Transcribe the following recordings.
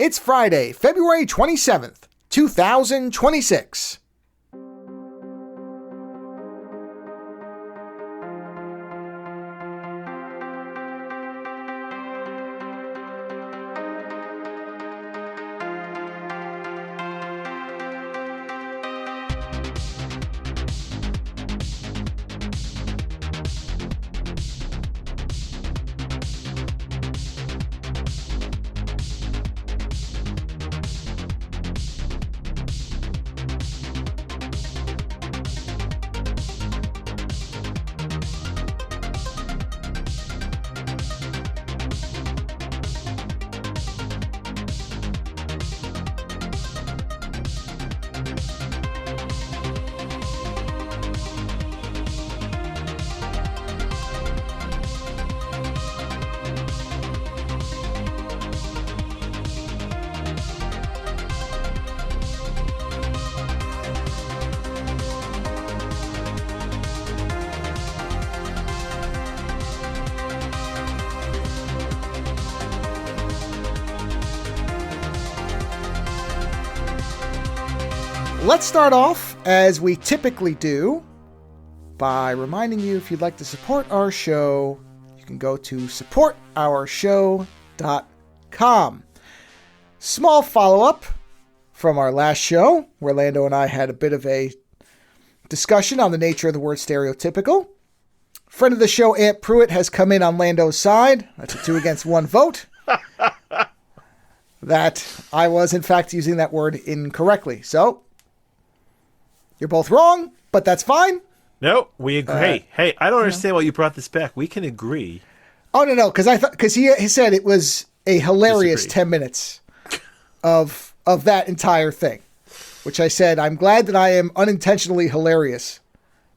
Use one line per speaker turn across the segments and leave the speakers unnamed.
It's Friday, February 27th, 2026. Let's start off, as we typically do, by reminding you if you'd like to support our show, you can go to supportourshow.com. Small follow-up from our last show, where Lando and I had a bit of a discussion on the nature of the word stereotypical. Friend of the show, Aunt Pruitt, has come in on Lando's side. That's a 2-1 vote. That I was, in fact, using that word incorrectly. So, you're both wrong, but that's fine.
No, we agree. Hey, I don't understand why you brought this back. We can agree.
Oh, no, because he said it was a hilarious 10 minutes of that entire thing, which I said, I'm glad that I am unintentionally hilarious,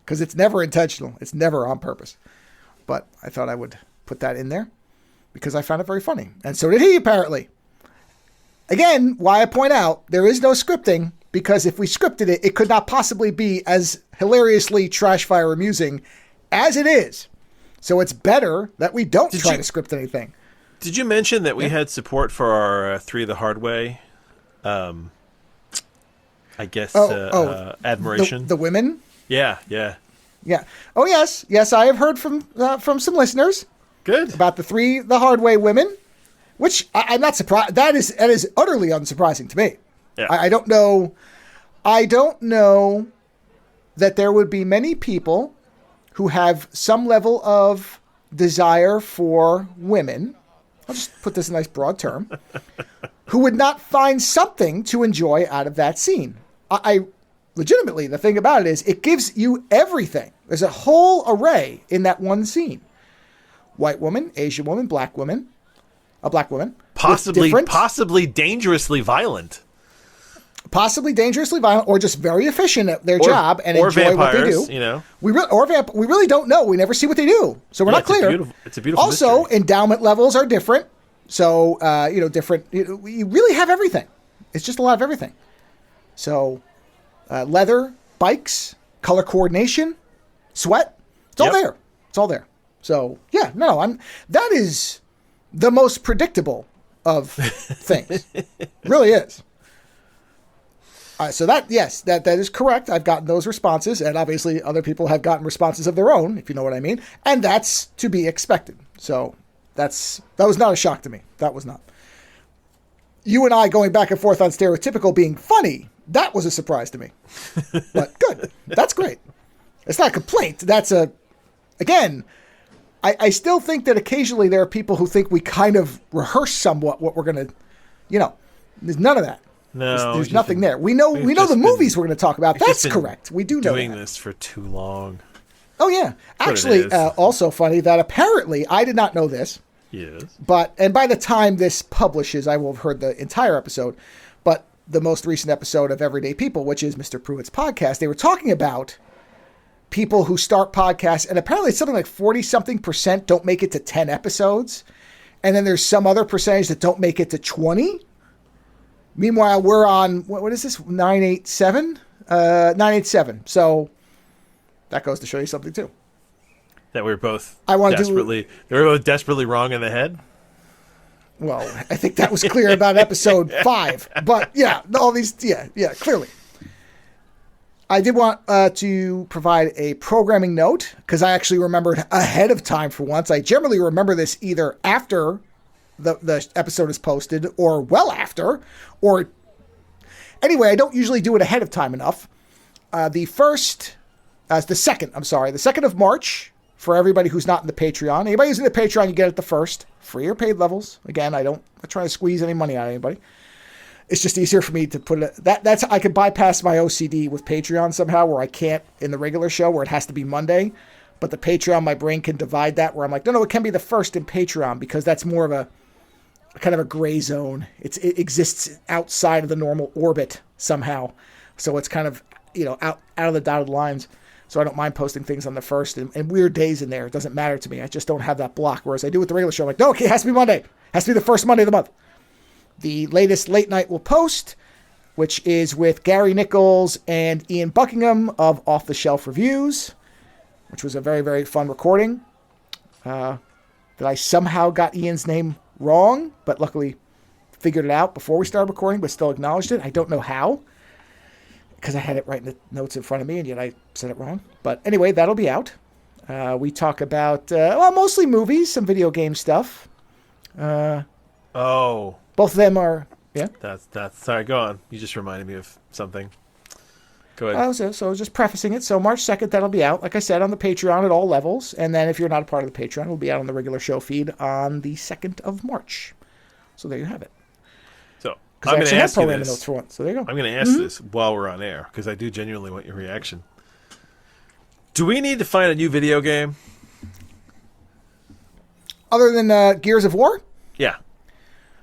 because it's never intentional. It's never on purpose. But I thought I would put that in there because I found it very funny. And so did he, apparently. Again, why I point out there is no scripting, because if we scripted it, it could not possibly be as hilariously trash fire amusing as it is. So it's better that we don't try to script anything.
Did you mention that we had support for our Three the Hard Way? I guess admiration.
The women?
Yeah.
Oh yes, I have heard from some listeners.
Good.
About the Hard Way women, which I'm not surprised. That is utterly unsurprising to me.
Yeah.
I don't know that there would be many people who have some level of desire for women. I'll just put this in a nice broad term. Who would not find something to enjoy out of that scene. I legitimately, the thing about it is it gives you everything. There's a whole array in that one scene. White woman, Asian woman, black woman, a black woman.
Possibly dangerously violent.
Possibly dangerously violent, or just very efficient at their job and enjoy what they do.
You know,
we really don't know. We never see what they do, so we're not clear.
It's a beautiful.
Also,
mystery.
Endowment levels are different, so different. You really have everything. It's just a lot of everything. So, leather, bikes, color coordination, sweat. It's all there. It's all there. So yeah, that is the most predictable of things. Really is. So that is correct. I've gotten those responses, and obviously other people have gotten responses of their own, if you know what I mean. And that's to be expected. So that was not a shock to me. That was not. You and I going back and forth on stereotypical being funny, that was a surprise to me. But good. That's great. It's not a complaint. Again, I still think that occasionally there are people who think we kind of rehearse somewhat what we're going to, there's none of that.
No,
there's nothing there. We know the movies we're going to talk about. That's correct. We do know
doing this for too long.
Oh yeah, actually, also funny that apparently I did not know this.
Yes.
And by the time this publishes, I will have heard the entire episode. But the most recent episode of Everyday People, which is Mr. Pruitt's podcast, they were talking about people who start podcasts, and apparently it's something like 40-something% don't make it to 10 episodes, and then there's some other percentage that don't make it to 20. Meanwhile, we're on, what is this, 987? 987. So that goes to show you something, too.
That we're both desperately wrong in the head?
Well, I think that was clear about episode 5. But yeah, all these, clearly. I did want to provide a programming note because I actually remembered ahead of time for once. I generally remember this either after the episode is posted or well after, or anyway, I don't usually do it ahead of time enough. The 2nd of March, for everybody who's not in the Patreon. Anybody who's in the Patreon, you get it the first. Free or paid levels. Again, I'm not trying to squeeze any money out of anybody. It's just easier for me to put it. That's I could bypass my OCD with Patreon somehow, where I can't in the regular show, where it has to be Monday. But the Patreon, my brain can divide that, where I'm like, no, it can be the first in Patreon, because that's more of a kind of a gray zone. It exists outside of the normal orbit somehow. So it's kind of, out of the dotted lines. So I don't mind posting things on the first and weird days in there. It doesn't matter to me. I just don't have that block. Whereas I do with the regular show. I'm like, no, okay, it has to be Monday. It has to be the first Monday of the month. The latest late night will post, which is with Gary Nichols and Ian Buckingham of Off the Shelf Reviews, which was a very, very fun recording. That I somehow got Ian's name wrong, but luckily figured it out before we started recording, but still acknowledged it. I don't know how, because I had it right in the notes in front of me, and yet I said it wrong. But anyway, that'll be out. We talk about, mostly movies, some video game stuff. Both of them are, yeah?
That's sorry, go on. You just reminded me of something. Go ahead.
So just prefacing it. So March 2nd, that'll be out, like I said, on the Patreon at all levels. And then if you're not a part of the Patreon, it'll be out on the regular show feed on the 2nd of March. So there you have it.
So I'm going to ask you this.
Notes for once. So there you go.
I'm going to ask this while we're on air, because I do genuinely want your reaction. Do we need to find a new video game?
Other than Gears of War?
Yeah.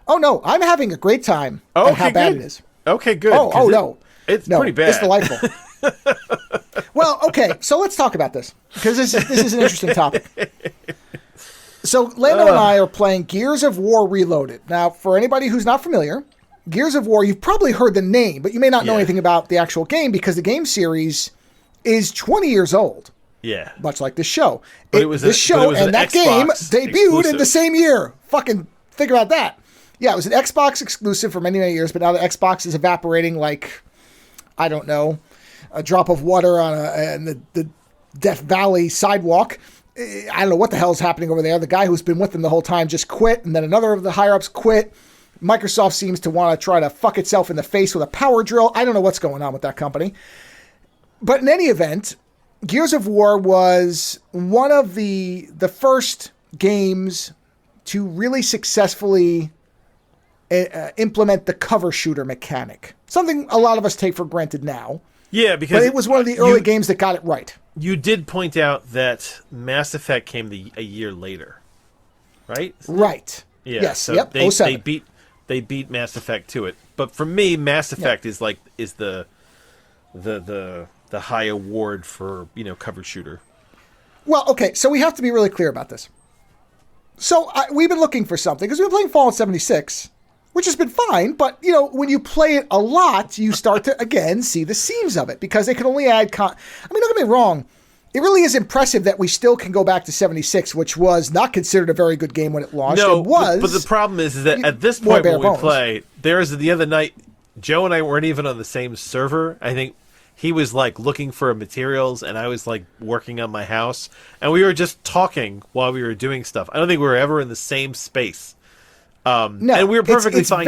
Oh, no. I'm having a great time at how bad it is.
Okay, good.
No.
It's pretty bad.
It's delightful. Well, okay. So let's talk about this, because this is an interesting topic. So Lando and I are playing Gears of War Reloaded. Now, for anybody who's not familiar, Gears of War, you've probably heard the name, but you may not know anything about the actual game, because the game series is 20 years old.
Yeah.
Much like this show.
This
show and that
Xbox
game debuted
exclusive.
in the same year. Fucking think about that. Yeah, it was an Xbox exclusive for many, many years, but now the Xbox is evaporating like, I don't know, a drop of water on the Death Valley sidewalk. I don't know what the hell is happening over there. The guy who's been with them the whole time just quit, and then another of the higher-ups quit. Microsoft seems to want to try to fuck itself in the face with a power drill. I don't know what's going on with that company. But in any event, Gears of War was one of the first games to really successfully implement the cover shooter mechanic. Something a lot of us take for granted now.
Yeah, because
but it was one of the early games that got it right.
You did point out that Mass Effect came a year later, right?
Right.
Yeah.
Yes.
So
yep.
they beat Mass Effect to it. But for me, Mass Effect is the high award for cover shooter. Well,
okay. So we have to be really clear about this. So we've been looking for something because we've been playing Fallout 76. Which has been fine, but, when you play it a lot, you start to, again, see the seams of it, because they can only add... don't get me wrong. It really is impressive that we still can go back to 76, which was not considered a very good game when it launched.
No,
it was,
but the problem is that at this point when we play, the other night, Joe and I weren't even on the same server. I think he was, looking for materials, and I was, working on my house, and we were just talking while we were doing stuff. I don't think we were ever in the same space. No, and we were perfectly fine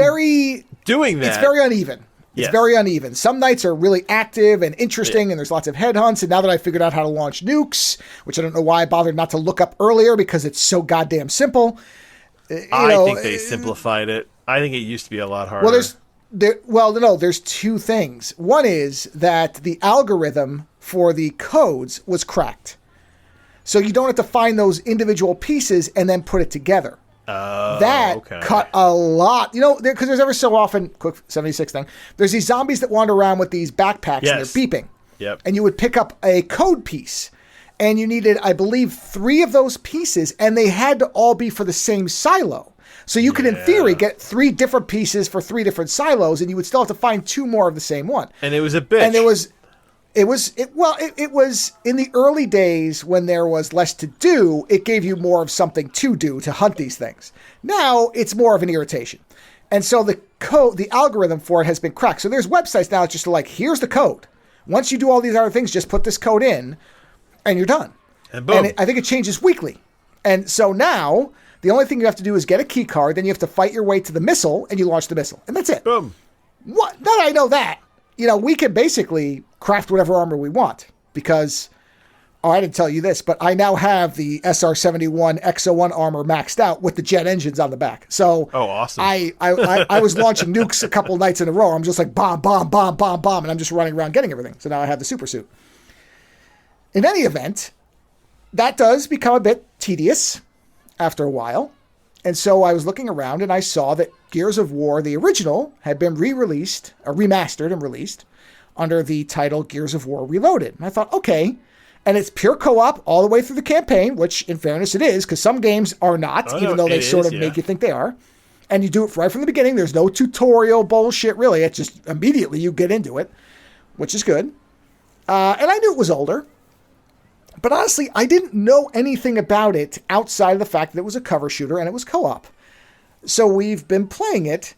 doing that.
It's very uneven. It's very uneven. Some nights are really active and interesting, and there's lots of headhunts. And now that I figured out how to launch nukes, which I don't know why I bothered not to look up earlier, because it's so goddamn simple.
I think they simplified it. I think it used to be a lot harder.
There's two things. One is that the algorithm for the codes was cracked. So you don't have to find those individual pieces and then put it together. Cut a lot, because there's ever so often, quick 76 thing, there's these zombies that wander around with these backpacks and they're beeping.
Yep.
And you would pick up a code piece, and you needed, I believe, 3 of those pieces, and they had to all be for the same silo. So you could, in theory, get 3 different pieces for 3 different silos, and you would still have to find 2 more of the same one.
And it was a bitch.
And it was It was in the early days when there was less to do, it gave you more of something to do to hunt these things. Now it's more of an irritation. And so the algorithm for it has been cracked. So there's websites now just like, here's the code. Once you do all these other things, just put this code in and you're done.
And boom.
I think it changes weekly. And so now the only thing you have to do is get a key card, then you have to fight your way to the missile and you launch the missile. And that's it.
Boom.
What? Now that I know that, we can basically craft whatever armor we want because, I didn't tell you this, but I now have the SR-71 X-01 armor maxed out with the jet engines on the back. So
awesome.
I was launching nukes a couple nights in a row. I'm just like bomb, bomb, bomb, bomb, bomb, and I'm just running around getting everything. So now I have the super suit. In any event, that does become a bit tedious after a while. And so I was looking around and I saw that Gears of War, the original, had been remastered and released under the title Gears of War Reloaded. And I thought, okay. And it's pure co-op all the way through the campaign, which in fairness it is, because some games are not, even though they sort of make you think they are. And you do it right from the beginning. There's no tutorial bullshit, really. It's just immediately you get into it, which is good. And I knew it was older. But honestly, I didn't know anything about it outside of the fact that it was a cover shooter and it was co-op. So we've been playing it.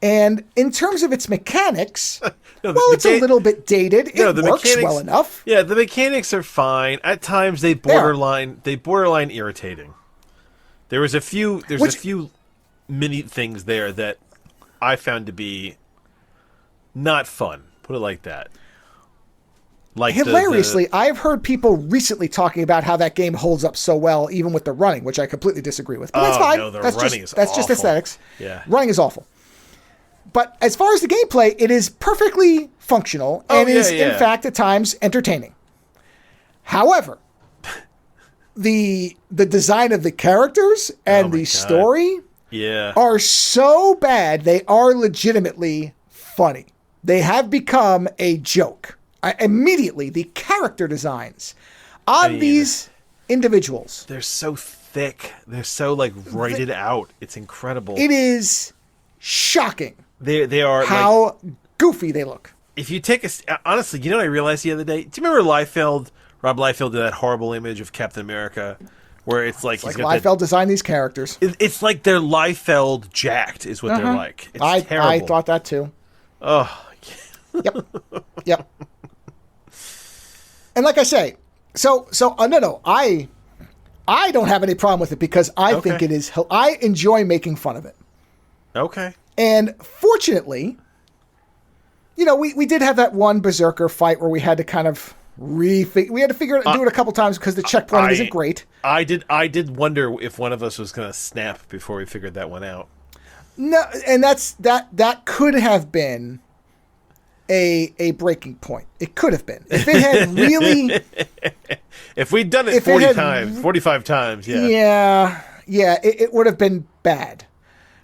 And in terms of its mechanics, it's a little bit dated. It works well enough.
Yeah, the mechanics are fine. At times, they borderline irritating. There's a few mini things there that I found to be not fun. Put it like that. Like
hilariously, I've heard people recently talking about how that game holds up so well, even with the running, which I completely disagree with. But that's fine.
No,
that's
awful.
just aesthetics.
Yeah,
running is awful. But as far as the gameplay, it is perfectly functional and is, in fact, at times entertaining. However, the design of the characters and the story are so bad, they are legitimately funny. They have become a joke. Immediately, the character designs on these individuals.
They're so thick. They're so, roided out. It's incredible.
It is shocking.
They are
how goofy they look.
If you take honestly, you know what I realized the other day? Do you remember Rob Liefeld did that horrible image of Captain America where it's like
Liefeld designed these characters.
It's like they're Liefeld jacked is what they're like. It's terrible.
I thought that too.
Oh.
Yep. And like I say, no, I don't have any problem with it because I think it is. I enjoy making fun of it.
Okay.
And fortunately, we did have that one Berserker fight where we had to kind of we had to do it a couple times because the checkpoint isn't great.
I did wonder if one of us was going to snap before we figured that one out.
No, and that could have been a breaking point. It could have been. If it had really
if we'd done it 45 times,
yeah. Yeah, it would have been bad.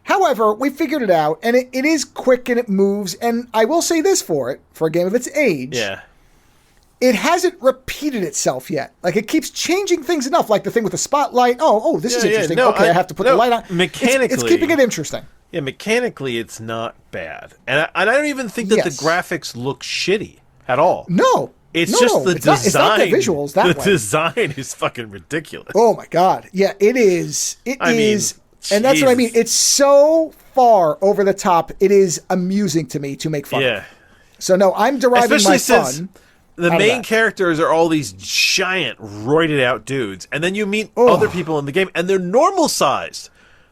However, we figured it out, and it is quick and it moves, and I will say this for a game of its age.
Yeah.
It hasn't repeated itself yet. Like, it keeps changing things enough, like the thing with the spotlight. Oh, this is interesting. No, I have to put the light on.
Mechanically.
It's keeping it interesting.
Yeah, mechanically, it's not bad. And I don't even think that the graphics look shitty at all.
No.
It's just the design. It's not the
visuals that way.
The design is fucking ridiculous.
Oh, my God. Yeah, it is. It is. And that's what I mean. It's so far over the top. It is amusing to me to make fun of. So, no, I'm deriving
Especially
my fun.
The main characters are all these giant, roided out dudes. And then you meet other people in the game, and they're normal sized.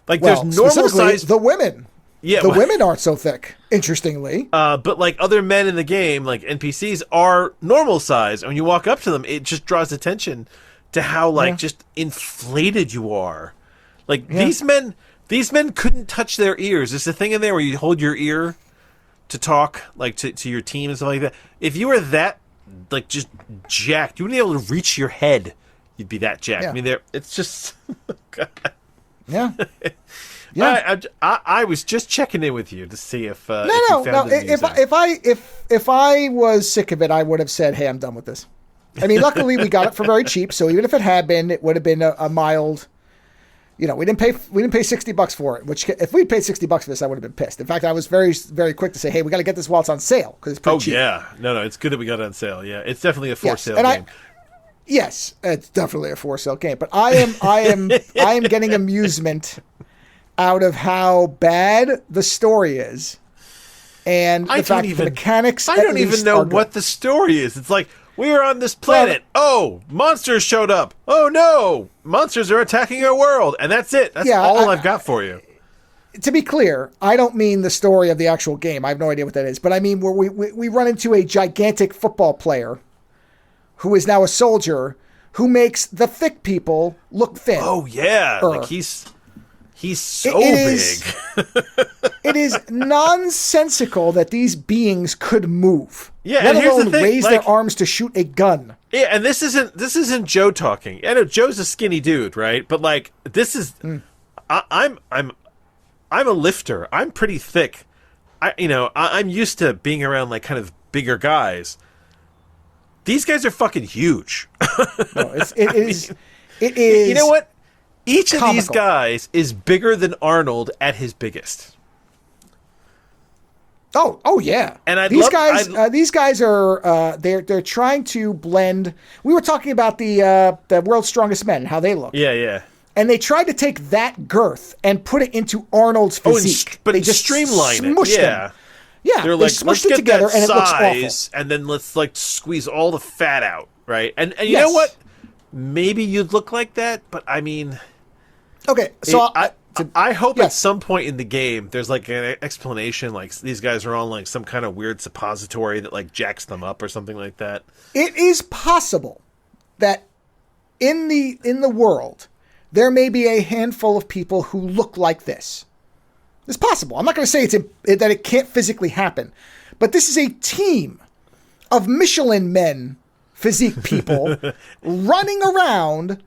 Like, there's normal sized.
The women.
Yeah.
The women aren't so thick, interestingly.
But, other men in the game, like NPCs, are normal sized. And when you walk up to them, it just draws attention to how, just inflated you are. These men couldn't touch their ears. There's a thing in there where you hold your ear to talk, to your team and stuff like that. If you were that, just jacked, you wouldn't be able to reach your head. You'd be that jacked.
Yeah.
I mean, it's just... God.
Yeah.
I was just checking in with you to see if
no. If I was sick of it, I would have said, "Hey, I'm done with this." I mean, luckily we got it for very cheap, so even if it had been, it would have been a mild we didn't pay $60 for it, which if we paid $60 for this, I would have been pissed. In fact, I was very, very quick to say, hey, we got to get this while it's on sale because it's pretty cheap.
Yeah. No, it's good that we got it on sale. Yeah. It's definitely a for-sale game.
Yes, it's definitely a for-sale game, but I am getting amusement out of how bad the story is. And the fact that the mechanics.
I don't even know what the story is. It's like, we are on this planet. Monsters showed up. Oh no, monsters are attacking our world, and that's it. That's all I've got for you.
To be clear, I don't mean the story of the actual game. I have no idea what that is, but I mean where we run into a gigantic football player who is now a soldier who makes the thick people look thin.
Oh yeah, like he's so big.
It is nonsensical that these beings could move.
Yeah,
let
and here's
alone
the thing,
raise their arms to shoot a gun.
Yeah, and this isn't Joe talking. I know Joe's a skinny dude, right? But like this is, I'm a lifter. I'm pretty thick. I'm used to being around like kind of bigger guys. These guys are fucking huge.
No, it is.
You know what? Each
comical.
Of these guys is bigger than Arnold at his biggest.
Oh yeah.
And
these guys are they're trying to blend. We were talking about the World's Strongest Men, how they look.
Yeah.
And they tried to take that girth and put it into Arnold's physique.
But
they just
streamline it.
Them. Yeah,
they're
they
like,
smushed it together and it looks awful.
And then let's like squeeze all the fat out, right? And you know what? Maybe you'd look like that, but I mean,
okay. So
I hope at some point in the game there's like an explanation, like these guys are on like some kind of weird suppository that like jacks them up or something like that.
It is possible that in the world there may be a handful of people who look like this. It's possible. I'm not going to say that it can't physically happen, but this is a team of Michelin men, physique people, running around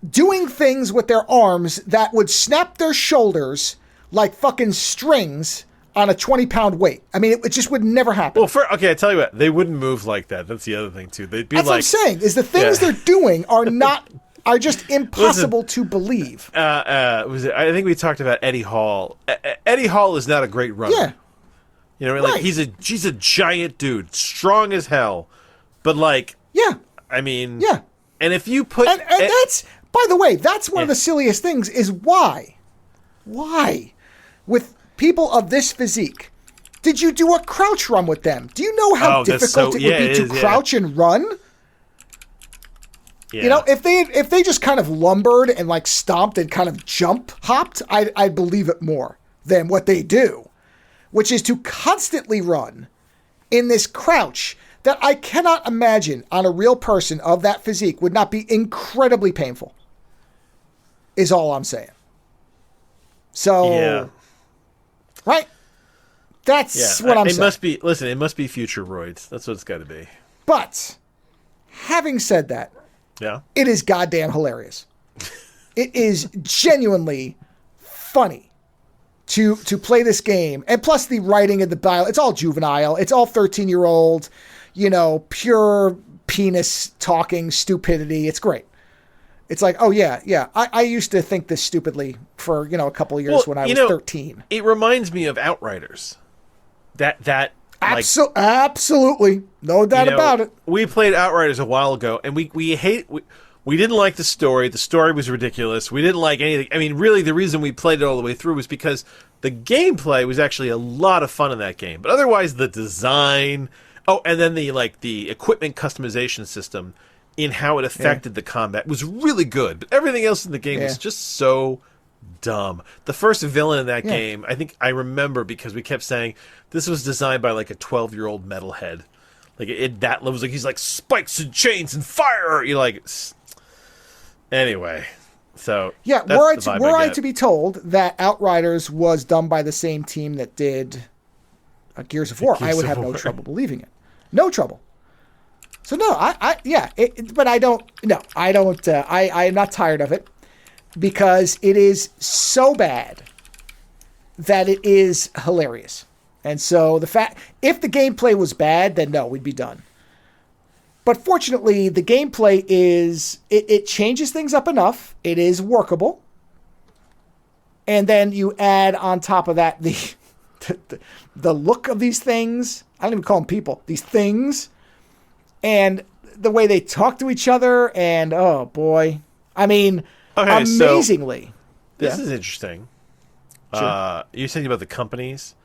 doing things with their arms that would snap their shoulders like fucking strings on a 20-pound weight. I mean, it just would never happen.
Well, I tell you what, they wouldn't move like that. That's the other thing too. They'd be
That's what I'm saying. Is the things they're doing are just impossible to believe.
I think we talked about Eddie Hall. Eddie Hall is not a great runner. Yeah. You know, like he's a giant dude, strong as hell, but like, I mean, and if you put
and that's, by the way, that's one of the silliest things is why with people of this physique did you do a crouch run with them? Do you know how difficult it would be to crouch and run? Yeah. You know, if they just kind of lumbered and like stomped and kind of jump hopped, I'd believe it more than what they do, which is to constantly run in this crouch that I cannot imagine on a real person of that physique would not be incredibly painful, is all I'm saying. So, right? That's what I'm saying.
It must be future roids. That's what it's got to be.
But, having said that, it is goddamn hilarious. It is genuinely funny to play this game. And plus the writing and the dialogue, it's all juvenile. It's all 13-year-old, pure penis talking stupidity. It's great. It's like, oh yeah. I used to think this stupidly for, a couple of years when I was 13.
It reminds me of Outriders.
Absolutely. No doubt about it.
We played Outriders a while ago, and we didn't like the story. The story was ridiculous. We didn't like anything. I mean, really, the reason we played it all the way through was because the gameplay was actually a lot of fun in that game. But otherwise, the design... Oh, and then the equipment customization system in how it affected the combat was really good. But everything else in the game was just so dumb. The first villain in that game, I think I remember because we kept saying this was designed by like a 12-year-old metalhead. Like that was like he's like spikes and chains and fire. You're like, anyway. So
were I to be told that Outriders was done by the same team that did Gears of War, I would have no trouble believing it. No trouble. So no, but I don't. No, I don't. I am not tired of it because it is so bad that it is hilarious. And so if the gameplay was bad, then no, we'd be done. But fortunately, the gameplay it changes things up enough. It is workable. And then you add on top of that the look of these things. I don't even call them people. These things. And the way they talk to each other. And, oh, boy. I mean, amazingly.
So this is interesting.
Sure.
You're saying about the companies.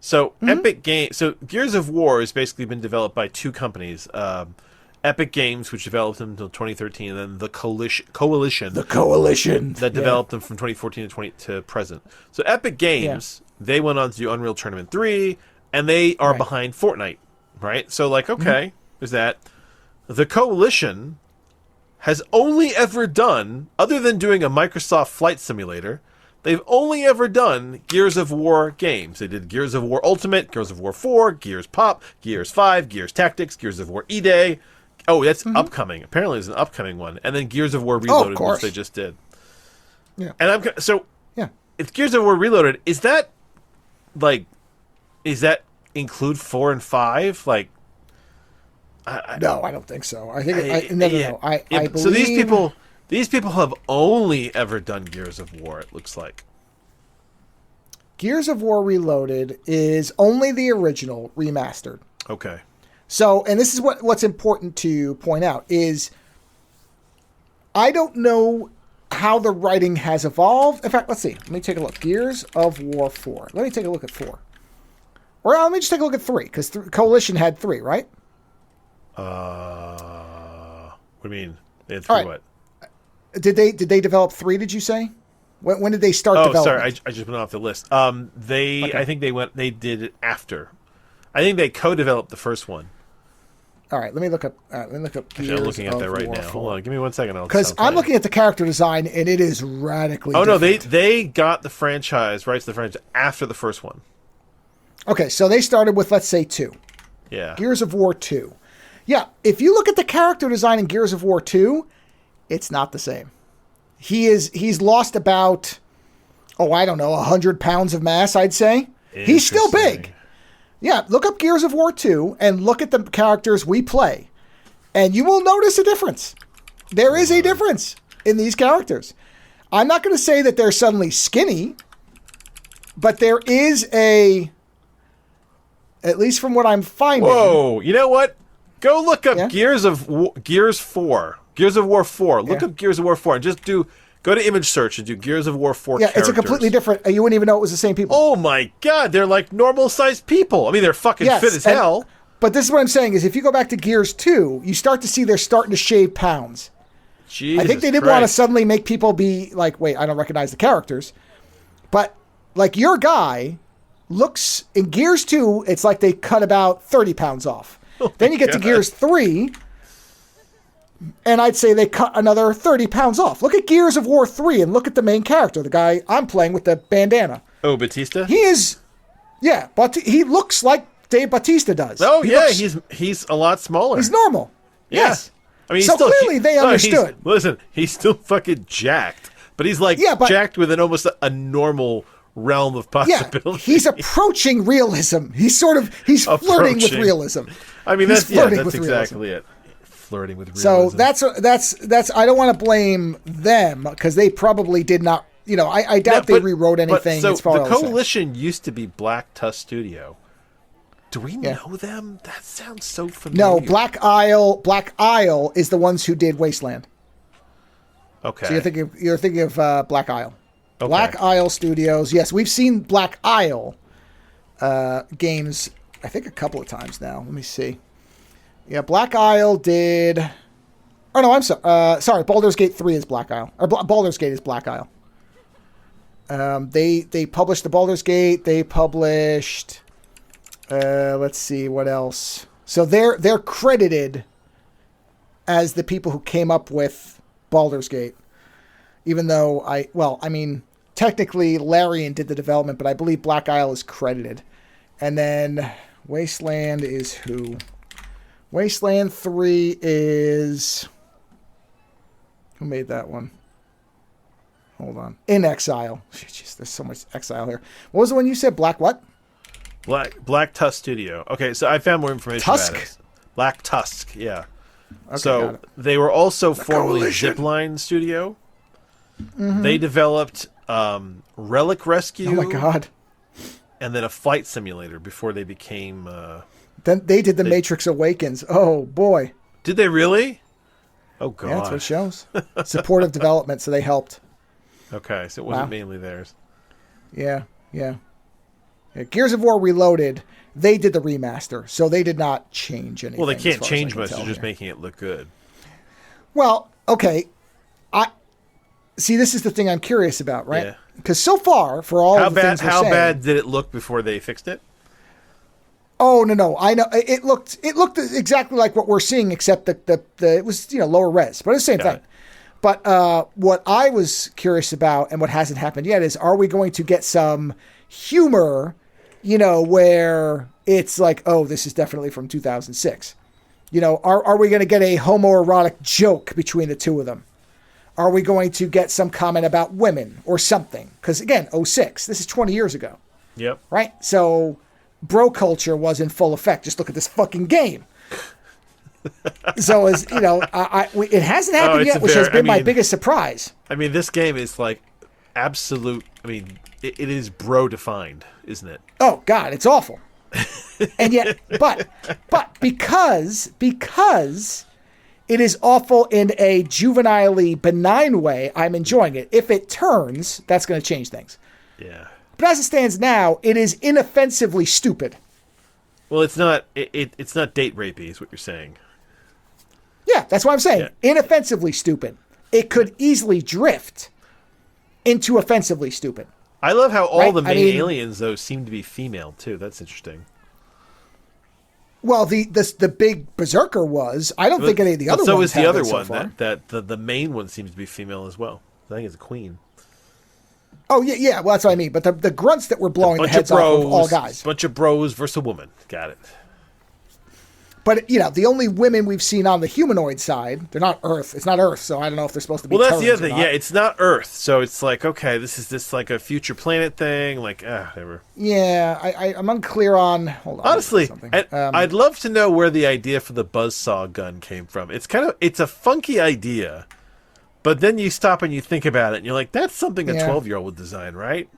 So Epic Games. So Gears of War has basically been developed by two companies. Epic Games, which developed them until 2013, and then the Coalition.
The Coalition.
That developed them from 2014 to present. So Epic Games, they went on to do Unreal Tournament 3, and they are behind Fortnite, right? So, like, okay, there's that. The Coalition has only ever done, other than doing a Microsoft Flight Simulator, they've only ever done Gears of War games. They did Gears of War Ultimate, Gears of War 4, Gears Pop, Gears 5, Gears Tactics, Gears of War E-Day. Oh, that's upcoming. Apparently, there's an upcoming one, and then Gears of War Reloaded, which they just did.
Yeah,
and it's Gears of War Reloaded. Is that include 4 and 5? Like,
no, I don't think so. I think no. I believe
so. These people have only ever done Gears of War. It looks like
Gears of War Reloaded is only the original remastered.
Okay.
So, and this is what's important to point out is I don't know how the writing has evolved. In fact, let's see. Let me take a look. Gears of War 4. Let me take a look at 4. Or let me just take a look at 3, because Coalition had 3, right?
What do you mean? They had 3
right.
what?
Did they develop 3, did you say? When did they start development?
Sorry, I just went off the list. I think they did it after. I think they co-developed the first one.
All right, let me look up. Gears
I'm looking at that right
War
now.
4.
Hold on, give me 1 second.
Because I'm looking at the character design, and it is radically different.
No, they got the franchise rights to the franchise after the first one.
Okay, so they started with, let's say, 2.
Yeah.
Gears of War 2. Yeah, if you look at the character design in Gears of War 2, it's not the same. He's lost about, I don't know, 100 pounds of mass, I'd say. He's still big. Yeah, look up Gears of War 2 and look at the characters we play, and you will notice a difference. There is a difference in these characters. I'm not going to say that they're suddenly skinny, but there is at least from what I'm finding.
Whoa, you know what? Go look up Gears of War 4. Gears of War 4. Look up Gears of War 4 and just go to image search and do Gears of War 4 characters.
It's a completely different. You wouldn't even know it was the same people.
Oh my god, they're like normal-sized people. I mean, they're fucking fit as hell.
But this is what I'm saying is if you go back to Gears 2, you start to see they're starting to shave pounds.
Jesus
I think they didn't want to suddenly make people be like, wait, I don't recognize the characters. But like your guy looks, in Gears 2, it's like they cut about 30 pounds off. Then you get to Gears 3, and I'd say they cut another 30 pounds off. Look at Gears of War 3 and look at the main character, the guy I'm playing with the bandana.
Oh, Batista?
He is, but he looks like Dave Bautista does.
Oh, he's a lot smaller.
He's normal.
Yeah.
Yes.
I mean,
so clearly they understood.
He's still fucking jacked, but he's like jacked with almost a normal realm of possibility.
Yeah, he's approaching realism. He's flirting with realism.
I mean, that's exactly it. Flirting with realism.
So that's. I don't want to blame them because they probably did not. I doubt they rewrote anything.
So the Coalition used to be Black Tusk Studio. Do we know them? That sounds so familiar.
No, Black Isle is the ones who did Wasteland.
Okay.
So you're thinking of Black Isle. Okay. Black Isle Studios. Yes, we've seen Black Isle games, I think, a couple of times now. Let me see. Yeah, Black Isle did... Oh, no, I'm sorry. Sorry, Baldur's Gate 3 is Black Isle. Or Baldur's Gate is Black Isle. They published the Baldur's Gate. They published... let's see, what else? So they're credited as the people who came up with Baldur's Gate. Even though technically Larian did the development, but I believe Black Isle is credited. And then Wasteland is who? Wasteland 3 is... Who made that one? Hold on. In Exile. Jeez, there's so much Exile here. What was the one you said? Black what?
Black Tusk Studio. Okay, so I found more information about it. Black Tusk, yeah. Okay, so they were also formerly Zipline Studio. Mm-hmm. They developed Relic Rescue.
Oh my god!
And then a flight simulator before they became.
Then they did the Matrix Awakens. Oh boy!
Did they really? Oh god!
Yeah, that's what it shows. Supportive development, so they helped.
Okay, so it wasn't mainly theirs.
Yeah. Gears of War Reloaded. They did the remaster, so they did not change anything.
Well, they can't change much. They're just making it look good.
Well, okay. See, this is the thing I'm curious about, right? Because so far, for all the things we're saying,
how bad did it look before they fixed it?
Oh no! I know it looked exactly like what we're seeing, except that it was lower res, but it's the same thing. But what I was curious about, and what hasn't happened yet, is are we going to get some humor? Where it's like, oh, this is definitely from 2006. Are we going to get a homoerotic joke between the two of them? Are we going to get some comment about women or something? Because again, 06, this is 20 years ago.
Yep.
Right? So bro culture was in full effect. Just look at this fucking game. So as it hasn't happened yet, which has been my biggest surprise.
I mean, this game is like absolute. I mean, it is bro defined, isn't it?
Oh God, it's awful. And yet, but because it is awful in a juvenilely benign way, I'm enjoying it. If it turns, that's going to change things.
Yeah.
But as it stands now, it is inoffensively stupid.
Well, it's not. It's not date rapey, is what you're saying.
Yeah, that's what I'm saying. Yeah. Inoffensively stupid. It could easily drift into offensively stupid.
I love how all the main aliens, though, seem to be female, too. That's interesting.
Well, the big berserker was. I don't think any of the other ones
so is the other
so
one.
Far.
That the main one seems to be female as well. I think it's a queen.
Oh, yeah. Well, that's what I mean. But the grunts that were blowing the heads off of all guys.
Bunch of bros versus a woman. Got it.
But, the only women we've seen on the humanoid side, they're not Earth. It's not Earth, so I don't know if they're supposed to be
Well, that's the other thing. Yeah, it's not Earth. So it's like, okay, this is like a future planet thing. Like, whatever.
Yeah, I'm unclear on... Hold on.
Honestly, I'd love to know where the idea for the buzzsaw gun came from. It's a funky idea, but then you stop and you think about it, and you're like, that's something a 12-year-old would design, right?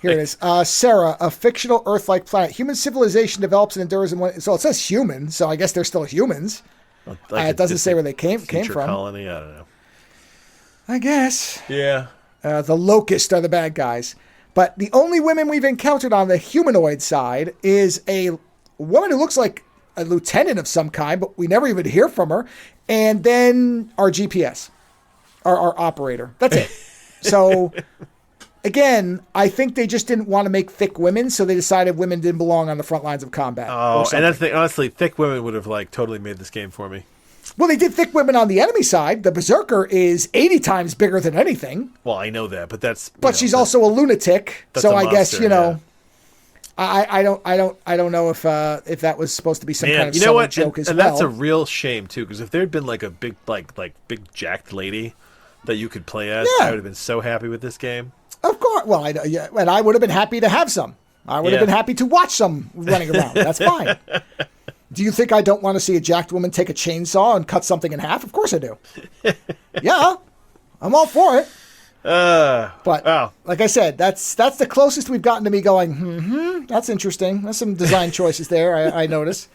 Here it is. Sarah, a fictional Earth-like planet. Human civilization develops and endures in one... So it says human, so I guess they're still humans. Like it doesn't say where they came from.
Colony, I don't know.
I guess.
Yeah.
The locusts are the bad guys. But the only women we've encountered on the humanoid side is a woman who looks like a lieutenant of some kind, but we never even hear from her. And then our GPS, our operator. That's it. So... Again, I think they just didn't want to make thick women, so they decided women didn't belong on the front lines of combat.
Oh, and that's honestly, thick women would have totally made this game for me.
Well, they did thick women on the enemy side. The Berserker is 80 times bigger than anything.
Well, I know that, but that's.
But she's also a lunatic, so I guess I don't know if that was supposed to be some kind of subtle joke as well.
And that's a real shame too, because if there had been like a big big jacked lady that you could play as, I would have been so happy with this game.
Of course. Well, and I would have been happy to have some. I would have been happy to watch some running around. That's fine. Do you think I don't want to see a jacked woman take a chainsaw and cut something in half? Of course I do. Yeah, I'm all for it. But like I said, that's the closest we've gotten to me going, that's interesting. There's some design choices there, I notice.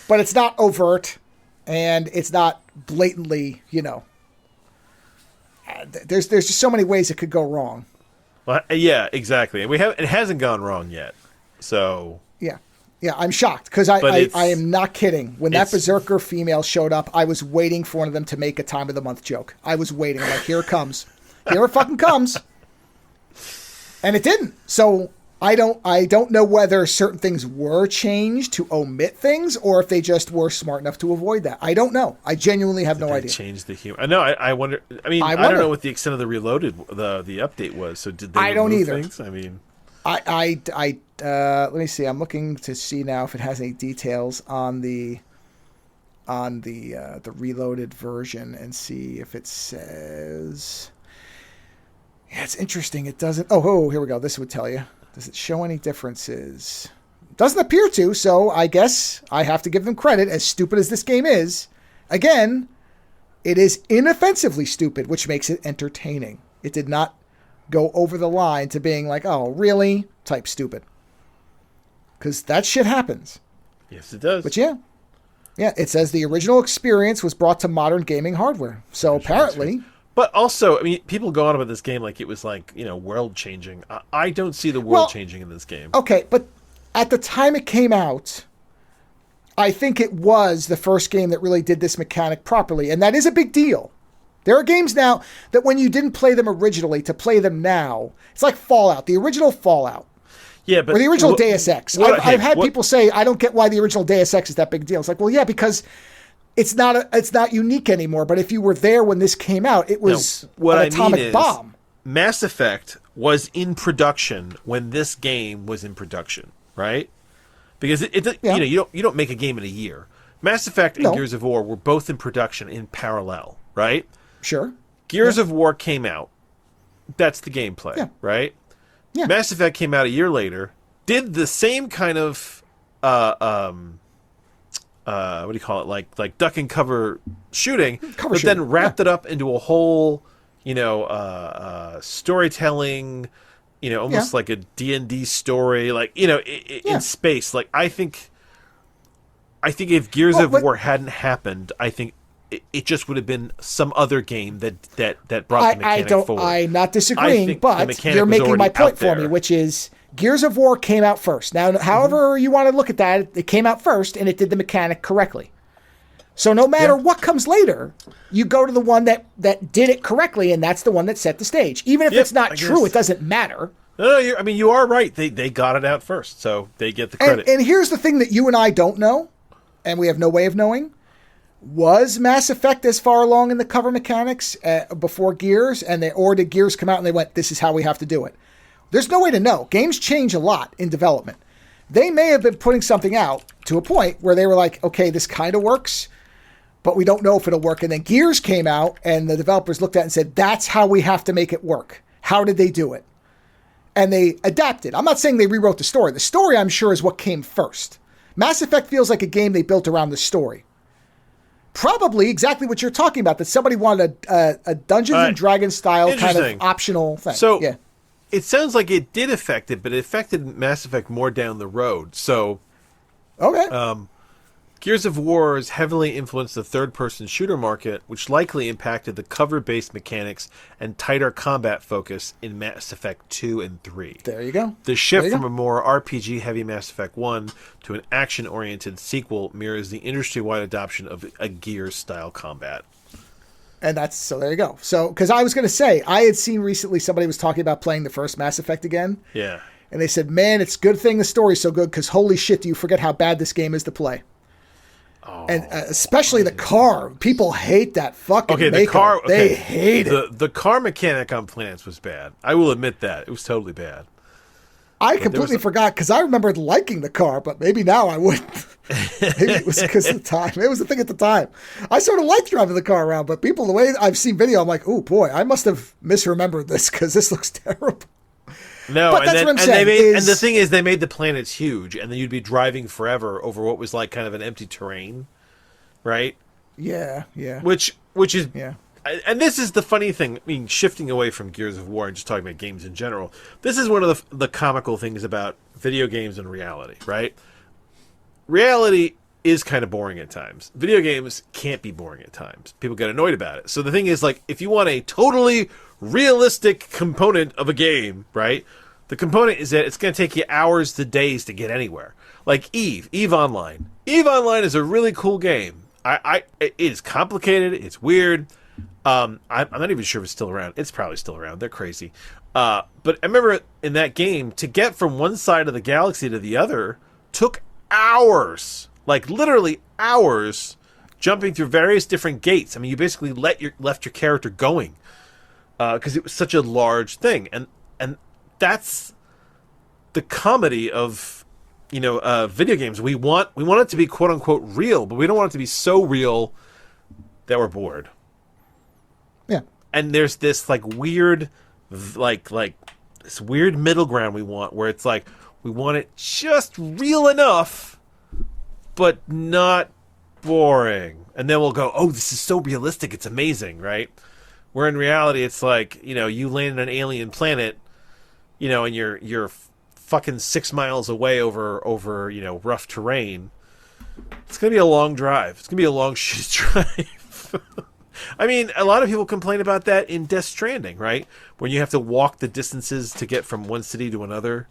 But it's not overt, and it's not blatantly, there's just so many ways it could go wrong.
Well, yeah, exactly. It hasn't gone wrong yet. So
yeah, I'm shocked because I am not kidding. When that Berserker female showed up, I was waiting for one of them to make a time of the month joke. I was waiting. I'm like, here it comes. Here it fucking comes. And it didn't. So I don't know whether certain things were changed to omit things or if they just were smart enough to avoid that. I don't know. I genuinely have no idea.
Change the humor. No, I wonder. I mean, I don't know what the extent of the Reloaded the update was. So did they?
I don't either.
Things? I mean,
I let me see. I'm looking to see now if it has any details on the Reloaded version and see if it says. Yeah, it's interesting. It doesn't. Oh, here we go. This would tell you. Does it show any differences? Doesn't appear to, so I guess I have to give them credit. As stupid as this game is, again, it is inoffensively stupid, which makes it entertaining. It did not go over the line to being like, oh, really? Type stupid. Because that shit happens.
Yes, it does.
But yeah, it says the original experience was brought to modern gaming hardware. So apparently...
But also, I mean, people go on about this game like it was like, world-changing. I don't see the world changing in this game.
Okay, but at the time it came out, I think it was the first game that really did this mechanic properly, and that is a big deal. There are games now that when you didn't play them originally, to play them now, it's like Fallout, the original Fallout.
Yeah, but...
Or the original Deus Ex. I've had people say, I don't get why the original Deus Ex is that big deal. It's like, well, yeah, because... It's not unique anymore, but if you were there when this came out, it was an atomic bomb.
Mass Effect was in production when this game was in production, right? Because you don't make a game in a year. Mass Effect and Gears of War were both in production in parallel, right?
Sure.
Gears of War came out. That's the gameplay, right?
Yeah.
Mass Effect came out a year later, did the same kind of what do you call it? Like duck and cover shooting, then wrapped it up into a whole, storytelling, almost like a D&D story, like, in space. Like, I think if Gears of War hadn't happened, I think it just would have been some other game that brought the mechanic forward.
I'm not disagreeing, but you're making my point for me, which is Gears of War came out first. Now, however you want to look at that, it came out first, and it did the mechanic correctly. So no matter what comes later, you go to the one that did it correctly, and that's the one that set the stage. Even if it's not true, it doesn't matter.
No, you are right. They got it out first, so they get the credit.
And here's the thing that you and I don't know, and we have no way of knowing. Was Mass Effect as far along in the cover mechanics before Gears, or did Gears come out and they went, this is how we have to do it? There's no way to know. Games change a lot in development. They may have been putting something out to a point where they were like, okay, this kind of works, but we don't know if it'll work. And then Gears came out and the developers looked at it and said, that's how we have to make it work. How did they do it? And they adapted. I'm not saying they rewrote the story. The story, I'm sure, is what came first. Mass Effect feels like a game they built around the story. Probably exactly what you're talking about, that somebody wanted a Dungeons and Dragons style kind of optional thing.
So it sounds like it did affect it, but it affected Mass Effect more down the road. So, Gears of War has heavily influenced the third-person shooter market, which likely impacted the cover-based mechanics and tighter combat focus in Mass Effect 2 and 3.
There you go.
The shift from a more RPG-heavy Mass Effect 1 to an action-oriented sequel mirrors the industry-wide adoption of a Gears-style combat.
And so there you go. So, because I was going to say, I had seen recently somebody was talking about playing the first Mass Effect again.
Yeah.
And they said, man, it's a good thing the story's so good, because holy shit, do you forget how bad this game is to play. Oh, and especially the car. People hate that fucking
the car.
They hate it.
The car mechanic on Planets was bad. I will admit that. It was totally bad.
I completely forgot, because I remembered liking the car, but maybe now I wouldn't. Maybe it was because of the time. It was the thing at the time. I sort of liked driving the car around, but people, the way I've seen video, I'm like, oh boy, I must have misremembered this, because this looks terrible.
No,
but that's what I'm saying.
And the thing is, they made the planets huge, and then you'd be driving forever over what was like kind of an empty terrain, right?
Yeah.
Which is and this is the funny thing. I mean, shifting away from Gears of War and just talking about games in general, this is one of the comical things about video games and reality, right? Reality is kind of boring at times. Video games can't be boring at times. People get annoyed about it. So the thing is, like, if you want a totally realistic component of a game, right? The component is that it's going to take you hours to days to get anywhere. Like Eve Online. Eve Online is a really cool game. It is complicated. It's weird. I'm not even sure if it's still around. It's probably still around. They're crazy. But I remember in that game, to get from one side of the galaxy to the other took hours. Like literally hours, jumping through various different gates. I mean, you basically left your character going because it was such a large thing, and that's the comedy of video games. We want it to be quote unquote real, but we don't want it to be so real that we're bored.
Yeah,
and there's this like weird, like this weird middle ground we want, where it's like we want it just real enough, but not boring. And then we'll go, oh, this is so realistic, it's amazing, right? Where in reality, it's like, you land on an alien planet, and you're fucking 6 miles away over rough terrain. It's gonna be a long drive. It's gonna be a long shit drive. I mean, a lot of people complain about that in Death Stranding, right? When you have to walk the distances to get from one city to another.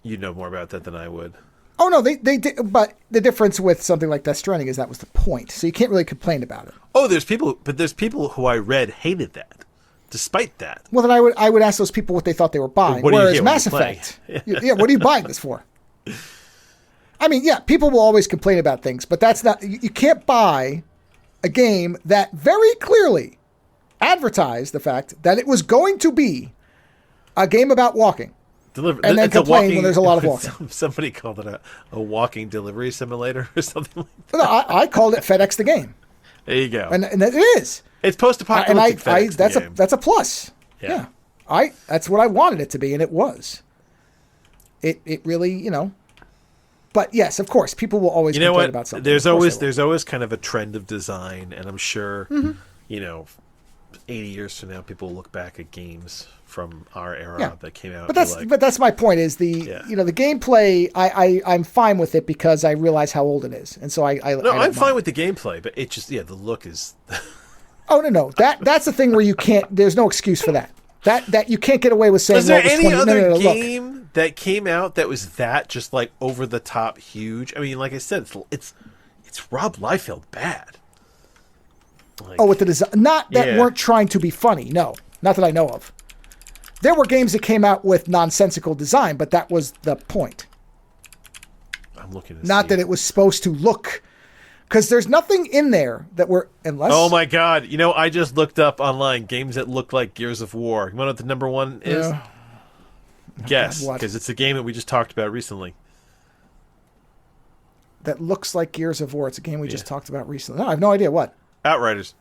You know more about that than I would.
Oh no, they did, but the difference with something like Death Stranding is that was the point. So you can't really complain about it.
Oh, there's people who I read hated that, despite that.
Well, then I would ask those people what they thought they were buying. Whereas Mass Effect, what are you buying this for? I mean, yeah, people will always complain about things, but that's not. You can't buy a game that very clearly advertised the fact that it was going to be a game about walking. And then complain when there's a lot of walking.
Somebody called it a walking delivery simulator or something like that.
No, I called it FedEx the game.
There you go.
And it is.
It's post-apocalyptic FedEx the game.
That's a plus. Yeah. That's what I wanted it to be, and it was. It really, But yes, of course, people will always complain about something.
There's always kind of a trend of design, and I'm sure, 80 years from now, people will look back at games from our era that came out.
But that's my point. Is the gameplay? I'm fine with it because I realize how old it is, and so I'm
fine with the gameplay, but it just the look is.
Oh no! That's the thing where you can't. There's no excuse for that. That you can't get away with saying.
Was there any other game that came out that was that just like over the top huge? I mean, like I said, it's Rob Liefeld bad.
With the design, not that weren't trying to be funny. No, not that I know of. There were games that came out with nonsensical design, but that was the point.
I'm looking at
not that it was supposed to look, because there's nothing in there that were unless.
Oh my god! I just looked up online games that look like Gears of War. You want to know what the number one is? Guess, because it's a game that we just talked about recently.
That looks like Gears of War. It's a game we just talked about recently. No, I have no idea what.
Outriders.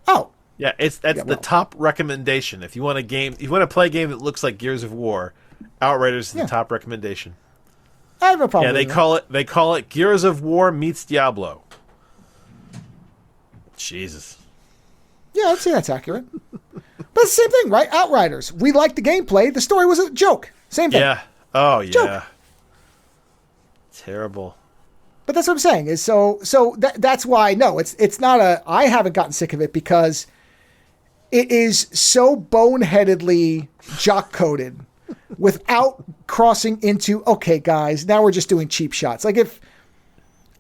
Oh.
Yeah, that's the top recommendation. If you want to play a game that looks like Gears of War, Outriders is the top recommendation.
I have no problem.
Yeah, they call it Gears of War meets Diablo. Jesus.
Yeah, I'd say that's accurate. But it's the same thing, right? Outriders. We liked the gameplay. The story was a joke. Same thing.
Yeah. Oh yeah.
Joke.
Terrible.
But that's what I'm saying. Is that's why it's not a. I haven't gotten sick of it because it is so boneheadedly jock coded without crossing into okay, guys. Now we're just doing cheap shots. Like if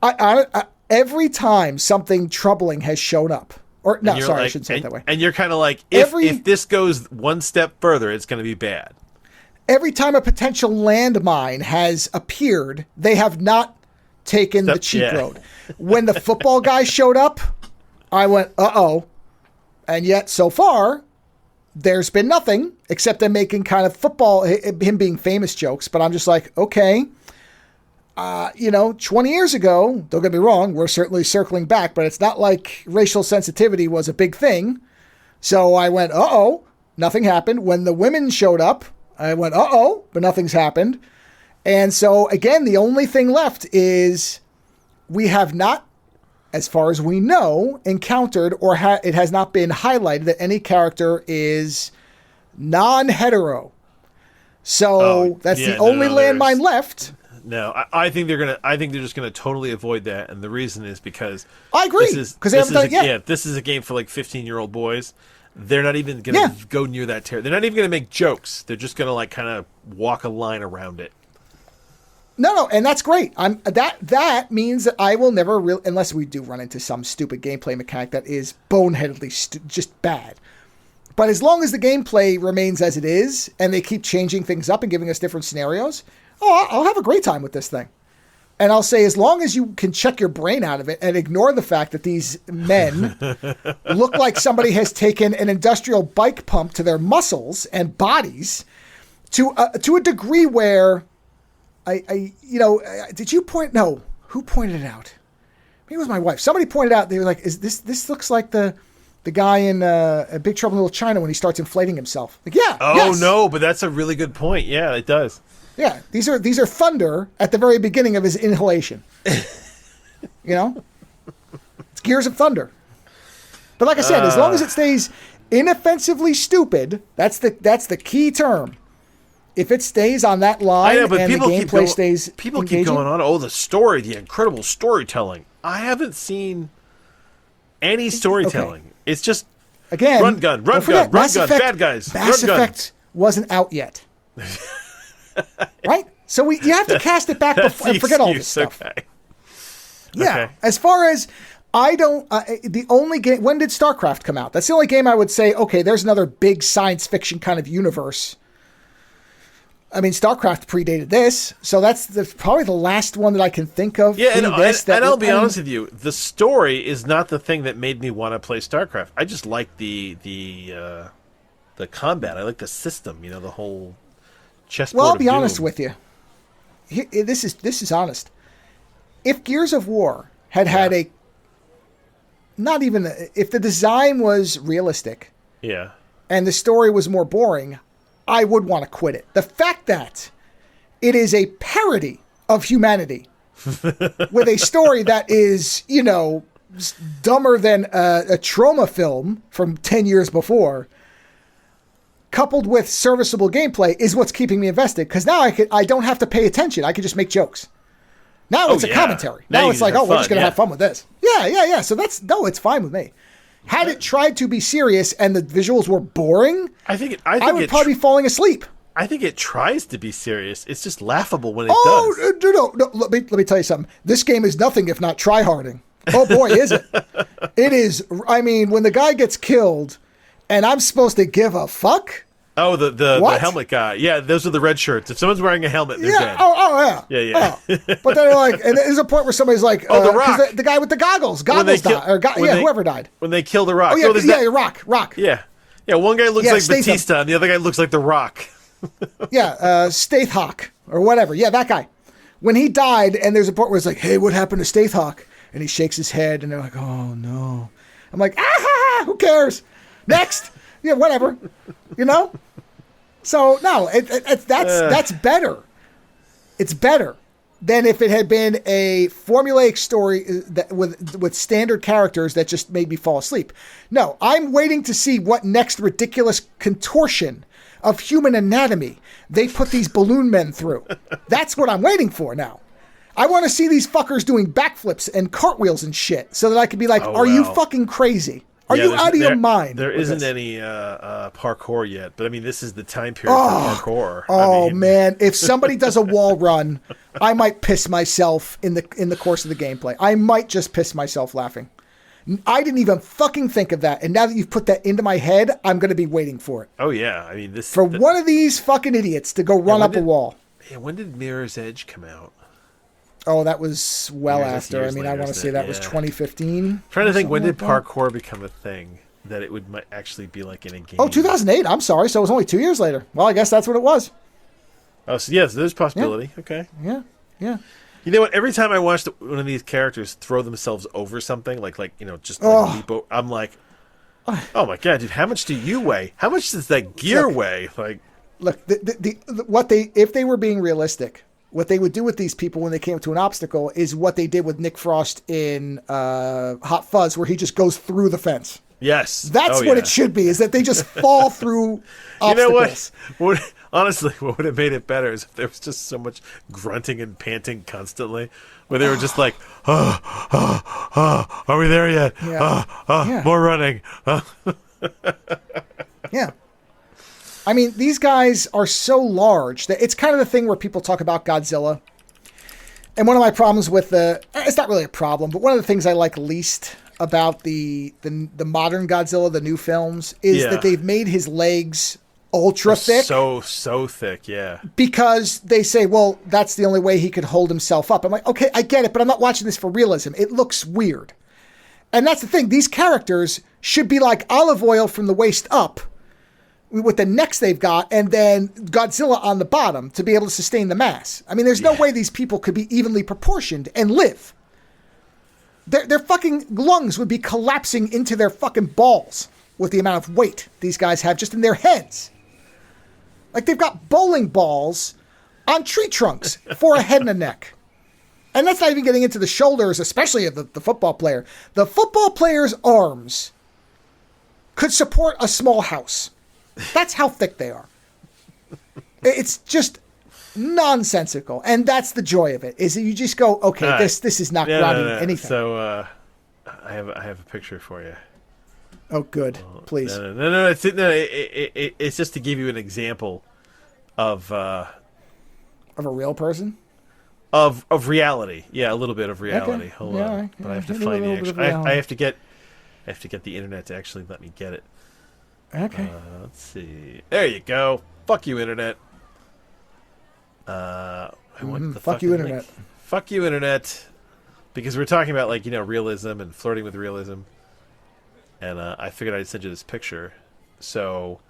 I every time something troubling has shown up, or no, sorry, I shouldn't say it that way.
And you're kind of like, if this goes one step further, it's going to be bad.
Every time a potential landmine has appeared, they have not taken the cheap road. When the football guy showed up, I went, uh-oh. And yet, so far, there's been nothing except them making kind of football, him being famous jokes. But I'm just like, okay, 20 years ago, don't get me wrong, we're certainly circling back, but it's not like racial sensitivity was a big thing. So I went, uh-oh, nothing happened. When the women showed up, I went, uh-oh, but nothing's happened. And so, again, the only thing left is we have not, as far as we know, encountered or it has not been highlighted that any character is non-hetero. So that's the only landmine left.
No, I think they're just gonna totally avoid that, and the reason is because
I agree because they haven't done it yet.
Yeah, this is a game for like 15-year-old boys. They're not even gonna go near that territory. They're not even gonna make jokes. They're just gonna like kind of walk a line around it.
No, and that's great. That means that I will never really, unless we do run into some stupid gameplay mechanic that is boneheadedly just bad. But as long as the gameplay remains as it is, and they keep changing things up and giving us different scenarios, I'll have a great time with this thing. And I'll say, as long as you can check your brain out of it and ignore the fact that these men look like somebody has taken an industrial bike pump to their muscles and bodies to a degree where did you point? No, who pointed it out? Maybe it was my wife. Somebody pointed out, they were like, "Is this looks like the guy in Big Trouble in Little China when he starts inflating himself?" Like, yeah.
Oh
yes.
No, but that's a really good point. Yeah, it does.
Yeah, these are thunder at the very beginning of his inhalation. It's Gears of Thunder. But like I said, as long as it stays inoffensively stupid, that's the key term. If it stays on that line and the gameplay stays
people
engaging,
keep going on. Oh, the story, the incredible storytelling. I haven't seen any storytelling. Okay. It's just
again
run gun, bad guys.
Mass Effect wasn't out yet, right? So you have to cast it back before and forget all this stuff.
Okay.
Yeah. Okay. As far as I don't, the only game. When did StarCraft come out? That's the only game I would say. Okay, there's another big science fiction kind of universe. I mean, StarCraft predated this, so that's probably the last one that I can think of.
Yeah, and I'll be honest with you, the story is not the thing that made me want to play StarCraft. I just like the combat. I like the system. The whole chessboard.
Well, I'll be honest with you. This is honest. If Gears of War had if the design was realistic, and the story was more boring, I would want to quit it. The fact that it is a parody of humanity with a story that is, dumber than a trauma film from 10 years before, coupled with serviceable gameplay, is what's keeping me invested. Because now I don't have to pay attention. I can just make jokes. Now it's a commentary. Now it's like, we're just going to have fun with this. Yeah. So it's fine with me. Had it tried to be serious and the visuals were boring, I would probably be falling asleep.
I think it tries to be serious. It's just laughable when it does.
No. Let me tell you something. This game is nothing if not tryharding. Oh boy, is it? It is. I mean, when the guy gets killed, and I'm supposed to give a fuck.
Oh, the helmet guy. Yeah, those are the red shirts. If someone's wearing a helmet, they're dead.
Oh, yeah.
Yeah.
Oh. But they're like, and there's a point where somebody's like,
The Rock.
The guy with the goggles died. Whoever died.
When they kill the Rock.
Oh, yeah, Rock.
Yeah. Yeah, one guy looks like Batista, and the other guy looks like the Rock.
Stathawk, or whatever. Yeah, that guy. When he died, and there's a point where it's like, hey, what happened to Stathawk? And he shakes his head, and they're like, oh, no. I'm like, who cares? Next. Yeah, whatever. So no, that's better. It's better than if it had been a formulaic story that with standard characters that just made me fall asleep. No, I'm waiting to see what next ridiculous contortion of human anatomy they put these balloon men through. That's what I'm waiting for now. I want to see these fuckers doing backflips and cartwheels and shit so that I can be like, are you fucking crazy? Are you out of your mind?
There isn't any parkour yet, but I mean, this is the time period for parkour.
Oh man, if somebody does a wall run, I might piss myself in the course of the gameplay. I might just piss myself laughing. I didn't even fucking think of that, and now that you've put that into my head, I'm going to be waiting for it.
Oh yeah, I mean
one of these fucking idiots to go run up a wall.
Yeah, when did Mirror's Edge come out?
Oh, that was after. I mean, I want to say that was 2015.
I'm trying to think, when did parkour become a thing that it might actually be like in a game?
Oh, 2008. I'm sorry. So it was only 2 years later. Well, I guess that's what it was.
Oh, so yes, there's a possibility.
Yeah.
Okay.
Yeah.
You know what? Every time I watch one of these characters throw themselves over something, leap over, I'm like, oh my god, dude, how much do you weigh? How much does that gear weigh? Like,
look, if they were being realistic, what they would do with these people when they came to an obstacle is what they did with Nick Frost in Hot Fuzz, where he just goes through the fence.
Yes.
That's what it should be, is that they just fall through obstacles.
You know what? Honestly, what would have made it better is if there was just so much grunting and panting constantly, where they were just like, are we there yet?
Yeah.
More running.
Yeah. I mean, these guys are so large that it's kind of the thing where people talk about Godzilla. And one of my problems with it's not really a problem, but one of the things I like least about the modern Godzilla, the new films, is that they've made his legs ultra thick.
So thick, yeah.
Because they say, well, that's the only way he could hold himself up. I'm like, okay, I get it, but I'm not watching this for realism. It looks weird. And that's the thing. These characters should be like olive oil from the waist up, with the necks they've got, and then Godzilla on the bottom to be able to sustain the mass. I mean, there's no way these people could be evenly proportioned and live. Their fucking lungs would be collapsing into their fucking balls with the amount of weight these guys have just in their heads. Like, they've got bowling balls on tree trunks for a head and a neck. And that's not even getting into the shoulders, especially of the football player. The football player's arms could support a small house. That's how thick they are. It's just nonsensical, and that's the joy of it. Is that you just go, okay, this is not grabbing anything.
So I have a picture for you.
Oh, good. Please.
No. It's just to give you an example of a
real person.
Of reality. Yeah, a little bit of reality.
Okay.
Hold on, but I have to find I have to get the internet to actually let me get it.
Okay.
Let's see. There you go. Fuck you, internet.
Fuck you, internet.
Fuck you, internet. Because we're talking about realism and flirting with realism, and I figured I'd send you this picture. So,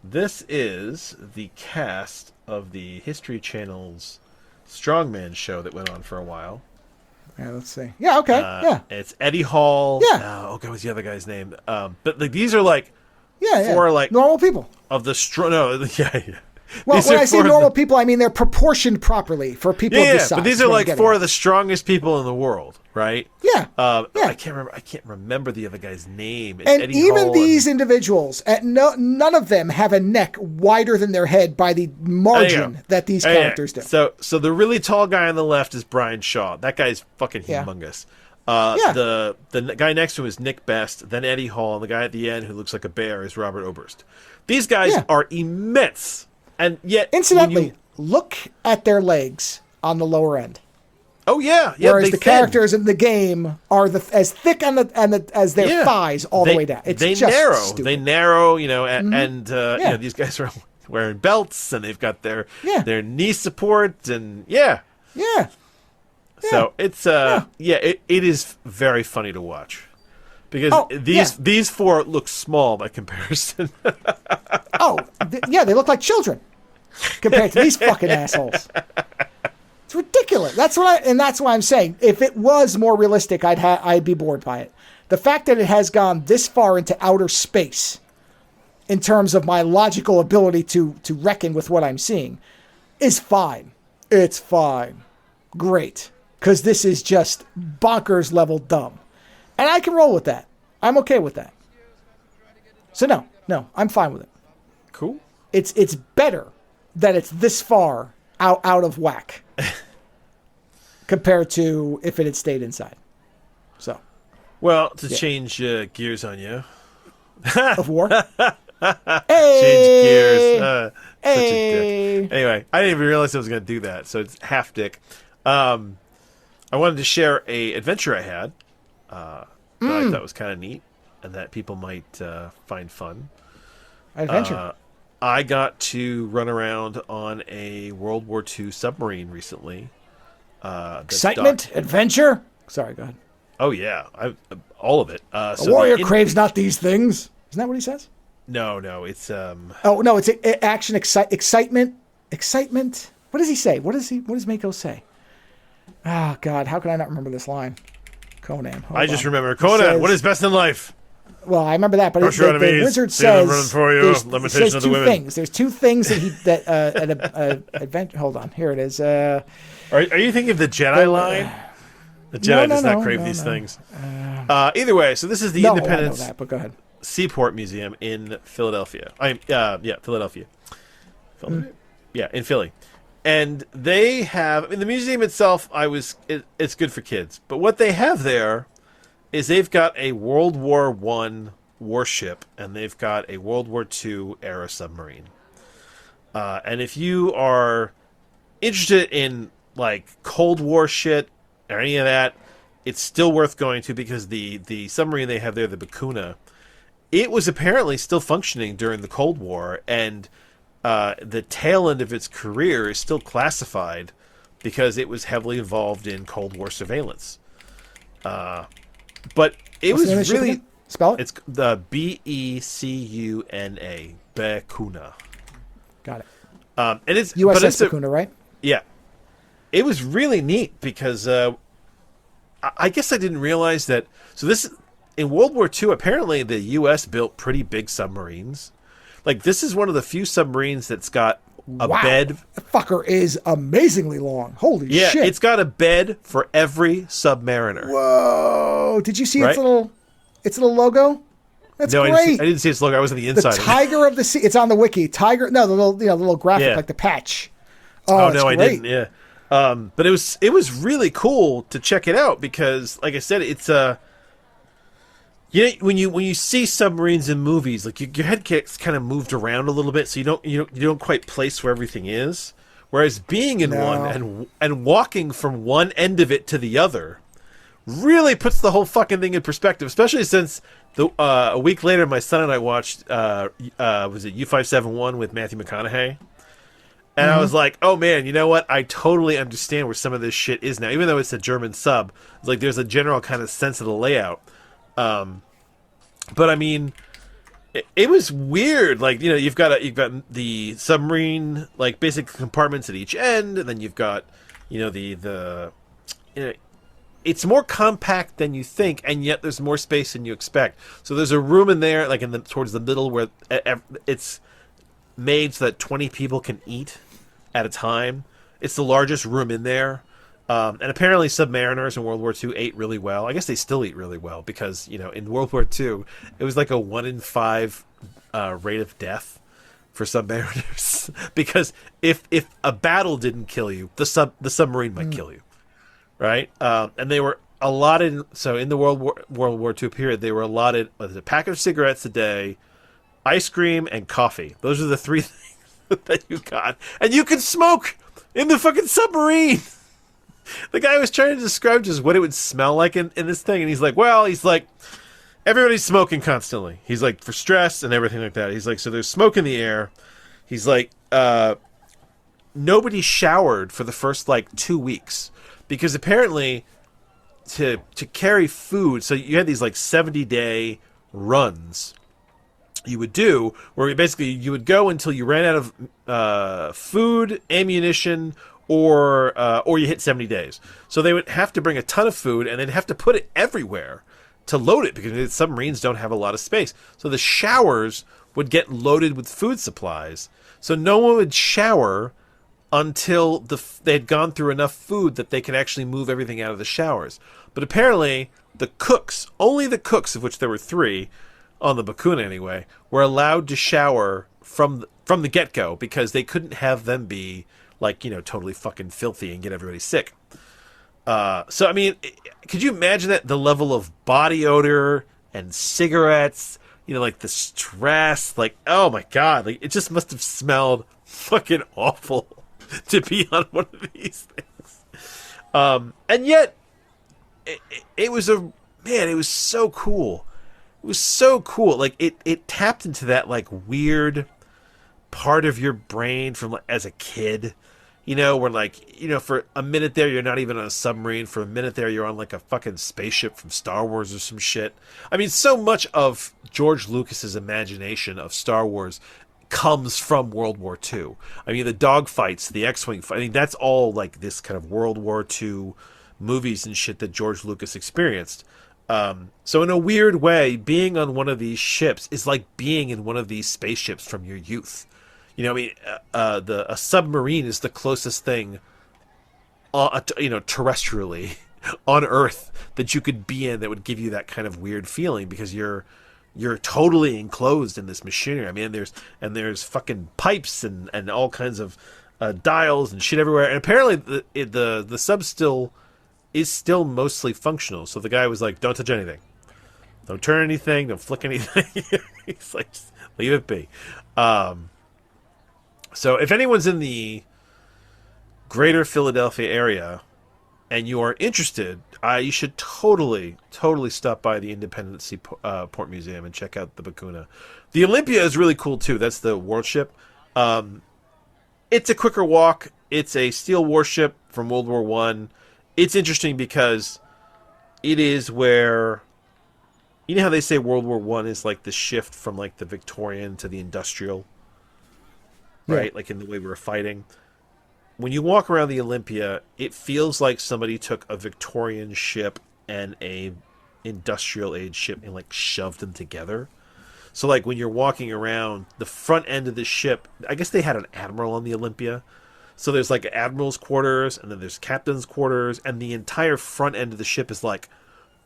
this is the cast of the History Channel's Strongman show that went on for a while.
Yeah, let's see. Yeah, okay. Yeah.
It's Eddie Hall.
Yeah.
Oh, God, what's the other guy's name? But these are
four
normal
people
of the yeah.
Well, when I say normal people, I mean they're proportioned properly for people of this size.
But these are four of the strongest people in the world, right?
Yeah.
I can't remember the other guy's name. It's
and
Eddie
even
Hall
these individuals, none of them have a neck wider than their head by the margin that these characters do.
So the really tall guy on the left is Brian Shaw. That guy's fucking humongous. The guy next to him is Nick Best, then Eddie Hall, and the guy at the end who looks like a bear is Robert Oberst. These guys are immense. And yet,
incidentally, look at their legs on the lower end.
Oh yeah,
Whereas the characters in the game are as thick as their thighs all the way down. They narrow. Stupid.
They narrow. And these guys are wearing belts and they've got their knee support and So it's it is very funny to watch. Because these four look small by comparison.
They look like children compared to these fucking assholes. It's ridiculous. That's why I'm saying if it was more realistic, I'd be bored by it. The fact that it has gone this far into outer space, in terms of my logical ability to reckon with what I'm seeing, is fine. It's fine, great, because this is just bonkers level dumb. And I can roll with that. I'm okay with that. So no, I'm fine with it.
Cool.
It's better that it's this far out of whack compared to if it had stayed inside. So.
Well, to change gears on you.
Of war?
Change gears. Such a dick. Anyway, I didn't even realize I was going to do that, so it's half dick. I wanted to share a adventure I had. That I thought was kind of neat and that people might find fun.
Adventure.
I got to run around on a World War II submarine recently.
Excitement? Adventure? Sorry, go ahead.
Oh, yeah. All of it.
A warrior craves not these things. Isn't that what he says?
No, it's...
Oh, no, it's action, excitement. Excitement? What does he say? What does Mako say? Oh, God, how can I not remember this line? Conan.
I just remember Conan. What is best in life?
Well, I remember that, but the wizard says
for you. Limitation of the women.
Things. There's two things that adventure. Hold on, here it is.
Are you thinking of the Jedi line? The Jedi does not crave these things. Either way, so this is the Independence
I know that, but go ahead.
Seaport Museum in Philadelphia. Philadelphia. Yeah, in Philly. And they have, in the museum itself, it's good for kids. But what they have there is they've got a World War I warship and they've got a World War II era submarine. And if you are interested in Cold War shit or any of that, it's still worth going to because the submarine they have there, the Bakuna, it was apparently still functioning during the Cold War, and the tail end of its career is still classified because it was heavily involved in Cold War surveillance. But it was really...
Spell it?
It's the Becuna. Becuna.
Got it.
And it's...
USS Becuna, right?
Yeah. It was really neat because I guess I didn't realize that... So this... In World War II, apparently the U.S. built pretty big submarines. This is one of the few submarines that's got a bed.
That fucker is amazingly long. Holy shit.
Yeah, it's got a bed for every submariner.
Whoa. Did you see its little logo? That's
no,
great.
I didn't see its logo. I was on the inside.
The Tiger of the Sea. It's on the wiki. Tiger. No, the little graphic, like the patch.
Oh no, I didn't. Yeah. But it was really cool to check it out because, like I said, it's when you see submarines in movies, like your head gets kind of moved around a little bit, so you don't quite place where everything is. Whereas being in one and walking from one end of it to the other really puts the whole fucking thing in perspective. Especially since a week later, my son and I watched was it U-571 with Matthew McConaughey. And I was like, oh man, you know what? I totally understand where some of this shit is now. Even though it's a German sub, it's like there's a general kind of sense of the layout. But I mean, it was weird. Like, you know, you've got the submarine, like basic compartments at each end, and then you've got, you know, the it's more compact than you think, and yet there's more space than you expect. So there's a room in there, like towards the middle, where it's made so that 20 people can eat at a time. It's the largest room in there. And apparently submariners in World War II ate really well. I guess they still eat really well because, you know, in World War II, it was like a 1 in 5 rate of death for submariners. Because if a battle didn't kill you, the submarine might kill you. Right? And they were allotted, so in the World War II period, they were allotted a pack of cigarettes a day, ice cream, and coffee. Those are the 3 things that you got. And you could smoke in the fucking submarine! The guy was trying to describe just what it would smell like in this thing, and he's like, everybody's smoking constantly. He's like, for stress and everything like that. He's like, so there's smoke in the air. He's like, nobody showered for the first, 2 weeks. Because apparently, to carry food, so you had these, 70-day runs you would do, where you would go until you ran out of food, ammunition, or you hit 70 days. So they would have to bring a ton of food, and they'd have to put it everywhere to load it, because submarines don't have a lot of space. So the showers would get loaded with food supplies. So no one would shower until they had gone through enough food that they could actually move everything out of the showers. But apparently, the cooks, only the cooks, of which there were 3, on the Bakuna anyway, were allowed to shower from the get-go, because they couldn't have them be totally fucking filthy and get everybody sick. So, I mean, could you imagine that? The level of body odor and cigarettes, the stress, oh my God, it just must have smelled fucking awful to be on one of these things. And yet, it was it was so cool. It was so cool. It tapped into that, weird part of your brain from, as a kid. Where for a minute there, you're not even on a submarine. For a minute there, you're on a fucking spaceship from Star Wars or some shit. I mean, so much of George Lucas's imagination of Star Wars comes from World War II. I mean, the dogfights, the X-Wing fight, I mean, that's all this kind of World War II movies and shit that George Lucas experienced. So in a weird way, being on one of these ships is like being in one of these spaceships from your youth. A submarine is the closest thing, terrestrially on Earth that you could be in that would give you that kind of weird feeling, because you're totally enclosed in this machinery. I mean, there's fucking pipes and all kinds of dials and shit everywhere. And apparently the sub is still mostly functional. So the guy was like, "Don't touch anything, don't turn anything, don't flick anything." He's like, "Just leave it be." So if anyone's in the greater Philadelphia area and you are interested, you should totally stop by the Independence Port Museum and check out the Bakuna. The Olympia is really cool too. That's the warship. It's a quicker walk. It's a steel warship from World War I. It's interesting because it is where, how they say World War I is the shift from the Victorian to the industrial. Right? Yeah. In the way we were fighting. When you walk around the Olympia, it feels like somebody took a Victorian ship and a industrial age ship and shoved them together. So when you're walking around the front end of the ship, I guess they had an admiral on the Olympia. So there's admiral's quarters, and then there's captain's quarters, and the entire front end of the ship is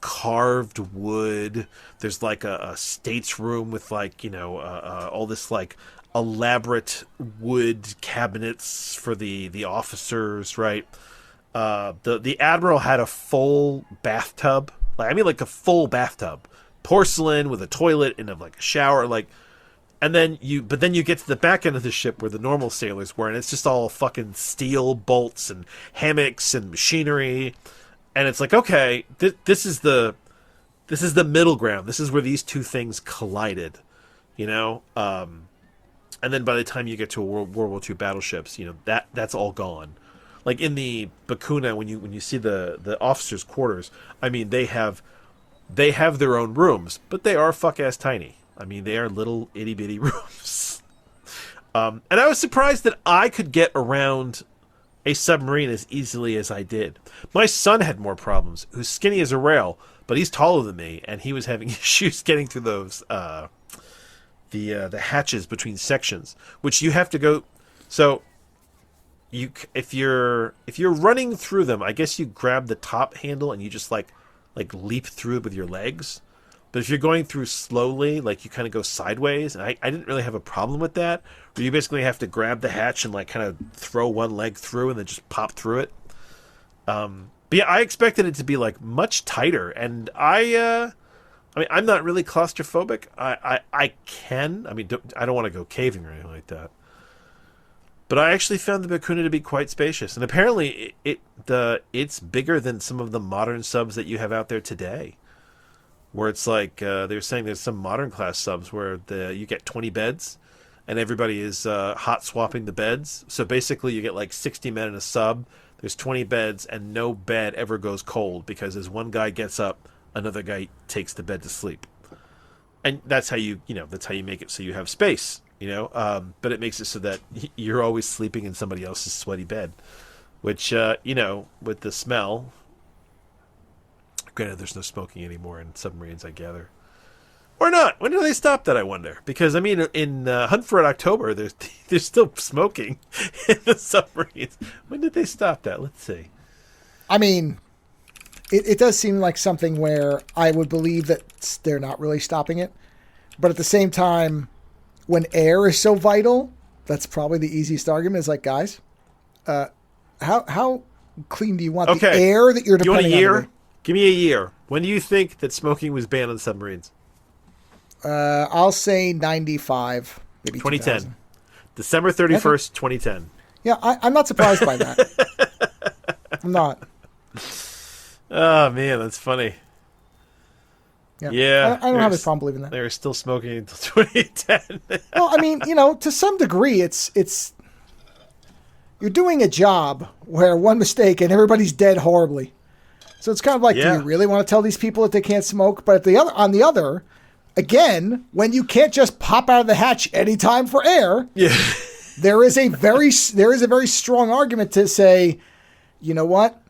carved wood. There's like a state's room with like, all this like elaborate wood cabinets for the officers, right? The Admiral had a full bathtub. Like a full bathtub. Porcelain with a toilet and like a shower, and then you get to the back end of the ship where the normal sailors were, and it's just all fucking steel bolts and hammocks and machinery, and it's like, okay, this is the middle ground. This is where these two things collided, and then by the time you get to World War II battleships, that's all gone. Like in the Bakuna, when you see the officers' quarters, they have their own rooms, but they are fuck-ass tiny. They are little itty-bitty rooms. And I was surprised that I could get around a submarine as easily as I did. My son had more problems, who's skinny as a rail, but he's taller than me, and he was having issues getting through those the hatches between sections, which you have to go. So if you're running through them, I guess you grab the top handle and you just like leap through it with your legs. But if you're going through slowly, like you kind of go sideways, and I didn't really have a problem with that, where you basically have to grab the hatch and like kind of throw one leg through and then just pop through it. But yeah, I expected it to be like much tighter, and I'm not really claustrophobic. I don't want to go caving or anything like that. But I actually found the Bakuna to be quite spacious, and apparently it's bigger than some of the modern subs that you have out there today. Where it's like they're saying there's some modern class subs where you get 20 beds, and everybody is hot swapping the beds. So basically, you get like 60 men in a sub. There's 20 beds, and no bed ever goes cold because as one guy gets up, another guy takes the bed to sleep, and that's how you make it so you have space. But it makes it so that you're always sleeping in somebody else's sweaty bed, which, with the smell, granted, there's no smoking anymore in submarines, I gather. Or not. When do they stop that, I wonder? Because, in Hunt for Red October, there's still smoking in the submarines. When did they stop that? Let's see.
It does seem like something where I would believe that they're not really stopping it. But at the same time, when air is so vital, that's probably the easiest argument. Is like, guys, how clean do you want the air that you're depending on?
You want a year? Give me a year. When do you think that smoking was banned on submarines?
I'll say 95, maybe
2010.
2000.
December 31st, 2010.
Yeah, I'm not surprised by that. I'm not.
Oh, man, that's funny. Yeah.
I don't have a problem believing that.
They were still smoking until 2010.
Well, to some degree, it's you're doing a job where one mistake and everybody's dead horribly. So it's kind of like, do you really want to tell these people that they can't smoke? But on the other, again, when you can't just pop out of the hatch anytime for air, there is a very strong argument to say, you know what?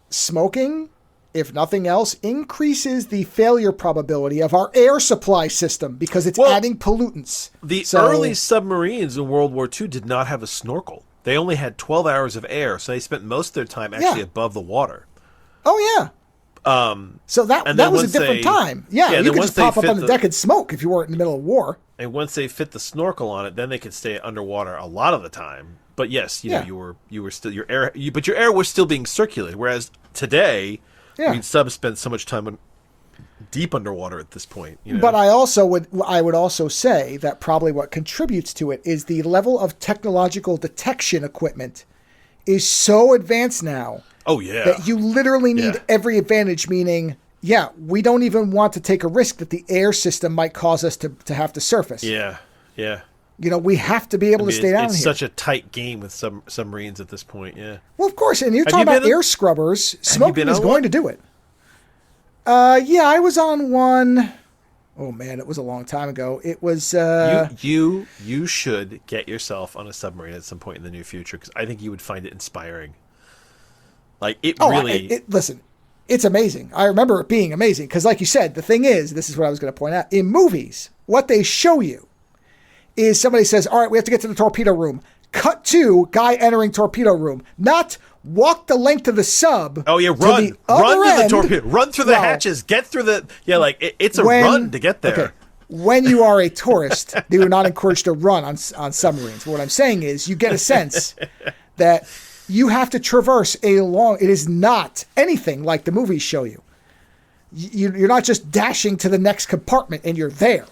Smoking, if nothing else, increases the failure probability of our air supply system because it's adding pollutants.
The early submarines in World War II did not have a snorkel. They only had 12 hours of air, so they spent most of their time actually above the water.
Oh, yeah. So that was a different time. Yeah, you could just pop up on the deck and smoke if you weren't in the middle of war.
And once they fit the snorkel on it, then they could stay underwater a lot of the time. But yes, you were still your air, but your air was still being circulated. Whereas today, subs spend so much time deep underwater at this point.
But I would also say that probably what contributes to it is the level of technological detection equipment is so advanced now.
Oh, yeah.
That you literally need every advantage, meaning, we don't even want to take a risk that the air system might cause us to have to surface.
Yeah, yeah.
We have to be able to stay down here.
It's such a tight game with submarines at this point, yeah.
Well, of course, and you're talking about air scrubbers. Smoking is going to do it. I was on one. Oh, man, it was a long time ago. It was...
You should get yourself on a submarine at some point in the near future, because I think you would find it inspiring.
Listen, it's amazing. I remember it being amazing because, like you said, the thing is, this is what I was going to point out. In movies, what they show you is somebody says, all right, we have to get to the torpedo room. Cut to guy entering torpedo room. Not walk the length of the sub.
Oh yeah, run to the torpedo, run through the hatches, get through the it's a run to get there.
Okay. When you are a tourist, they are not encouraged to run on submarines. What I'm saying is, you get a sense that you have to traverse a long. It is not anything like the movies show you. You're not just dashing to the next compartment and you're there.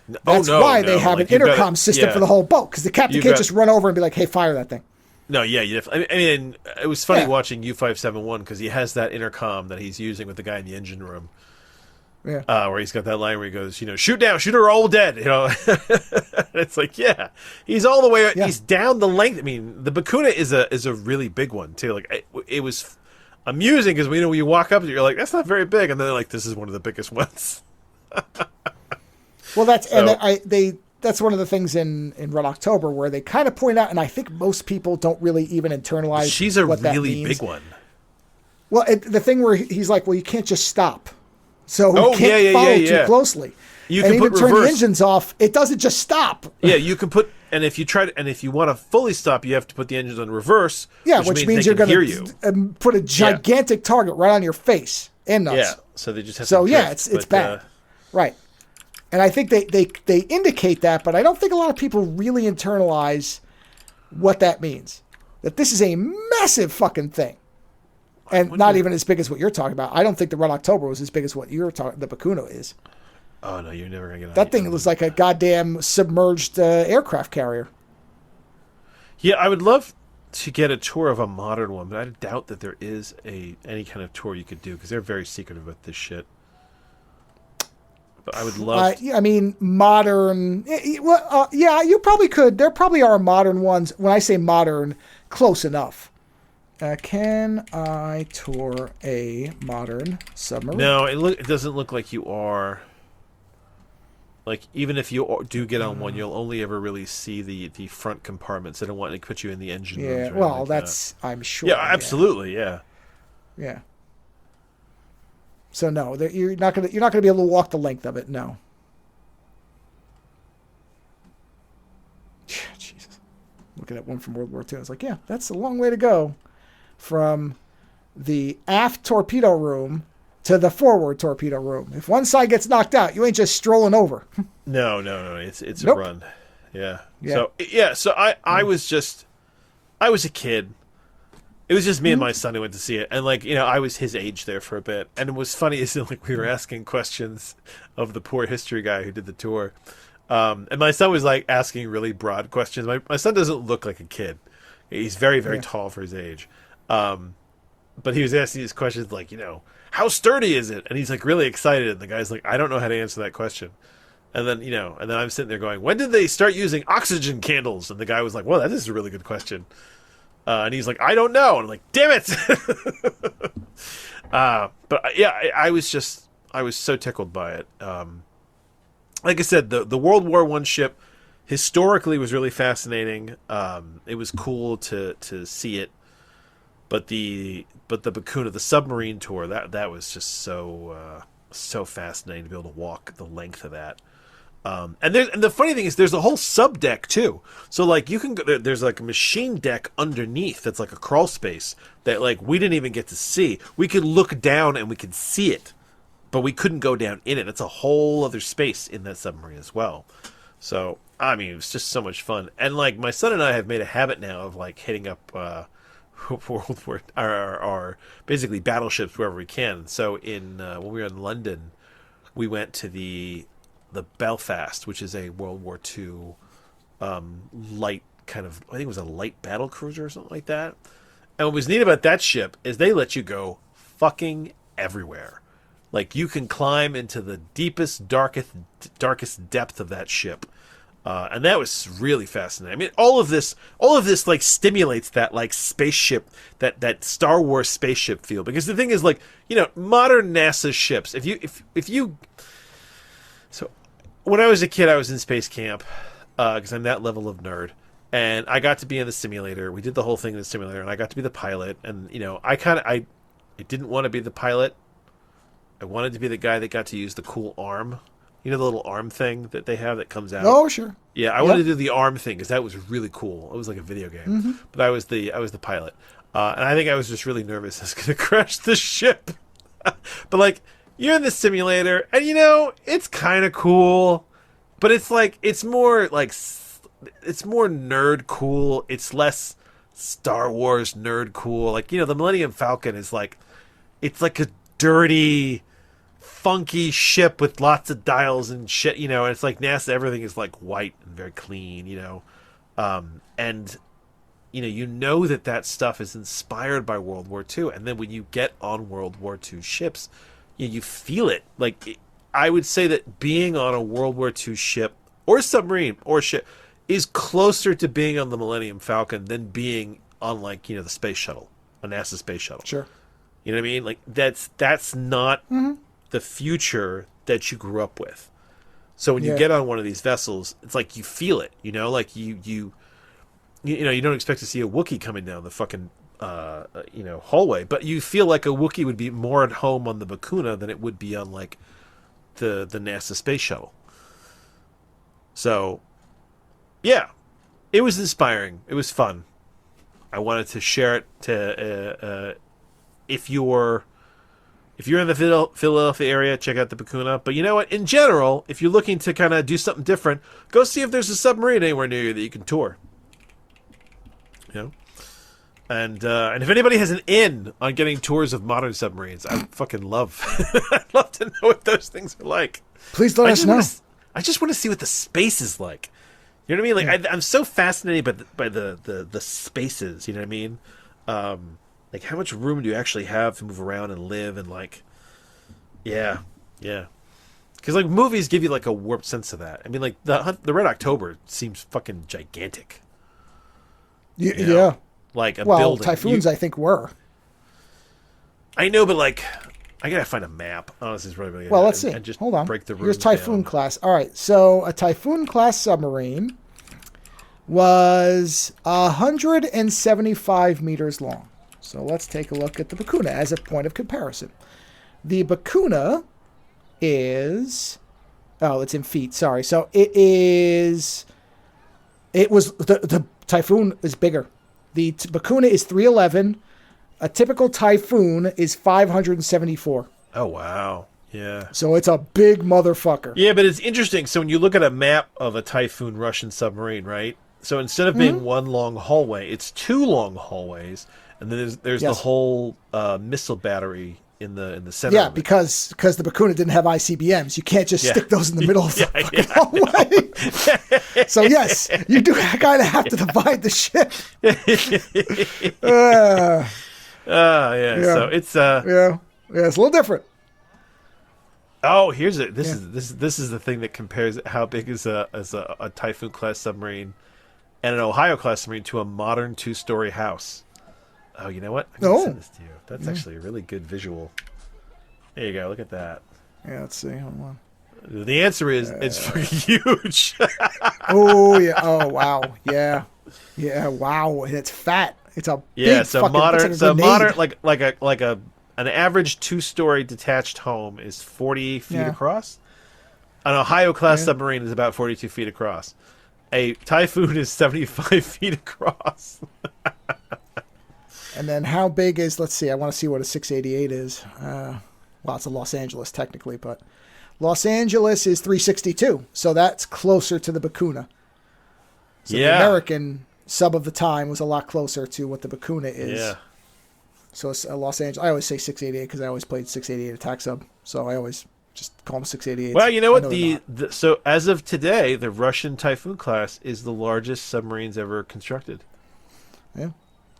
That's why they have an intercom system for the whole boat, because the captain can't just run over and be like, "Hey, fire that thing."
No, yeah. I mean, it was funny watching U-571 because he has that intercom that he's using with the guy in the engine room.
Yeah.
Where he's got that line where he goes, shoot down, shoot her all dead. It's like, he's all the way. Yeah. He's down the length. I mean, the Bakuna is a really big one too. Like it was amusing because when you walk up and you're like, that's not very big, and then they're like, this is one of the biggest ones.
Well, that's that's one of the things in Red October where they kind of point out, and I think most people don't really even internalize.
She's a really big one.
Well, the thing where he's like, well, you can't just stop. So we can't follow too closely.
You can
even
put
turn
reverse.
the engines off. It doesn't just stop.
Yeah, you can put, and if you want to fully stop, you have to put the engines on reverse.
Yeah, which means you're going to put a gigantic target right on your face and nuts.
Yeah, so they just have.
So
to drift,
it's bad, right? And I think they indicate that, but I don't think a lot of people really internalize what that means. That this is a massive fucking thing. And not even as big as what you're talking about. I don't think the Red October was as big as what you're talking. The Bakuna is.
Oh no, you're never gonna get
that thing. Was like a goddamn submerged aircraft carrier.
Yeah, I would love to get a tour of a modern one, but I doubt that there is any kind of tour you could do because they're very secretive about this shit. But I would love.
I mean, modern. Well, yeah, you probably could. There probably are modern ones. When I say modern, close enough. Can I tour a modern submarine?
No, it doesn't look like you are. Like, even if you do get on one, you'll only ever really see the front compartments. They don't want to put you in the engine room.
Yeah, well, that's I'm sure.
Yeah, absolutely, yeah.
Yeah. So no, you're not gonna be able to walk the length of it. No. Jesus, looking at one from World War II, it's like, yeah, that's a long way to go. From the aft torpedo room to the forward torpedo room. If one side gets knocked out, you ain't just strolling over.
No. It's a run. Yeah. So I was a kid. It was just me and my son who went to see it, and I was his age there for a bit, and it was funny is we were asking questions of the poor history guy who did the tour, and my son was asking really broad questions. My son doesn't look like a kid. He's very, very tall for his age. But he was asking these questions how sturdy is it? And he's really excited. And the guy's like, I don't know how to answer that question. And then, and then I'm sitting there going, when did they start using oxygen candles? And the guy was like, well, that is a really good question. And he's like, I don't know. And I'm like, damn it. But yeah, I was so tickled by it. Like I said, the World War I ship historically was really fascinating. It was cool to see it. But the Bakuna, the submarine tour, that was just so fascinating to be able to walk the length of that. And the funny thing is, there's a whole sub deck too. So you can go, there's a machine deck underneath that's like a crawl space that we didn't even get to see. We could look down and we could see it, but we couldn't go down in it. It's a whole other space in that submarine as well. So I mean, it was just so much fun. And my son and I have made a habit now of hitting up World War or basically battleships wherever we can. So when we were in London, we went to the Belfast, which is a World War II light kind of, I think it was a light battle cruiser or something like that. And what was neat about that ship is they let you go fucking everywhere. You can climb into the deepest, darkest depth of that ship. And that was really fascinating. I mean, all of this stimulates that spaceship, that Star Wars spaceship feel. Because the thing is, modern NASA ships. If you, so when I was a kid, I was in space camp because I'm that level of nerd, and I got to be in the simulator. We did the whole thing in the simulator, and I got to be the pilot. And I didn't want to be the pilot. I wanted to be the guy that got to use the cool arm. You know the little arm thing that they have that comes out?
Oh, sure.
Yeah, I wanted to do the arm thing because that was really cool. It was like a video game. Mm-hmm. But I was the pilot. And I think I was just really nervous I was going to crash the ship. But like, you're in the simulator, and it's kind of cool, but it's like it's more nerd cool. It's less Star Wars nerd cool. Like, the Millennium Falcon is like, it's like a dirty, funky ship with lots of dials and shit, and it's like NASA, everything is like white and very clean, and that stuff is inspired by World War II. And then when you get on World War II ships, you feel it. Like, I would say that being on a World War II ship or submarine or ship is closer to being on the Millennium Falcon than being on, like, the space shuttle, a NASA space shuttle.
Sure.
You know what I mean? Like, that's not the future that you grew up with. So when you get on one of these vessels, it's like you feel it, like you don't expect to see a Wookiee coming down the fucking hallway, but you feel like a Wookiee would be more at home on the Bakuna than it would be on, like, the NASA space shuttle. So yeah, it was inspiring. It was fun. I wanted to share it to if you're in the Philadelphia area, check out the Bakuna. But you know what? In general, if you're looking to kind of do something different, go see if there's a submarine anywhere near you that you can tour. And if anybody has an in on getting tours of modern submarines, I fucking love. I'd love to know what those things are like.
Please let us know.
I just want to see what the space is like. You know what I mean? Like, I'm so fascinated by the spaces. You know what I mean? Like, how much room do you actually have to move around and live? And, like, yeah. Because, like, movies give you, like, a warped sense of that. I mean, like, the Red October seems fucking gigantic.
Yeah.
Like a building.
Typhoons, I think, were.
I know, but, like, I gotta find a map. Honestly, it's really
well, let's see.
And just
hold on.
Break the
Here's Typhoon
down.
class. All right, so a Typhoon class submarine was 175 meters long. So let's take a look at the Bakuna as a point of comparison. The Bakuna is, it's in feet. Sorry. So the Typhoon is bigger. The Bakuna is 311. A typical Typhoon is 574.
Oh, wow. Yeah.
So it's a big motherfucker.
Yeah, but it's interesting. So when you look at a map of a Typhoon Russian submarine, right? So instead of being one long hallway, it's two long hallways, and then there's the whole missile battery in the center.
Yeah, because the Bakuna didn't have ICBMs. You can't just stick those in the middle of the fucking hallway. So yes, you do kind of have to divide the ship.
Yeah. So it's
it's a little different.
Oh, here's it. This is the thing that compares how big is a Typhoon class submarine and an Ohio class submarine to a modern 2-story house. Oh, you know what? I'm gonna send this to you. That's actually a really good visual. There you go. Look at that.
Yeah, let's see. Hold on.
The answer is it's fucking huge.
Oh yeah. Oh wow. Yeah. Yeah. Wow. It's fat. It's a big
So
fucking,
modern.
like
So modern, like an average 2-story detached home is 40 feet across. An Ohio class submarine is about 42 feet across. A Typhoon is 75 feet across.
And then how big is? Let's see. I want to see what a 688 is. Well, it's a Los Angeles technically, but Los Angeles is 362, so that's closer to the Bakuna. So the American sub of the time was a lot closer to what the Bakuna is.
Yeah.
So it's Los Angeles. I always say 688 because I always played 688 attack sub, so I always just call them 688.
Well, you know what? So as of today, the Russian Typhoon class is the largest submarines ever constructed.
Yeah.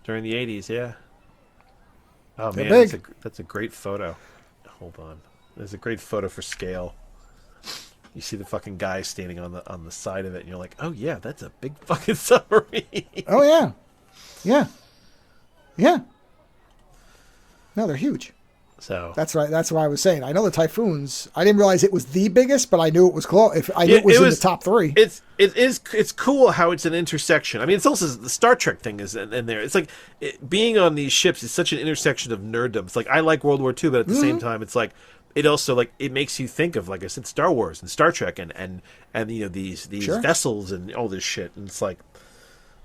During the 80s, yeah. Oh,
They're
man,
big.
that's a great photo. Hold on. There's a great photo for scale. You see the fucking guy standing on the side of it, and you're like, oh, yeah, that's a big fucking submarine.
Oh, yeah. Yeah. Yeah. No, they're huge.
So
that's right. That's why I was saying. I know the Typhoons. I didn't realize it was the biggest, but I knew it was close. If I knew it was in the top 3.
It's cool how it's an intersection. I mean, it's also the Star Trek thing is in there. It's like being on these ships is such an intersection of nerddom. It's like I like World War II, but at the same time, it's like it also like it makes you think of, like I said, Star Wars and Star Trek and these vessels and all this shit. And it's like,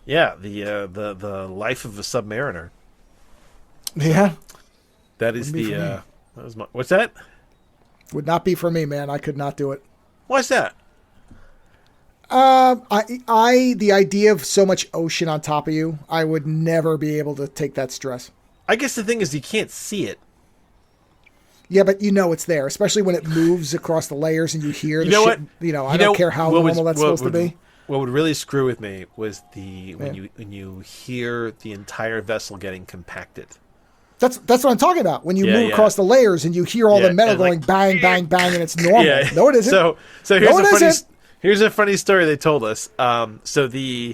yeah, the life of a submariner.
Yeah.
That is what's that?
Would not be for me, man. I could not do it.
Why's that?
The idea of so much ocean on top of you, I would never be able to take that stress.
I guess the thing is you can't see it.
Yeah, but you know it's there, especially when it moves across the layers and you hear the shit. You know, I don't care how normal that's supposed to be.
What would really screw with me was when you hear the entire vessel getting compacted.
That's what I'm talking about. When you move across the layers and you hear all the metal going bang, bang, bang, and it's normal. Yeah. No, it isn't.
So here's a funny story they told us. So the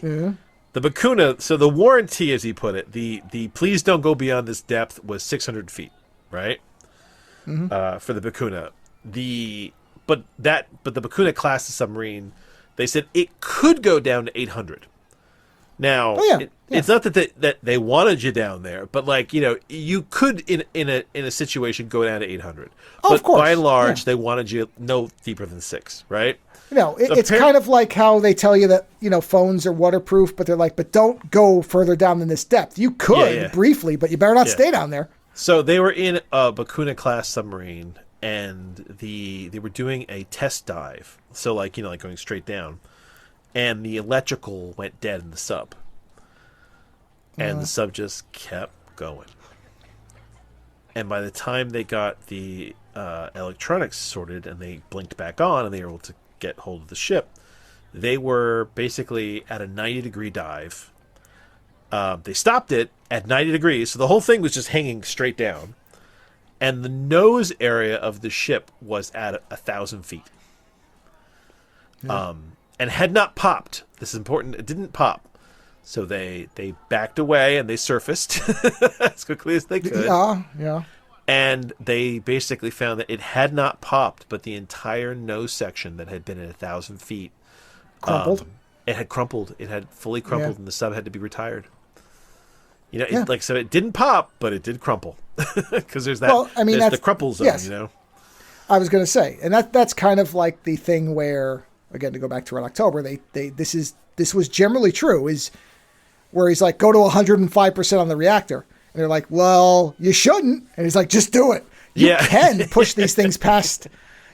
Bakuna, so the warranty, as he put it, the please don't go beyond this depth was 600 feet, right? Mm-hmm. For the Bakuna. But the Bakuna class of submarine, they said it could go down to 800. Now, it's not that they wanted you down there, but you could in a situation go down to 800.
Oh,
but
of course.
By and large, they wanted you no deeper than 6, right?
It's kind of like how they tell you that phones are waterproof, but they're like, but don't go further down than this depth. You could briefly, but you better not stay down there.
So they were in a Bakuna class submarine, and they were doing a test dive. So like going straight down. And the electrical went dead in the sub. And the sub just kept going. And by the time they got the electronics sorted and they blinked back on and they were able to get hold of the ship, they were basically at a 90-degree dive. They stopped it at 90 degrees, so the whole thing was just hanging straight down. And the nose area of the ship was at 1,000 feet. Yeah. And had not popped. This is important. It didn't pop. So they backed away and they surfaced as quickly as they could.
Yeah.
And they basically found that it had not popped, but the entire nose section that had been at 1,000 feet
crumpled.
It had crumpled. It had fully crumpled, and the sub had to be retired. So it didn't pop, but it did crumple because there's that. Well, I mean, that's the crumple zone. Yes.
I was going to say, and that's kind of like the thing where. Again, to go back to Red October, this was generally true, is where he's like, go to 105% on the reactor. And they're like, well, you shouldn't. And he's like, just do it. You can push these things past.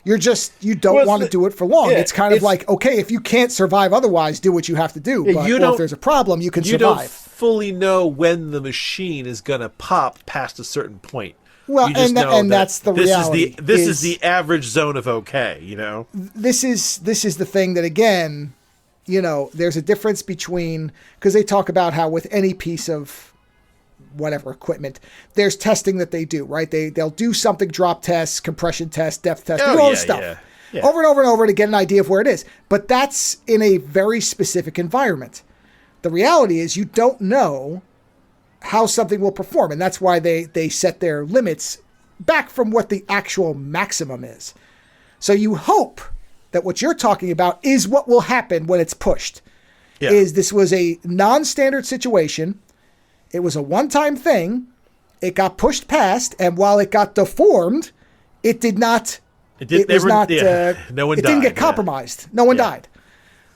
You don't want to do it for long. It's kind of like, okay, if you can't survive otherwise, do what you have to do. But if there's a problem, you can survive. You don't
fully know when the machine is going to pop past a certain point.
Well, and that's the reality.
This is the average zone of okay,
This is the thing that, again, there's a difference between, because they talk about how with any piece of whatever equipment, there's testing that they do, right? They'll do something, drop tests, compression tests, depth tests, do all this stuff over and over and over to get an idea of where it is. But that's in a very specific environment. The reality is you don't know how something will perform. And that's why they set their limits back from what the actual maximum is. So you hope that what you're talking about is what will happen when it's pushed. Yeah. This was a non-standard situation. It was a one-time thing. It got pushed past, and while it got deformed, it did not. No one died. It didn't get compromised. No one died.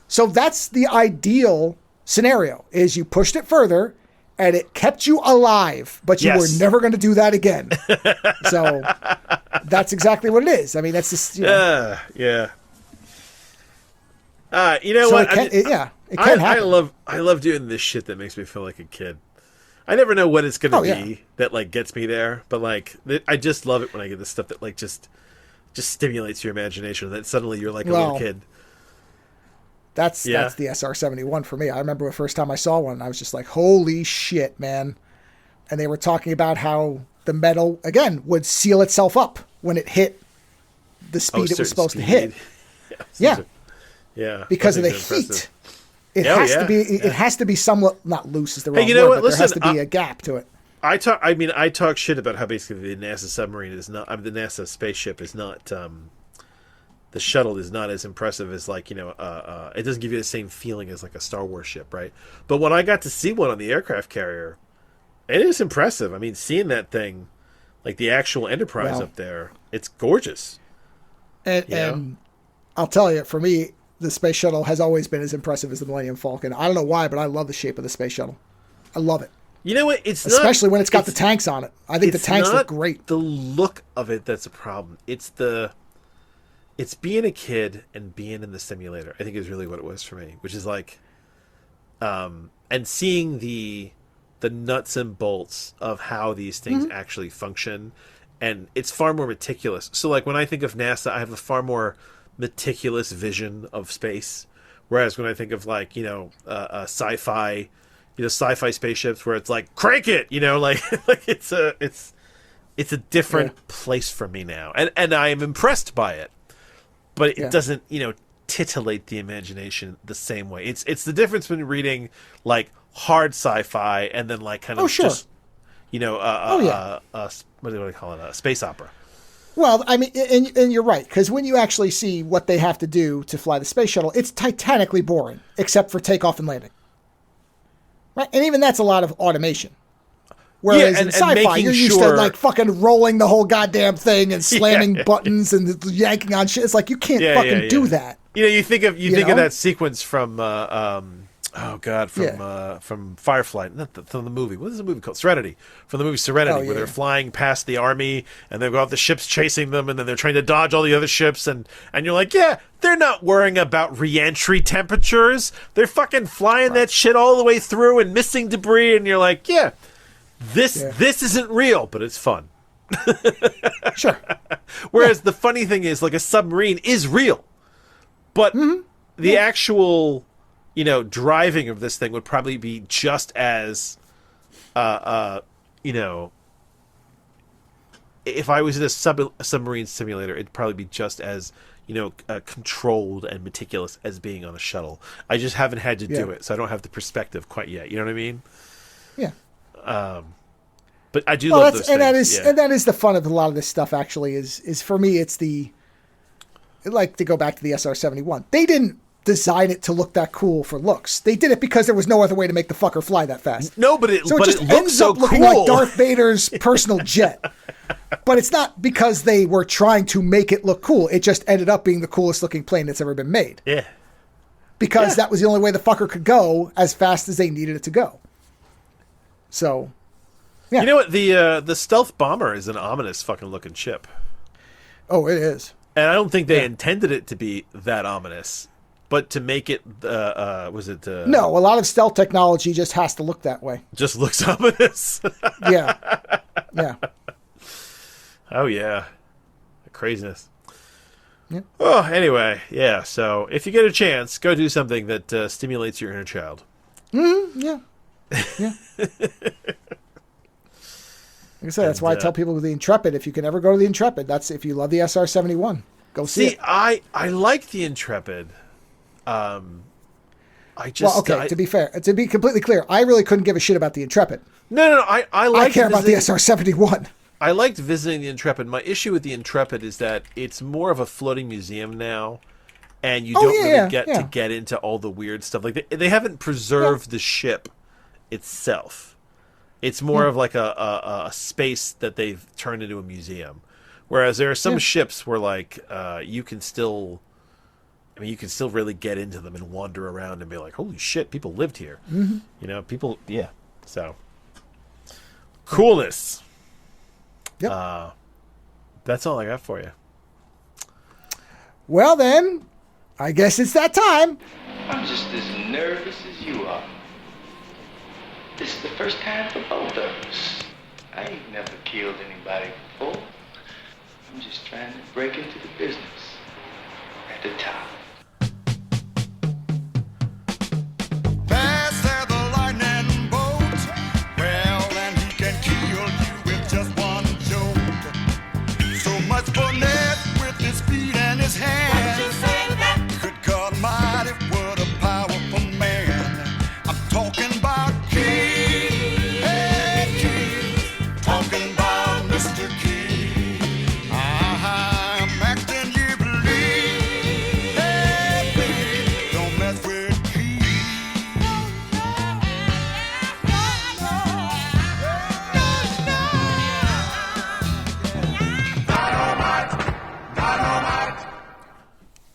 So that's the ideal scenario: is you pushed it further. And it kept you alive, but you were never going to do that again. So that's exactly what it is. I mean, that's just,
yeah.
It can happen.
I love doing this shit that makes me feel like a kid. I never know what it's going to be that gets me there, but I just love it when I get this stuff that just stimulates your imagination. That suddenly you're like a little kid.
That's the SR-71 for me. I remember the first time I saw one, I was just like, holy shit, man. And they were talking about how the metal, again, would seal itself up when it hit the speed it was supposed to hit.
Yeah.
Because of the heat. It has to be somewhat, not loose is the wrong word, but there has to be a gap to it.
I talk shit about how basically the NASA submarine is not, the NASA spaceship is not, the shuttle is not as impressive as it doesn't give you the same feeling as like a Star Wars ship, right? But when I got to see one on the aircraft carrier, it is impressive. I mean, seeing that thing, like the actual Enterprise up there, it's gorgeous.
And I'll tell you, for me, the space shuttle has always been as impressive as the Millennium Falcon. I don't know why, but I love the shape of the space shuttle. I love it.
You know what?
Especially when it's got the tanks on it. I think the tanks look great.
The look of it that's a problem. It's being a kid and being in the simulator. I think is really what it was for me, which is like, and seeing the nuts and bolts of how these things actually function, and it's far more meticulous. So like when I think of NASA, I have a far more meticulous vision of space, whereas when I think of like sci-fi. Sci-fi spaceships where it's like crank it, like it's a different place for me now, and I am impressed by it, but it doesn't titillate the imagination the same way. It's the difference between reading like hard sci-fi and then like kind of just what do I call it, a space opera.
Well, I mean, and you're right, because when you actually see what they have to do to fly the space shuttle, it's titanically boring, except for takeoff and landing. Right, and even that's a lot of automation. Whereas in sci-fi, you're used to like fucking rolling the whole goddamn thing and slamming buttons and yanking on shit. It's like you can't fucking do that.
You think of that sequence from from Firefly, from the movie. What is the movie called? Serenity. From the movie Serenity, where they're flying past the army and they've got the ships chasing them, and then they're trying to dodge all the other ships, and you're like, they're not worrying about re-entry temperatures. They're fucking flying that shit all the way through and missing debris, and you're like, this isn't real, but it's fun.
Sure.
Whereas the funny thing is, like, a submarine is real, but the actual driving of this thing would probably be just as, if I was in a submarine simulator, it'd probably be just as, controlled and meticulous as being on a shuttle. I just haven't had to do it, so I don't have the perspective quite yet. You know what I mean?
Yeah.
But I do love those things.
And that is the fun of a lot of this stuff, actually, is for me, it's like, to go back to the SR-71. They didn't design it to look that cool for looks. They did it because there was no other way to make the fucker fly that fast.
No, but it
just ends up looking like Darth Vader's personal jet. But it's not because they were trying to make it look cool. It just ended up being the coolest looking plane that's ever been made.
Yeah.
Because that was the only way the fucker could go as fast as they needed it to go. So, yeah.
You know what? The stealth bomber is an ominous fucking looking ship.
Oh, it is.
And I don't think they intended it to be that ominous. But to make it, was it?
No, a lot of stealth technology just has to look that way.
Just looks ominous.
Yeah.
Oh yeah, craziness.
Yeah.
Oh, anyway, yeah. So if you get a chance, go do something that stimulates your inner child.
Yeah. Like I said, that's why I tell people with the Intrepid, if you can ever go to the Intrepid, that's if you love the SR-71, go see it.
I like the Intrepid.
To be fair, to be completely clear, I really couldn't give a shit about the Intrepid.
No, I
care about the SR-71.
I liked visiting the Intrepid. My issue with the Intrepid is that it's more of a floating museum now, and you don't really get to get into all the weird stuff. Like they haven't preserved the ship itself. It's more of like a space that they've turned into a museum. Whereas there are some ships where like you can still really get into them and wander around and be like, holy shit, people lived here. Mm-hmm. So coolness.
Yep.
That's all I got for you.
Well then, I guess it's that time.
I'm just as nervous as you are. This is the first time for both of us. I ain't never killed anybody before. I'm just trying to break into the business at the top.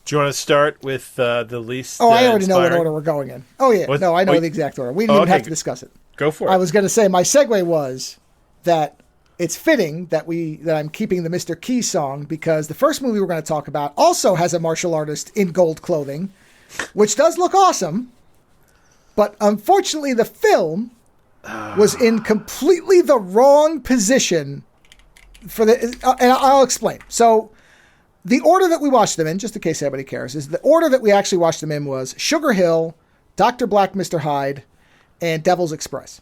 Do you want to start with the least?
I already know what order we're going in. Oh, yeah.
What?
No, I know the exact order. We didn't even have to discuss it.
Go for it.
I was going to say my segue was that it's fitting that I'm keeping the Mr. Key song because the first movie we're going to talk about also has a martial artist in gold clothing, which does look awesome. But unfortunately, the film was in completely the wrong position for the. And I'll explain. So, the order that we watched them in, just in case anybody cares, is the order that we actually watched them in was Sugar Hill, Dr. Black, Mr. Hyde, and Devil's Express.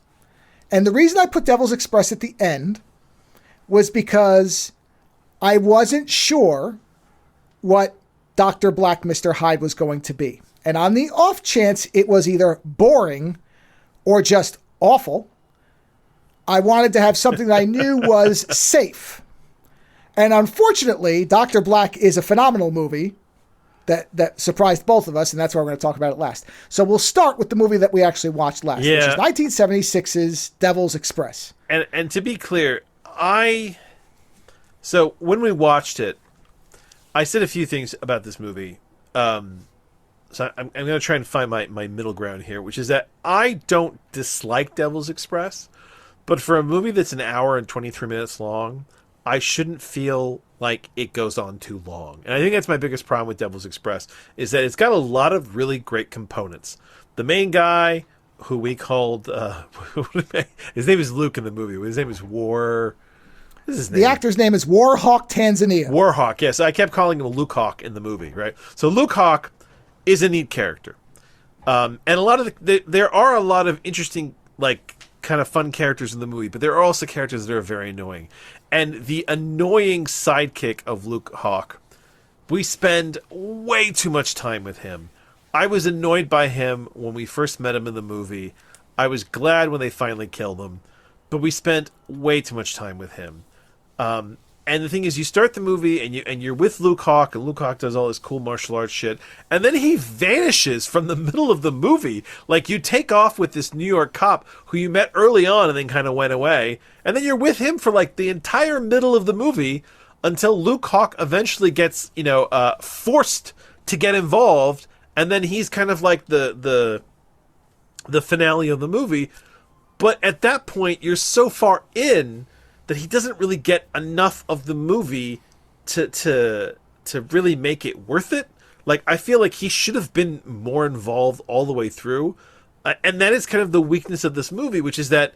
And the reason I put Devil's Express at the end was because I wasn't sure what Dr. Black, Mr. Hyde was going to be. And on the off chance it was either boring or just awful, I wanted to have something that I knew was safe. And unfortunately, Dr. Black is a phenomenal movie that surprised both of us, and that's why we're going to talk about it last. So we'll start with the movie that we actually watched last, which is 1976's Devil's Express.
And to be clear, so when we watched it, I said a few things about this movie. So I'm going to try and find my middle ground here, which is that I don't dislike Devil's Express, but for a movie that's an hour and 23 minutes long, I shouldn't feel like it goes on too long. And I think that's my biggest problem with Devil's Express, is that it's got a lot of really great components. The main guy, who we called, his name is Luke in the movie. His name is War... What is his name?
The actor's name is Warhawk Tanzania.
Warhawk, yes. I kept calling him Luke Hawk in the movie, right? So Luke Hawk is a neat character. And a lot of there are a lot of interesting, like, kind of fun characters in the movie, but there are also characters that are very annoying. And the annoying sidekick of Luke Hawk, we spend way too much time with him. I was annoyed by him when we first met him in the movie. I was glad when they finally killed him, but we spent way too much time with him. And the thing is, you start the movie and you're with Luke Hawk, and Luke Hawk does all this cool martial arts shit, and then he vanishes from the middle of the movie. Like, you take off with this New York cop who you met early on and then kind of went away, and then you're with him for like the entire middle of the movie until Luke Hawk eventually gets, forced to get involved, and then he's kind of like the finale of the movie. But at that point, you're so far in that he doesn't really get enough of the movie to really make it worth it. Like, I feel like he should have been more involved all the way through. And that is kind of the weakness of this movie, which is that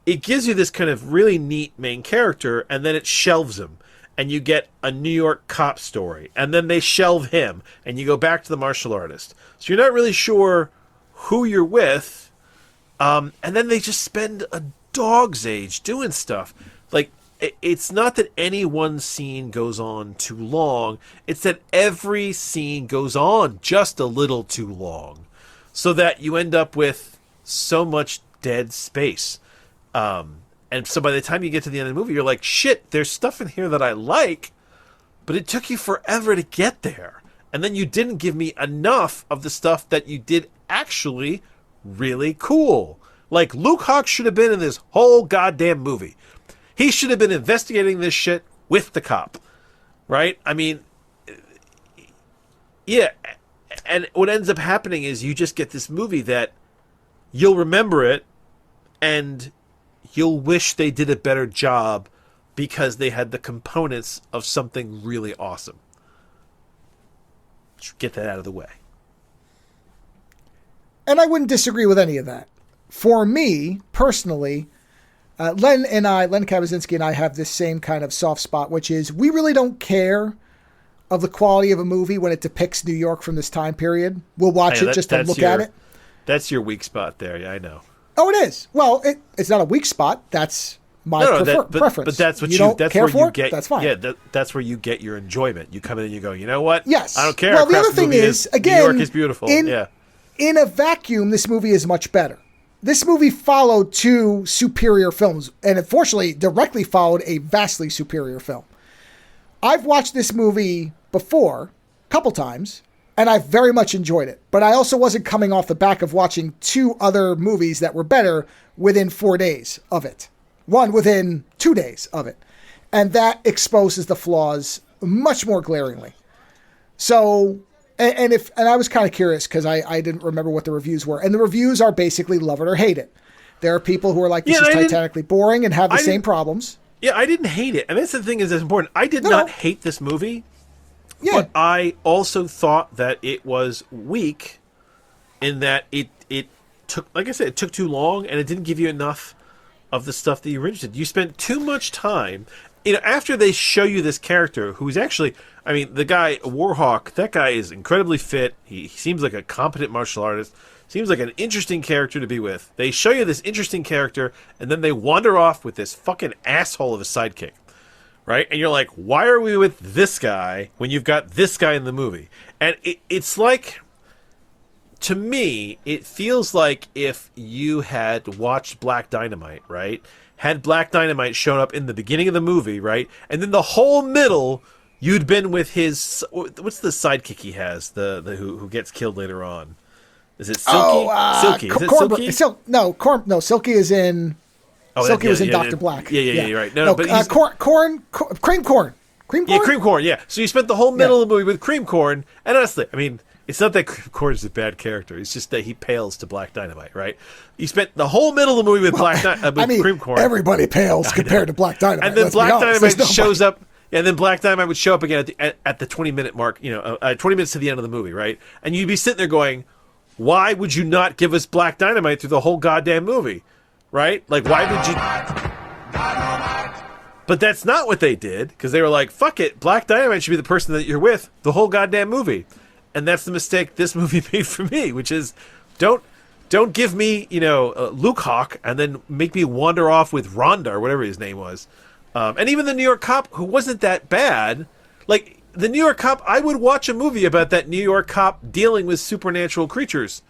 it gives you this kind of really neat main character, and then it shelves him. And you get a New York cop story. And then they shelve him, and you go back to the martial artist. So you're not really sure who you're with. And then they just spend a dog's age doing stuff. Like, it's not that any one scene goes on too long. It's that every scene goes on just a little too long, so that you end up with so much dead space. And so by the time you get to the end of the movie, you're like, shit, there's stuff in here that I like, but it took you forever to get there. And then you didn't give me enough of the stuff that you did actually really cool. Like, Luke Hawk should have been in this whole goddamn movie. He should have been investigating this shit with the cop, right? I mean, yeah. And what ends up happening is you just get this movie that you'll remember it and you'll wish they did a better job because they had the components of something really awesome. Let's get that out of the way.
And I wouldn't disagree with any of that. For me, personally, Len Kabaczynski and I have this same kind of soft spot, which is we really don't care of the quality of a movie when it depicts New York from this time period. We'll watch it just to look at it.
That's your weak spot there. Yeah, I know.
Oh, it is. Well, it's not a weak spot. That's my preference.
But that's what
you don't
that's
care
where
for
you get.
That's fine.
Yeah, that's where you get your enjoyment. You come in and you go, you know what?
Yes.
I don't care.
Well, the other thing is, again,
New York is beautiful.
In a vacuum, this movie is much better. This movie followed two superior films, and unfortunately directly followed a vastly superior film. I've watched this movie before, a couple times, and I've very much enjoyed it. But I also wasn't coming off the back of watching two other movies that were better within 4 days of it. One within 2 days of it. And that exposes the flaws much more glaringly. So... And I was kind of curious because I didn't remember what the reviews were. And the reviews are basically love it or hate it. There are people who are like, this is titanically boring and have the same problems.
Yeah, I didn't hate it. And that's the thing that's important. I did not hate this movie. Yeah. But I also thought that it was weak in that it took, like I said, it took too long and it didn't give you enough of the stuff that you were interested in. You spent too much time. After they show you this character who's actually, I mean, the guy, Warhawk, that guy is incredibly fit. He seems like a competent martial artist. Seems like an interesting character to be with. They show you this interesting character, and then they wander off with this fucking asshole of a sidekick. Right? And you're like, why are we with this guy when you've got this guy in the movie? And it's like, to me, it feels like if you had watched Black Dynamite, right? Had Black Dynamite shown up in the beginning of the movie, right? And then the whole middle, you'd been with his... What's the sidekick he has, the who gets killed later on? Is it Silky? Silky. Is it Silky?
Silky is in... Silky was in Dr. Black.
Yeah, you're right. No, but he's...
Cream Corn.
Yeah, Cream Corn, yeah. So you spent the whole middle of the movie with Cream Corn, and honestly, I mean... It's not that Cream Corn is a bad character. It's just that he pales to Black Dynamite, right? You spent the whole middle of the movie with Cream Corn.
Everybody pales compared to Black Dynamite.
And then Black Dynamite shows up, and then Black Dynamite would show up again at the 20-minute mark, 20 minutes to the end of the movie, right? And you'd be sitting there going, why would you not give us Black Dynamite through the whole goddamn movie, right? Like, why would you... But that's not what they did, because they were like, fuck it, Black Dynamite should be the person that you're with the whole goddamn movie. And that's the mistake this movie made for me, which is don't give me, Luke Hawk and then make me wander off with Rhonda or whatever his name was. And even the New York cop, who wasn't that bad. Like, the New York cop, I would watch a movie about that New York cop dealing with supernatural creatures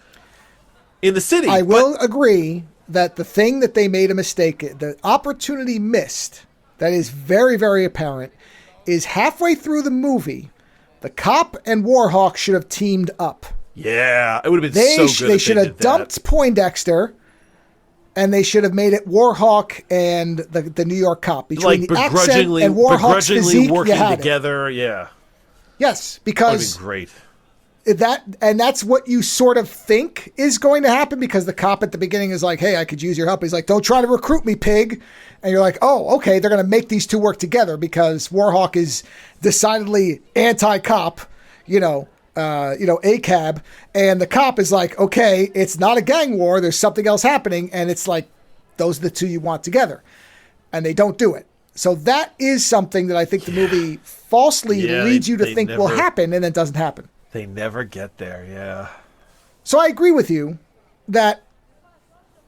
in the city.
I will agree that the thing that they made a mistake, the opportunity missed, that is very, very apparent, is halfway through the movie... The cop and Warhawk should have teamed up.
Yeah, it would have been so good.
They should have dumped Poindexter, and they should have made it Warhawk and the New York cop. Between the accent and Warhawk's physique,
working together. Yeah.
Yes, because
that would be great.
That's what you sort of think is going to happen, because the cop at the beginning is like, hey, I could use your help. He's like, don't try to recruit me, pig. And you're like, oh, okay, they're going to make these two work together because Warhawk is decidedly anti-cop, ACAB. And the cop is like, okay, it's not a gang war. There's something else happening. And it's like, those are the two you want together. And they don't do it. So that is something that I think the movie falsely leads you to think will happen, and then doesn't happen.
They never get there, yeah.
So I agree with you that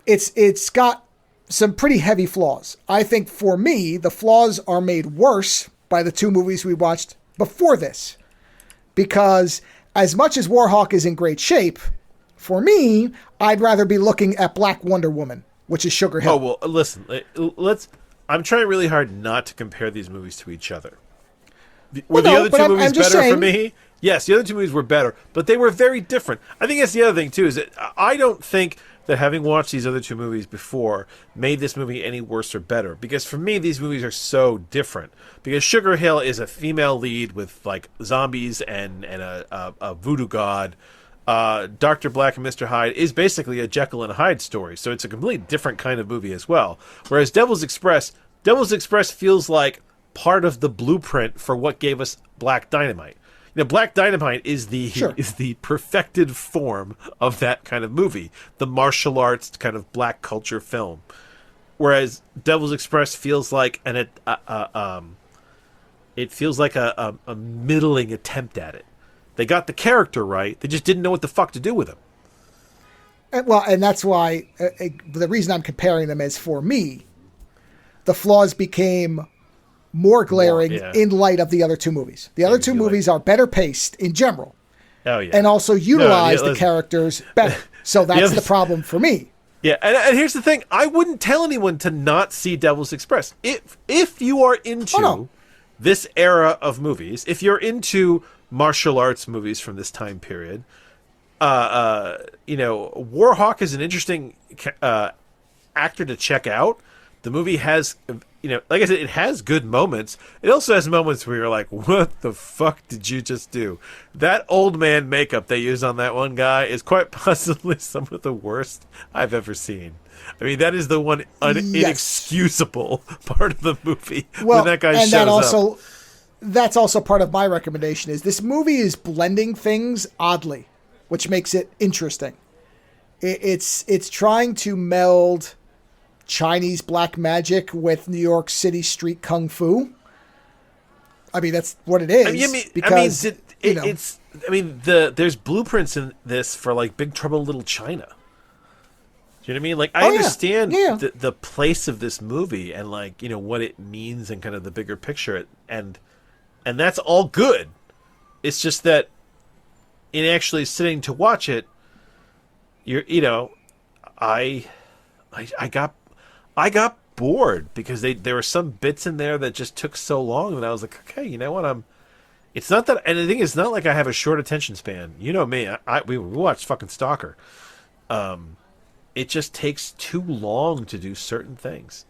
it's got some pretty heavy flaws. I think for me, the flaws are made worse by the two movies we watched before this. Because as much as Warhawk is in great shape, for me, I'd rather be looking at Black Wonder Woman, which is Sugar Hill.
Oh, well, listen, I'm trying really hard not to compare these movies to each other. Were the other two movies better for me? Yes, the other two movies were better, but they were very different. I think that's the other thing, too, is that I don't think that having watched these other two movies before made this movie any worse or better. Because for me, these movies are so different. Because Sugar Hill is a female lead with, like, zombies and a voodoo god. Dr. Black and Mr. Hyde is basically a Jekyll and Hyde story. So it's a completely different kind of movie as well. Whereas Devil's Express feels like part of the blueprint for what gave us Black Dynamite. Black Dynamite is the perfected form of that kind of movie, the martial arts kind of black culture film. Whereas Devil's Express feels like a middling attempt at it. They got the character right, they just didn't know what the fuck to do with him.
And that's why the reason I'm comparing them is, for me, the flaws became more glaring in light of the other two movies. The other two movies are better paced in general.
Oh, yeah.
And also utilize the characters better. So that's the problem for me.
Yeah, and here's the thing. I wouldn't tell anyone to not see Devil's Express. If you are into this era of movies, if you're into martial arts movies from this time period, Warhawk is an interesting actor to check out. The movie has, like I said, it has good moments. It also has moments where you're like, what the fuck did you just do? That old man makeup they use on that one guy is quite possibly some of the worst I've ever seen. I mean, that is the one inexcusable part of the movie when that guy shows up.
That's also part of my recommendation is this movie is blending things oddly, which makes it interesting. It's trying to meld Chinese black magic with New York City street kung fu. I mean, that's what it is.
There's blueprints in this for like Big Trouble in Little China. Do you know what I mean? Like, I understand the place of this movie and like, what it means and kind of the bigger picture. And that's all good. It's just that in actually sitting to watch it, I got bored because there were some bits in there that just took so long, and I was like, okay, you know what? It's not that, and the thing is, it's not like I have a short attention span. You know me. We watched fucking Stalker. It just takes too long to do certain things,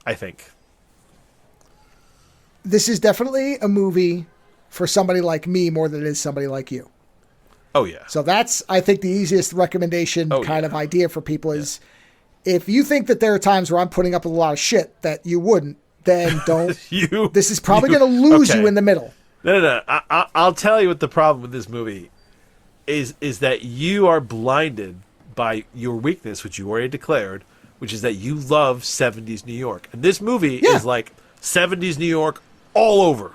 I think.
This is definitely a movie for somebody like me more than it is somebody like you.
Oh, yeah.
So that's, I think, the easiest recommendation of idea for people is if you think that there are times where I'm putting up with a lot of shit that you wouldn't, then don't. This is probably going to lose you in the middle.
No. I'll tell you what the problem with this movie is that you are blinded by your weakness, which you already declared, which is that you love 70s New York. And this movie is like 70s New York all over.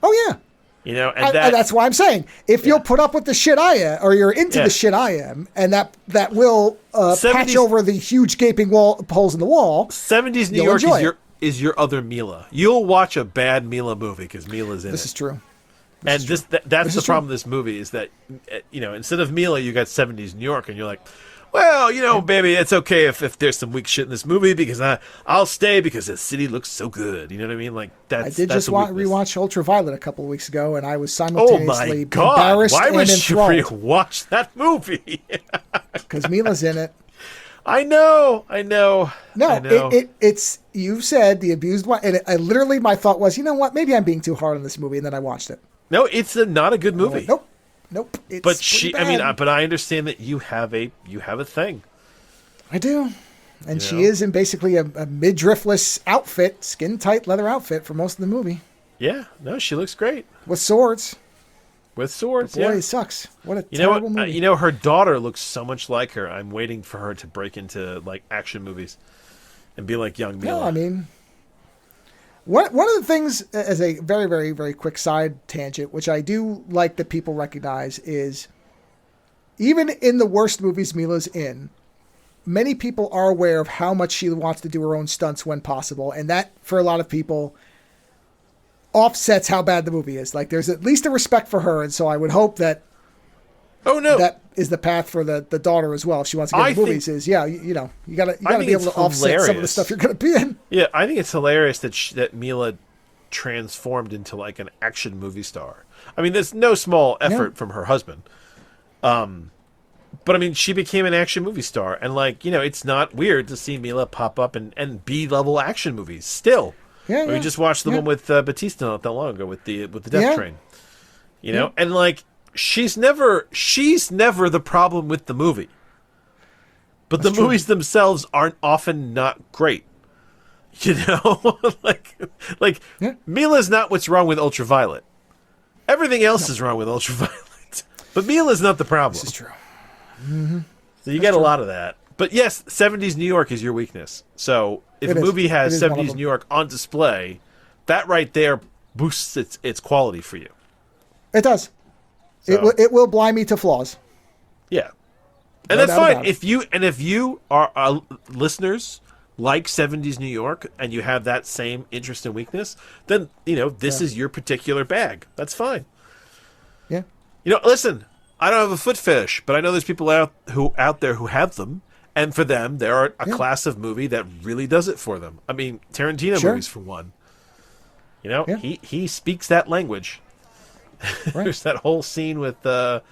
Oh, yeah.
And
that's why I'm saying, if you'll put up with the shit I am, or you're into the shit I am, and that will patch over the huge gaping holes in the wall,
70s New York is your other Mila. You'll watch a bad Mila movie because Mila's in it.
This is true.
That's the problem with this movie is that, instead of Mila, you got 70s New York, and you're like, well, baby, it's okay if there's some weak shit in this movie because I'll stay because the city looks so good. You know what I mean? Like I
did just rewatch Ultraviolet a couple of weeks ago, and I was simultaneously embarrassed
and enthralled. Why would you rewatch that movie?
Because Mila's in it.
I know.
No, it's you said the abused one, and my thought was, you know what? Maybe I'm being too hard on this movie, and then I watched it.
No, it's not a good movie.
Nope.
But I understand that you have a thing.
I do, and she is in basically a midriffless outfit, skin tight leather outfit for most of the movie.
Yeah, no, she looks great
with swords.
But boy,
it sucks. What a terrible movie.
Her daughter looks so much like her. I'm waiting for her to break into like action movies and be like young Mila.
No, I mean. One of the things, as a very, very, very quick side tangent, which I do like that people recognize, is even in the worst movies Mila's in, many people are aware of how much she wants to do her own stunts when possible, and that, for a lot of people, offsets how bad the movie is. Like, there's at least a respect for her, and so I would hope that that is the path for the daughter as well. If she wants to get into movies, you gotta be able to offset some of the stuff you're gonna be in.
Yeah, I think it's hilarious that Mila transformed into like an action movie star. I mean, there's no small effort from her husband. But I mean, she became an action movie star, and like, it's not weird to see Mila pop up and B-level action movies still. We just watched the one with Batista not that long ago with the Death Train. And like. She's never the problem with the movie. But the movies themselves aren't often not great. Like Mila's not what's wrong with Ultraviolet. Everything else is wrong with Ultraviolet. But Mila's not the problem.
This is true. Mm-hmm.
So you get a lot of that. But yes, 70s New York is your weakness. So if a movie has 70s New York on display, that right there boosts its quality for you.
It does. So. It will blind me to flaws.
Yeah, and that's fine. If you are listeners like 70s New York and you have that same interest and weakness, then this is your particular bag. That's fine.
Yeah.
Listen, I don't have a foot fetish, but I know there's people out there who have them, and for them, there are a class of movie that really does it for them. I mean, Tarantino movies for one. He speaks that language. Right. There's that whole scene with that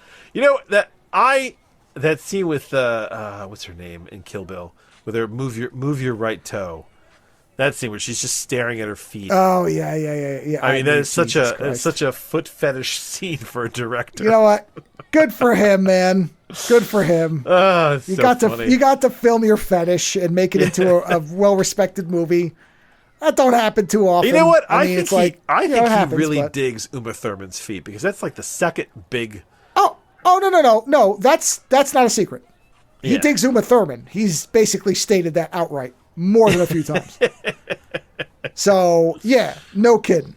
scene with what's her name in Kill Bill with her move your right toe. That scene where she's just staring at her feet.
Oh yeah.
I mean, that is such a foot fetish scene for a director.
You know what? Good for him, man. Good for him.
You got
to film your fetish and make it into a well-respected movie. That don't happen too often.
You know what? I think he really
but...
digs Uma Thurman's feet because that's like the second big.
Oh no! That's not a secret. He digs Uma Thurman. He's basically stated that outright more than a few times. So yeah, no kidding.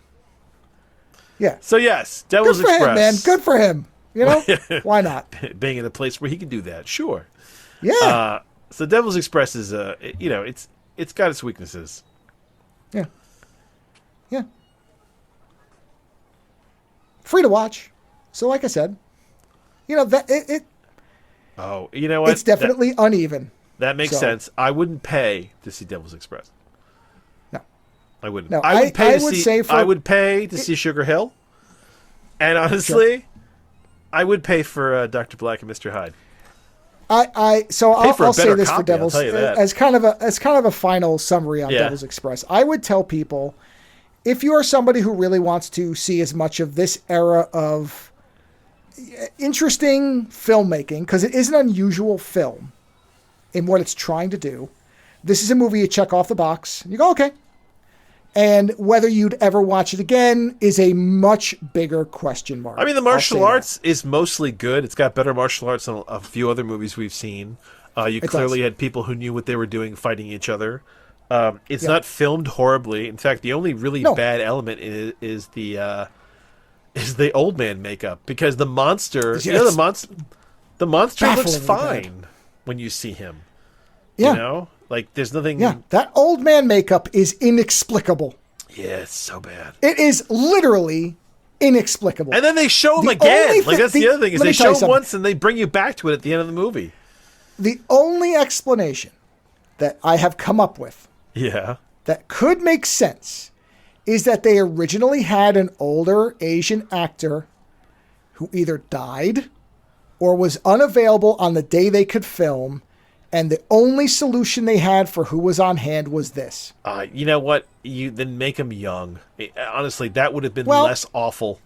Yeah.
So yes, Devil's Express.
Good for him, man. Good for him. You know, why not?
Being in a place where he can do that, sure.
Yeah.
So Devil's Express is it's got its weaknesses.
Yeah. Yeah. Free to watch. So like I said, that it.
Oh, you know what?
It's definitely uneven.
That makes sense. I wouldn't pay to see Devil's Express.
No.
I wouldn't.
No,
I would pay to see Sugar Hill. And honestly, I would pay for Dr. Black and Mr. Hyde.
I'll say this for Devil's
as
kind of a final summary on Devil's Express. I would tell people, if you are somebody who really wants to see as much of this era of interesting filmmaking, because it is an unusual film in what it's trying to do, this is a movie you check off the box. You go, okay. And whether you'd ever watch it again is a much bigger question mark.
I mean, the martial arts is mostly good. It's got better martial arts than a few other movies we've seen. You clearly had people who knew what they were doing fighting each other. It's not filmed horribly. In fact, the only really bad element is the old man makeup, because the monster, the monster looks fine when you see him. Yeah. You know? Like, there's nothing...
Yeah, that old man makeup is inexplicable.
Yeah, it's so bad.
It is literally inexplicable.
And then they show him again. That's the other thing, is they show him once and they bring you back to it at the end of the movie.
The only explanation that I have come up with that could make sense is that they originally had an older Asian actor who either died or was unavailable on the day they could film, and the only solution they had for who was on hand was this.
You know what? You then make him young. Honestly, that would have been less awful.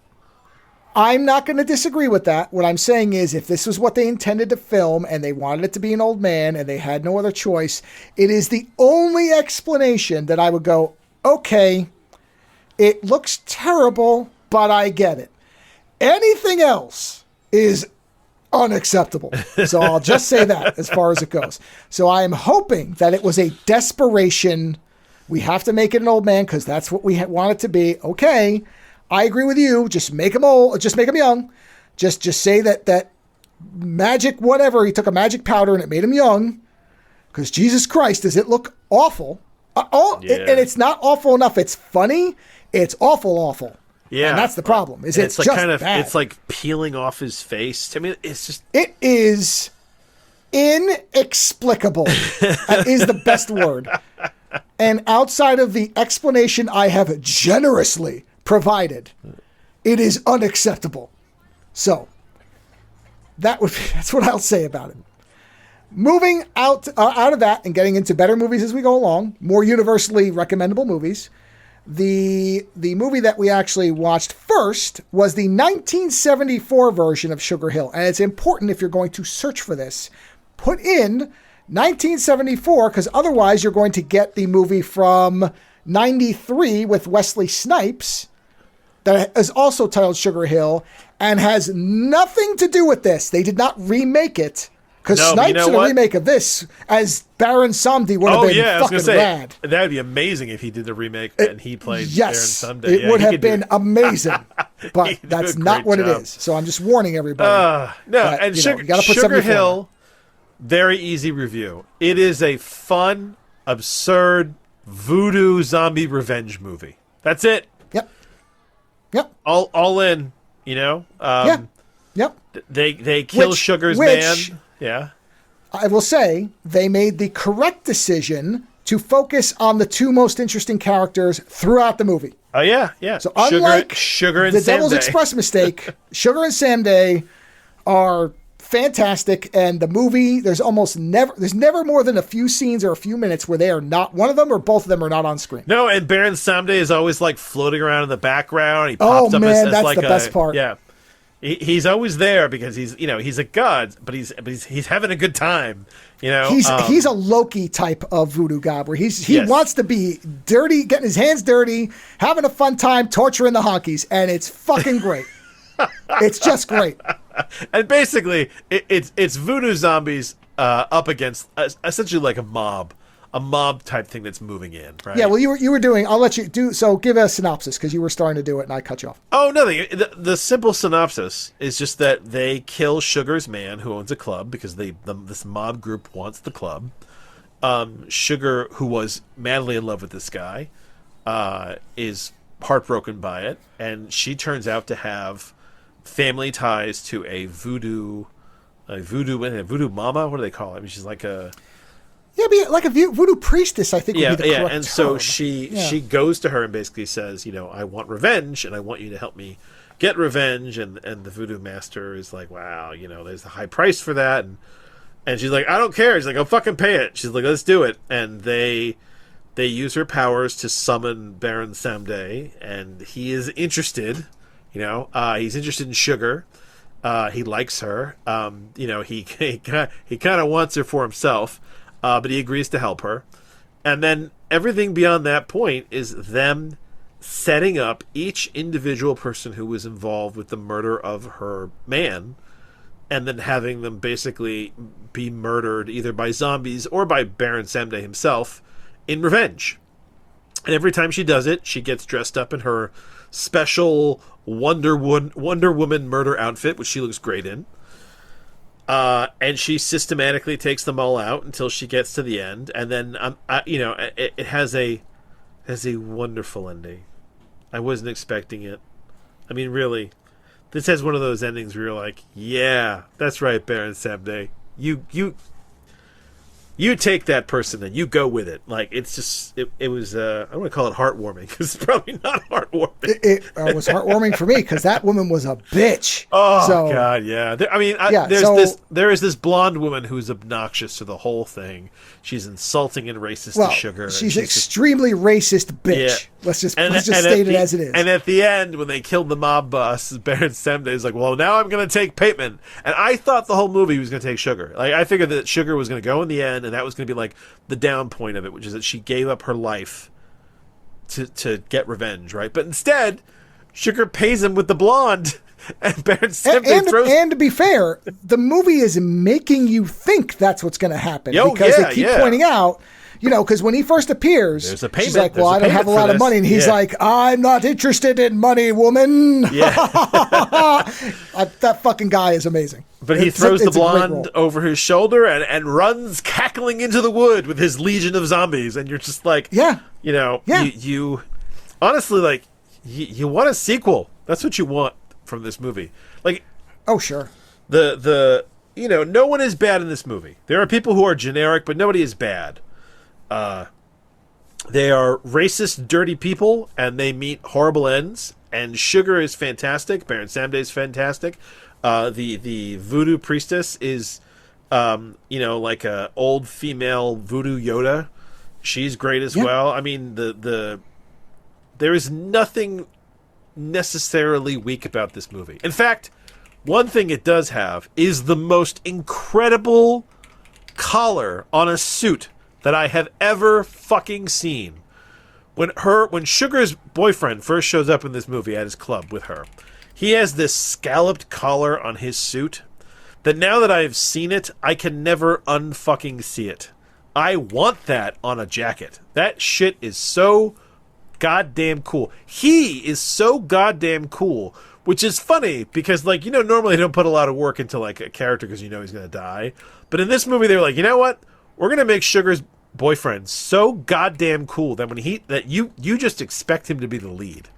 I'm not going to disagree with that. What I'm saying is, if this was what they intended to film and they wanted it to be an old man and they had no other choice, it is the only explanation that I would go, okay, it looks terrible, but I get it. Anything else is unacceptable. So I'll just say that as far as it goes. So I am hoping that it was a desperation. We have to make it an old man because that's what we want it to be. Okay, I agree with you. Just make him old. Just make him young. Just say that magic whatever. He took a magic powder and it made him young. Because Jesus Christ, does it look awful? And it's not awful enough. It's funny. It's awful.
Yeah,
and that's the problem. It's like just kind of bad.
It's like peeling off his face. I mean,
it is inexplicable. That is the best word. And outside of the explanation I have generously provided, it is unacceptable. So that's what I'll say about it. Moving out of that and getting into better movies as we go along, more universally recommendable movies. The movie that we actually watched first was the 1974 version of Sugar Hill. And it's important, if you're going to search for this, put in 1974, because otherwise you're going to get the movie from 93 with Wesley Snipes that is also titled Sugar Hill and has nothing to do with this. They did not remake it. Because Snipes in a remake of this as Baron Samedi would have been fucking rad.
That would be amazing if he did the remake and he played Baron Samedi.
It would have been amazing. But that's not what it is. So I'm just warning everybody.
Sugar Hill, very easy review. It is a fun, absurd, voodoo zombie revenge movie. That's it.
Yep.
All in, you know?
Yep.
They kill Sugar's man. Yeah.
I will say they made the correct decision to focus on the two most interesting characters throughout the movie.
Oh, yeah.
So unlike
Sugar and
the
Sam
Devil's
Day.
Express mistake, Sugar and Sam Day are fantastic. And the movie, there's never more than a few scenes or a few minutes where they are not, one of them or both of them are not on screen.
No, and Baron Samedi is always like floating around in the background. He pops up as
that's
like
the best part.
Yeah. He's always there because he's a god, but he's having a good time.
He's a Loki type of voodoo god where he wants to be dirty, getting his hands dirty, having a fun time, torturing the honkies, and it's fucking great. It's just great.
And basically, it's voodoo zombies up against essentially like a mob type thing that's moving in, right?
Yeah, well, you were doing. I'll let you do. So give a synopsis because you were starting to do it, and I cut you off.
Oh, nothing. The simple synopsis is just that they kill Sugar's man, who owns a club, because this mob group wants the club. Sugar, who was madly in love with this guy, is heartbroken by it, and she turns out to have family ties to a voodoo mama. What do they call it? I mean, she's like a.
Yeah, but like a voodoo priestess, I think would be the correct
and
term.
so she goes to her and basically says, I want revenge, and I want you to help me get revenge. And the voodoo master is like, wow, there's a high price for that. And she's like, I don't care. She's like, I'll fucking pay it. She's like, let's do it. And they use her powers to summon Baron Samedi, and he is interested. He's interested in Sugar. He likes her. He kind of wants her for himself. But he agrees to help her. And then everything beyond that point is them setting up each individual person who was involved with the murder of her man, and then having them basically be murdered either by zombies or by Baron Samedi himself in revenge. And every time she does it, she gets dressed up in her special Wonder Woman murder outfit, which she looks great in. And she systematically takes them all out until she gets to the end, and then it has a wonderful ending. I wasn't expecting it. I mean, really, this has one of those endings where you're like, yeah, that's right, Baron Samedi. You take that person and you go with it. Like, it's just, it was, I don't want to call it heartwarming, because it's probably not heartwarming. It
was heartwarming for me, because that woman was a bitch.
Oh, God, yeah. There is this blonde woman who's obnoxious to the whole thing. She's insulting and racist to Sugar.
She's extremely racist bitch. Yeah. Let's just state it as it is.
And at the end, when they killed the mob boss, Baron Samedi is like, well, now I'm going to take payment. And I thought the whole movie was going to take Sugar. Like, I figured that Sugar was going to go in the end, and that was going to be like the down point of it, which is that she gave up her life to get revenge, right? But instead, Sugar pays him with the blonde, and Baron Samedi throws.
And to be fair, the movie is making you think that's what's going to happen, because they keep pointing out. Because when he first appears,
there's a payment.
She's like, well, I don't have a lot of money. And he's like, I'm not interested in money, woman.
Yeah.
That fucking guy is amazing.
But he throws the blonde over his shoulder and runs cackling into the wood with his legion of zombies. And you're just like, you honestly, like, you want a sequel. That's what you want from this movie. Like,
oh, sure.
No one is bad in this movie. There are people who are generic, but nobody is bad. They are racist, dirty people, and they meet horrible ends. And Sugar is fantastic. Baron Samedi is fantastic. The voodoo priestess is, like a old female voodoo Yoda. She's great as well. I mean, there is nothing necessarily weak about this movie. In fact, one thing it does have is the most incredible collar on a suit that I have ever fucking seen. When Sugar's boyfriend first shows up in this movie at his club with her, he has this scalloped collar on his suit that now that I've seen it, I can never unfucking see it. I want that on a jacket. That shit is so goddamn cool. He is so goddamn cool, which is funny because, like, normally they don't put a lot of work into, like, a character because he's going to die. But in this movie, they were like, you know what? We're going to make Sugar's boyfriend so goddamn cool that you just expect him to be the lead.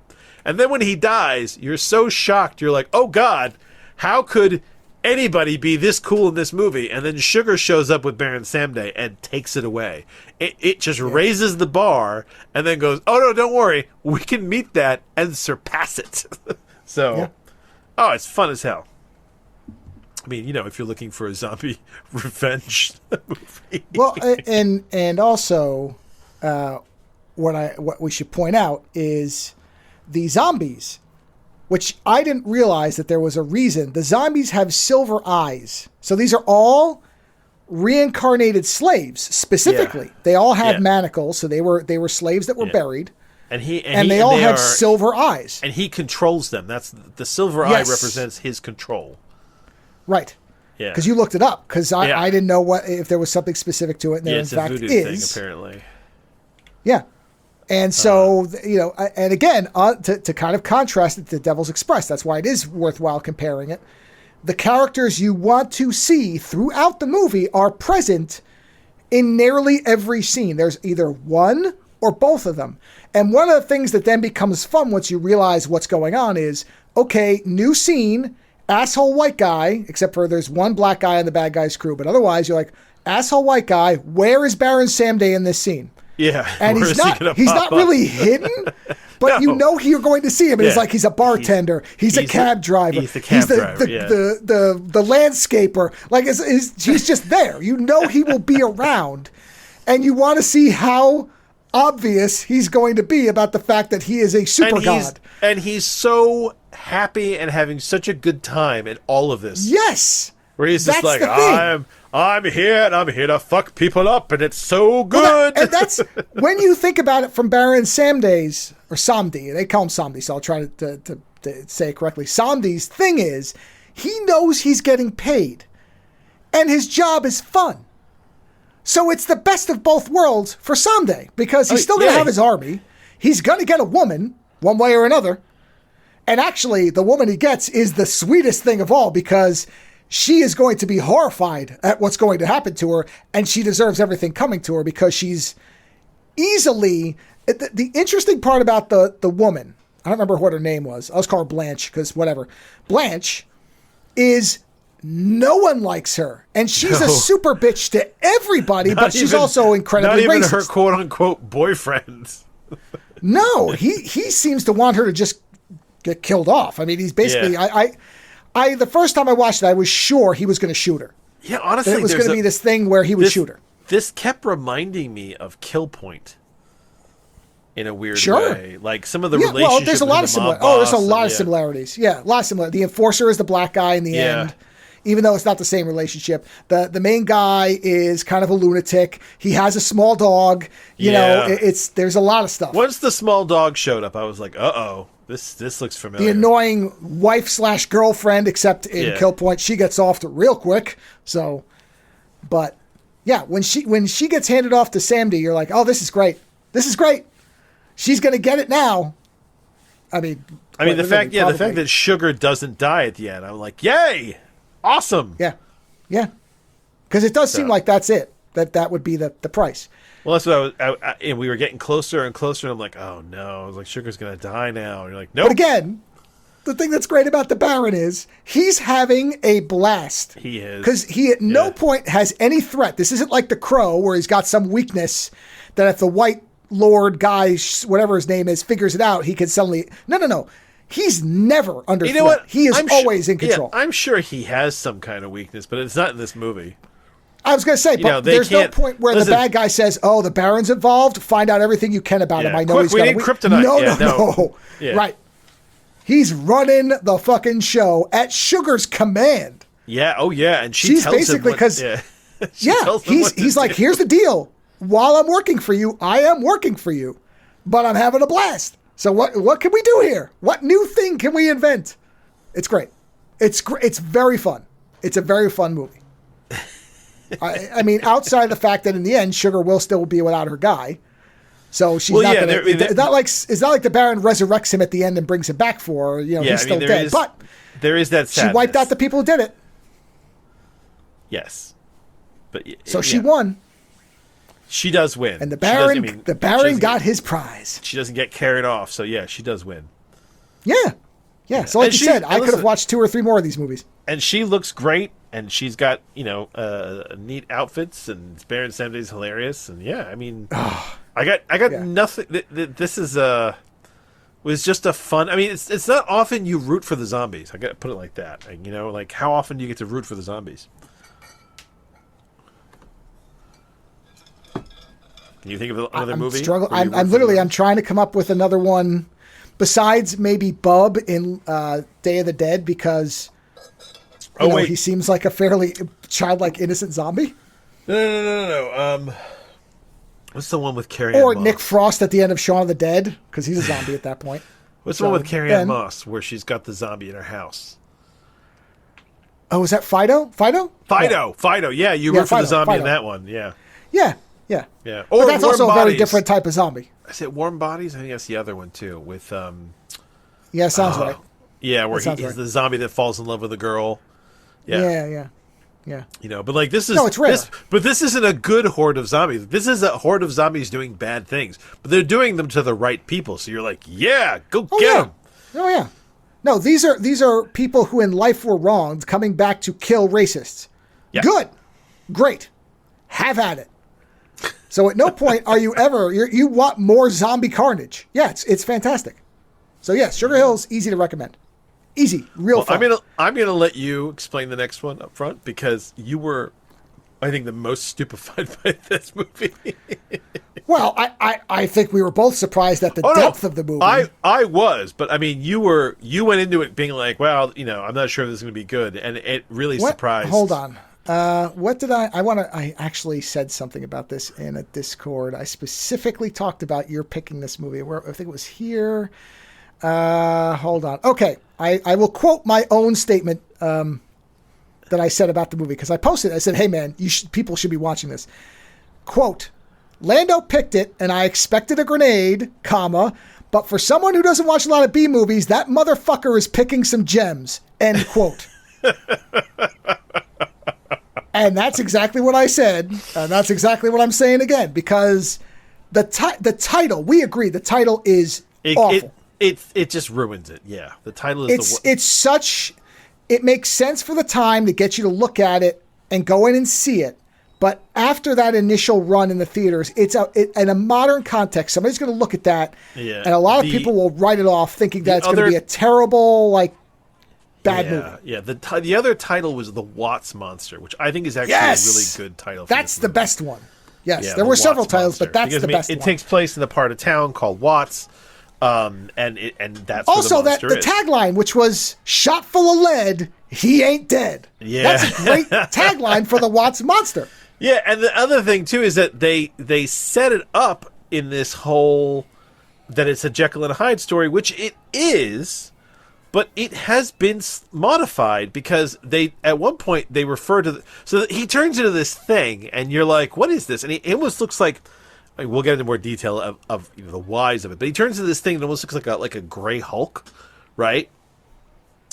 And then when he dies, you're so shocked. You're like, oh, God, how could anybody be this cool in this movie? And then Sugar shows up with Baron Samedi and takes it away. It just raises the bar and then goes, oh, no, don't worry. We can meet that and surpass it. So, it's fun as hell. mean, if you're looking for a zombie revenge movie.
Well, and also, what we should point out is the zombies, which I didn't realize that there was a reason. The zombies have silver eyes. So these are all reincarnated slaves, specifically. Yeah. They all had manacles, so they were slaves that were buried. And they all had silver eyes.
And he controls them. That's the silver eye represents his control.
Right.
Yeah.
Because you looked it up. Because I didn't know if there was something specific to it. And there in fact
is. Thing, apparently.
Yeah. And so, and again, to kind of contrast it to Devil's Express, that's why it is worthwhile comparing it. The characters you want to see throughout the movie are present in nearly every scene. There's either one or both of them. And one of the things that then becomes fun once you realize what's going on is, okay, new scene, asshole white guy, except for there's one black guy on the bad guy's crew. But otherwise, you're like, asshole white guy, where is Baron Samedi in this scene?
Yeah.
And he's not really hidden, but you're going to see him. And it's like he's a bartender. He's a cab driver.
He's the cab driver.
The landscaper. Like he's just there. He will be around. And you want to see how obvious he's going to be about the fact that he is a super god.
And he's so happy and having such a good time in all of this.
Yes.
Where he's just like, I'm here and I'm here to fuck people up and it's so good.
And that's when you think about it from Baron Samedi's, or Samdi, they call him Samdi, so I'll try to say it correctly. Samdi's thing is, he knows he's getting paid and his job is fun. So it's the best of both worlds for Samdi because he's still going to have his army. He's going to get a woman one way or another. And actually, the woman he gets is the sweetest thing of all because she is going to be horrified at what's going to happen to her, and she deserves everything coming to her because she's easily... The interesting part about the woman, I don't remember what her name was. I'll just call her Blanche, because whatever. Blanche is... No one likes her, and she's a super bitch to everybody, but she's also incredibly racist.
Not even her quote-unquote boyfriend.
No, he seems to want her to just get killed off. I mean, he's basically... I the first time I watched it, I was sure he was going to shoot her.
Yeah, honestly,
it was going to be this thing where he would shoot her.
This kept reminding me of Kill Point in a weird way. Like some of the relationships. Well,
there's a lot of similarities. Oh, there's a lot of similarities. Yeah, a lot of similarities. The enforcer is the black guy in the end. Even though it's not the same relationship, the main guy is kind of a lunatic. He has a small dog. You know, there's a lot of stuff.
Once the small dog showed up, I was like, uh-oh, this looks familiar.
The annoying wife/girlfriend, except in Kill Point, she gets off real quick. So, but yeah, when she gets handed off to Samdi, you're like, oh, this is great. This is great. She's gonna get it now. I mean,
the fact that Sugar doesn't die at the end, I'm like, yay. Awesome.
Yeah. Because it does seem like that's it. That would be the price.
Well, that's what and we were getting closer and closer, and I'm like, oh no. I was like, Sugar's going to die now. And you're like, nope.
But again, the thing that's great about the Baron is he's having a blast.
He is.
Because he at no point has any threat. This isn't like the Crow where he's got some weakness that if the White Lord guy, whatever his name is, figures it out, he can suddenly... No. He's never under threat. What? He is always in control.
Yeah, I'm sure he has some kind of weakness, but it's not in this movie.
I was going to say, but there's no point where the bad guy says, oh, the Baron's involved, find out everything you can about him. I know he's got
kryptonite.
No. Yeah. Right. He's running the fucking show at Sugar's command.
Yeah, and
she's tells basically because he's like, here's the deal. While I'm working for you, I am working for you, but I'm having a blast. So what can we do here? What new thing can we invent? It's great. It's very fun. It's a very fun movie. I mean, outside of the fact that in the end, Sugar will still be without her guy. So she's not going to... It's not like the Baron resurrects him at the end and brings him back for her. He's still dead. But
there is that sadness.
She wiped out the people who did it.
Yes. But
so she won.
She does win.
And the Baron got his prize.
She doesn't get carried off, so yeah, she does win.
Yeah. So like you said, I could have watched 2 or 3 more of these movies.
And she looks great, and she's got, neat outfits, and Baron Samedi's hilarious, and yeah, I mean, I got nothing. This is was just a fun. I mean, it's not often you root for the zombies. I got to put it like that. You know, like how often do you get to root for the zombies? Can you think of another movie?
I'm trying to come up with another one besides maybe Bub in Day of the Dead because he seems like a fairly childlike, innocent zombie.
No. What's the one with Carrie-Anne
Or
Moss?
Nick Frost at the end of Shaun of the Dead because he's a zombie at that point.
What's the one with Carrie-Anne Moss where she's got the zombie in her house?
Oh, is that Fido? Fido.
Yeah, you root for the zombie in that one. Yeah.
Yeah.
Or
but that's also
Bodies.
a very different type of zombie.
Is it Warm Bodies? I think that's the other one too. With
yeah, sounds right.
Yeah, where he's the zombie that falls in love with a girl.
Yeah.
You know, but like this is
it's rare.
This isn't a good horde of zombies. This is a horde of zombies doing bad things, but they're doing them to the right people. So you're like, get them.
Oh yeah. No, these are people who in life were wronged coming back to kill racists.
Yeah.
Good, great, have at it. So at no point are you ever you want more zombie carnage. Yeah, it's fantastic. So yes, Sugar Hill's easy to recommend. Easy, real fun.
I'm gonna let you explain the next one up front because you were, I think, the most stupefied by this movie.
Well, I think we were both surprised at the depth of the movie.
I was, but I mean, you went into it being like, well, I'm not sure if this is gonna be good, and it really surprised.
Hold on. What did I actually said something about this in a Discord. I specifically talked about your picking this movie. Where I think it was here. Hold on. Okay. I will quote my own statement, that I said about the movie because I posted it. I said, hey man, people should be watching this. Quote, Lando picked it and I expected a grenade, but for someone who doesn't watch a lot of B movies, that motherfucker is picking some gems, end quote. And that's exactly what I said. And that's exactly what I'm saying again, because the title, we agree, the title is awful.
It just ruins it. Yeah. The title is
it makes sense for the time to get you to look at it and go in and see it. But after that initial run in the theaters, in a modern context, somebody's going to look at that, and a lot of people will write it off thinking that it's going to be a terrible, bad movie.
Yeah, the other title was The Watts Monster, which I think is actually a really good title.
That's the best one. Yes, there were several titles, but that's the best one.
It takes place in the part of town called Watts, and that's
also
where the
tagline, which was "Shot full of lead, he ain't dead."
Yeah,
that's a great tagline for the Watts Monster.
Yeah, and the other thing too is that they set it up in this whole that it's a Jekyll and Hyde story, which it is, but it has been modified because at one point they refer to so he turns into this thing, and you're like, what is this? And it almost looks like we'll get into more detail of the whys of it, but he turns into this thing that almost looks like a gray Hulk, right?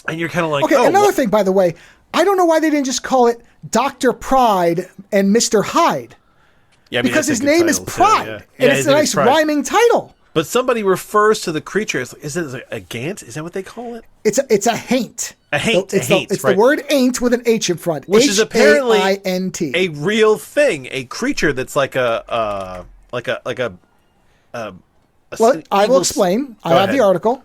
And you're kind of like,
okay. Another thing, by the way, I don't know why they didn't just call it Dr. Pride and Mr. Hyde.
Yeah, I mean,
because his name is Pride, and it's a nice rhyming title.
But somebody refers to the creature as, is it a gant? Is that what they call it?
It's a haint.
A haint.
It's the word ain't with an H in front.
Which is apparently
H-A-I-N-T.
A real thing, a creature that's like a
well, I will explain. I have the article.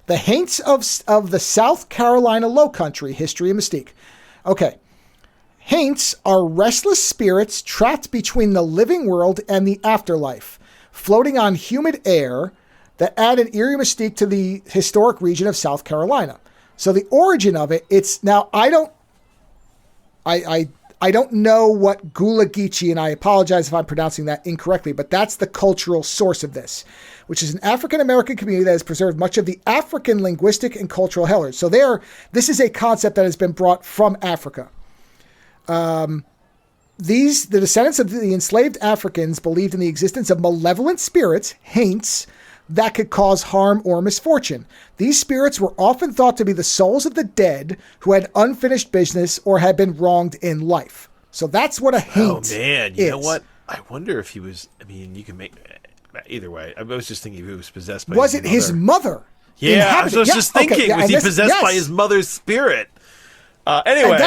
The Haints of the South Carolina Lowcountry, History and Mystique. Okay. Haints are restless spirits trapped between the living world and the afterlife, floating on humid air that add an eerie mystique to the historic region of South Carolina. So the origin of it, it's now I don't know what Gullah Geechee, and I apologize if I'm pronouncing that incorrectly, but that's the cultural source of this, which is an African-American community that has preserved much of the African linguistic and cultural heritage. So this is a concept that has been brought from Africa. The descendants of the enslaved Africans believed in the existence of malevolent spirits, haints, that could cause harm or misfortune. These spirits were often thought to be the souls of the dead who had unfinished business or had been wronged in life. So that's what a haint is.
Oh, man. You know what? I wonder if he was... I mean, you can make... Either way. I was just thinking if he was possessed by
his mother.
Yeah, I was just thinking. Was he possessed by his mother's spirit? Anyway,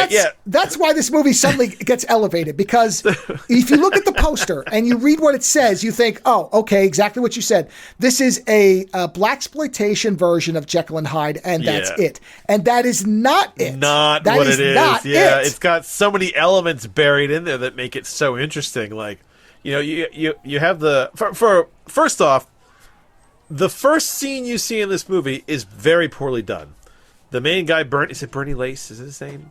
that's why this movie suddenly gets elevated, because if you look at the poster and you read what it says, you think, oh, okay, exactly what you said. This is a blaxploitation version of Jekyll and Hyde, and that's it. And that is not it.
Not
that
what
is
it is.
Not
yeah,
it.
It's got so many elements buried in there that make it so interesting. Like, you have the first off, the first scene you see in this movie is very poorly done. The main guy, is it Bernie Lace? Is it his name?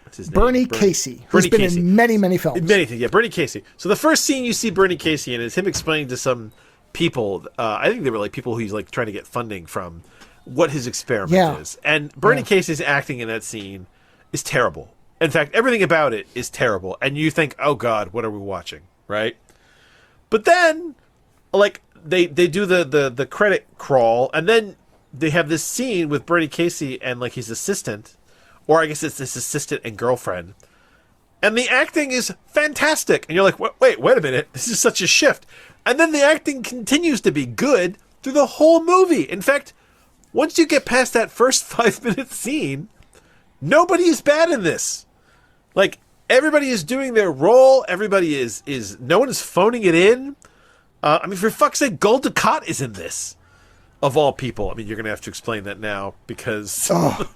What's his name?
Bernie Casey, who's been in many, many films.
Many things, yeah, Bernie Casey. So the first scene you see Bernie Casey in is him explaining to some people, I think they were like people who he's like trying to get funding from, what his experiment is. And Bernie Casey's acting in that scene is terrible. In fact, everything about it is terrible. And you think, oh God, what are we watching? Right? But then, like, they do the credit crawl, and then they have this scene with Bernie Casey and like his assistant, or I guess it's his assistant and girlfriend, and the acting is fantastic. And you're like, wait a minute, this is such a shift. And then the acting continues to be good through the whole movie. In fact, once you get past that first 5-minute scene, nobody is bad in this. Like, everybody is doing their role. Everybody is no one is phoning it in. I mean, for fuck's sake, Gul Dukat is in this. Of all people. I mean, you're going to have to explain that now because...
oh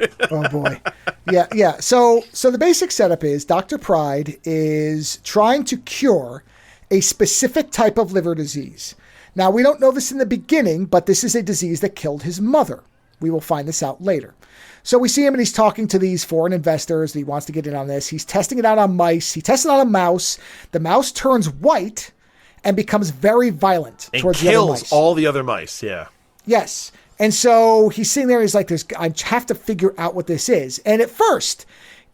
boy. Yeah. So the basic setup is Dr. Pride is trying to cure a specific type of liver disease. Now, we don't know this in the beginning, but this is a disease that killed his mother. We will find this out later. So we see him and he's talking to these foreign investors that he wants to get in on this. He's testing it out on mice. He tests it on a mouse. The mouse turns white and becomes very violent towards the other mice.
Kills all the other mice, yeah.
Yes. And so he's sitting there, he's like, I have to figure out what this is. And at first,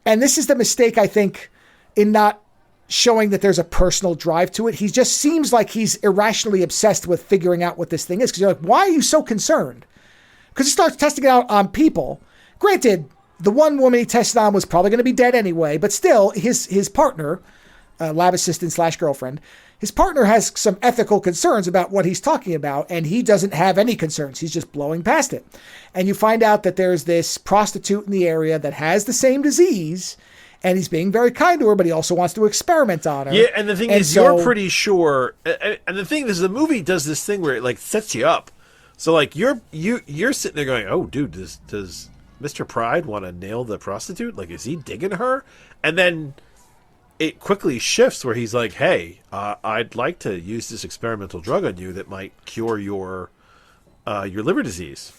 and this is the mistake, I think, in not showing that there's a personal drive to it, he just seems like he's irrationally obsessed with figuring out what this thing is. Because you're like, why are you so concerned? Because he starts testing it out on people. Granted, the one woman he tested on was probably going to be dead anyway, but still, his partner, lab assistant / girlfriend, his partner has some ethical concerns about what he's talking about, and he doesn't have any concerns. He's just blowing past it. And you find out that there's this prostitute in the area that has the same disease, and he's being very kind to her, but he also wants to experiment on her.
Yeah, and the thing is, you're pretty sure... And the thing is, the movie does this thing where it, like, sets you up. So, like, you're sitting there going, oh, dude, does Mr. Pride want to nail the prostitute? Like, is he digging her? And then... it quickly shifts where he's like, hey, I'd like to use this experimental drug on you that might cure your liver disease.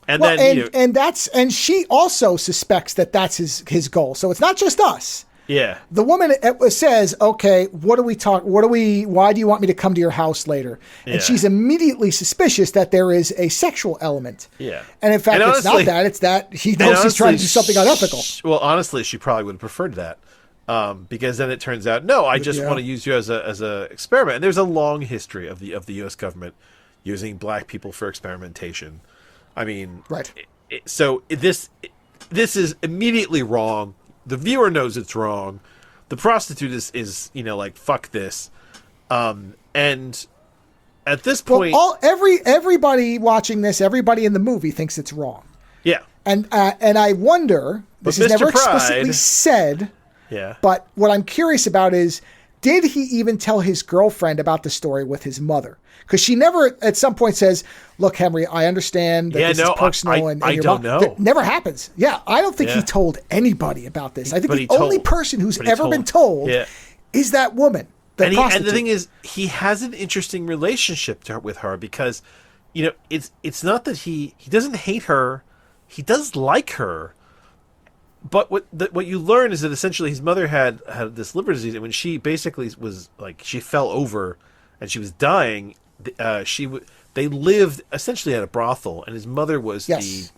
And
and she also suspects that that's his goal. So it's not just us.
Yeah.
The woman says, okay, why do you want me to come to your house later? And she's immediately suspicious that there is a sexual element.
Yeah.
And in fact, it's not that. It's that he knows he's trying to do something unethical.
Well, honestly, she probably would have preferred that. Because then it turns out, no, I just want to use you as a experiment. And there's a long history of the U.S. government using black people for experimentation. I mean,
right.
This is immediately wrong. The viewer knows it's wrong. The prostitute is like, fuck this. And at this point,
everybody watching this, everybody in the movie thinks it's wrong.
Yeah.
And I wonder, this is never explicitly said.
Yeah.
But what I'm curious about is, did he even tell his girlfriend about the story with his mother? Because she never at some point says, look, Henry, I understand that this is personal.
I don't know.
That never happens. Yeah, I don't think he told anybody about this. I think the only person who's ever been told is that woman. And
the thing is, he has an interesting relationship with her because, it's not that he doesn't hate her. He does like her. But what you learn is that essentially his mother had this liver disease, and when she basically was like, she fell over and she was dying, they lived essentially at a brothel, and his mother was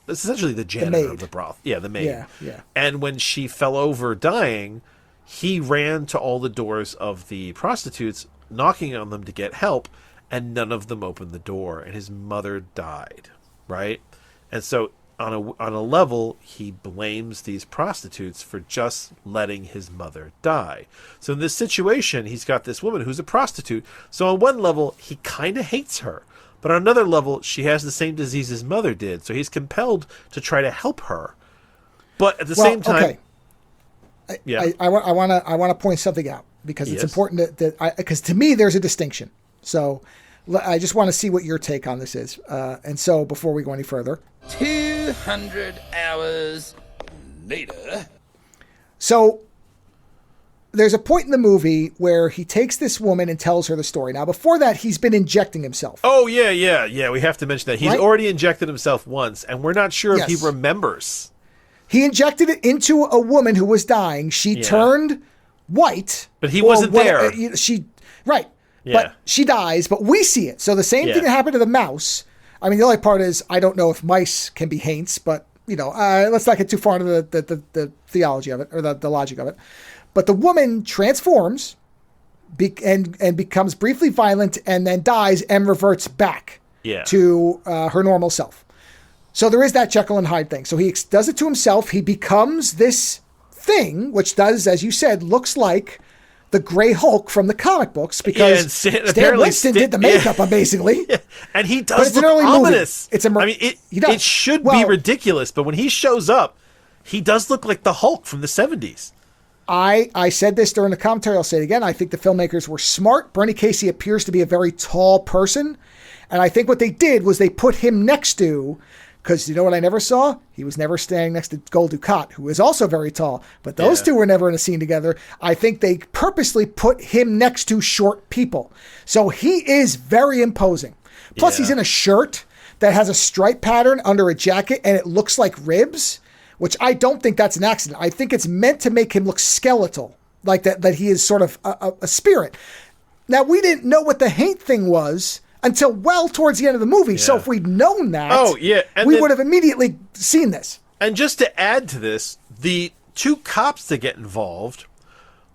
essentially the janitor of the brothel. Yeah, the maid.
Yeah.
And when she fell over dying, he ran to all the doors of the prostitutes, knocking on them to get help, and none of them opened the door, and his mother died, right? And so on a level, he blames these prostitutes for just letting his mother die. So in this situation, he's got this woman who's a prostitute. So on one level, he kind of hates her. But on another level, she has the same disease his mother did. So he's compelled to try to help her. But at the same time,
I want to point something out because it's important because to me there's a distinction. So I just want to see what your take on this is. And so before we go any further,
200 hours later.
So there's a point in the movie where he takes this woman and tells her the story. Now, before that, he's been injecting himself.
Oh, yeah. We have to mention that. He's already injected himself once, and we're not sure if he remembers.
He injected it into a woman who was dying. She turned white.
But he wasn't there.
But she dies, but we see it. So the same thing that happened to the mouse. I mean, the only part is I don't know if mice can be haints, but, let's not get too far into the theology of it or the logic of it. But the woman transforms and becomes briefly violent and then dies and reverts back to her normal self. So there is that Jekyll and Hyde thing. So he does it to himself. He becomes this thing, which does, as you said, looks like the Gray Hulk from the comic books because Stan Winston did the makeup, basically. Yeah.
And he does look ominous.
Movie.
It should be ridiculous, but when he shows up, he does look like the Hulk from the 70s.
I said this during the commentary. I'll say it again. I think the filmmakers were smart. Bernie Casey appears to be a very tall person. And I think what they did was they put him next to, because you know what I never saw? He was never standing next to Gul Dukat, who is also very tall. But those two were never in a scene together. I think they purposely put him next to short people. So he is very imposing. Plus, he's in a shirt that has a stripe pattern under a jacket, and it looks like ribs, which I don't think that's an accident. I think it's meant to make him look skeletal, like that he is sort of a spirit. Now, we didn't know what the Haint thing was until well towards the end of the movie. Yeah. So if we'd known that, we would have immediately seen this.
And just to add to this, the two cops that get involved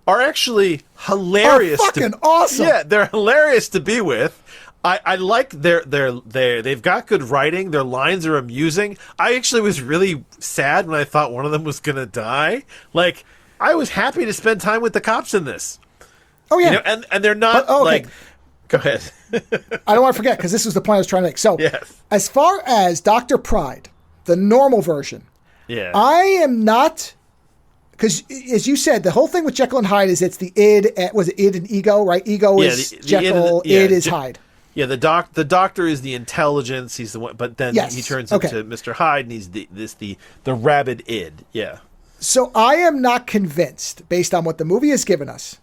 are actually hilarious.
Fucking awesome.
Yeah, they're hilarious to be with. I like they've got good writing. Their lines are amusing. I actually was really sad when I thought one of them was gonna die. Like, I was happy to spend time with the cops in this.
Oh yeah,
and they're not like. Go ahead.
I don't want to forget because this was the point I was trying to make. So, as far as Dr. Pride, the normal version, I am not. Because, as you said, the whole thing with Jekyll and Hyde is it's the id. Was it id and ego, right? Ego is Jekyll, id is Hyde.
Yeah, the doctor is the intelligence. He's the one, but then he turns into Mr. Hyde, and he's the rabid id. Yeah. So
I am not convinced, based on what the movie has given us,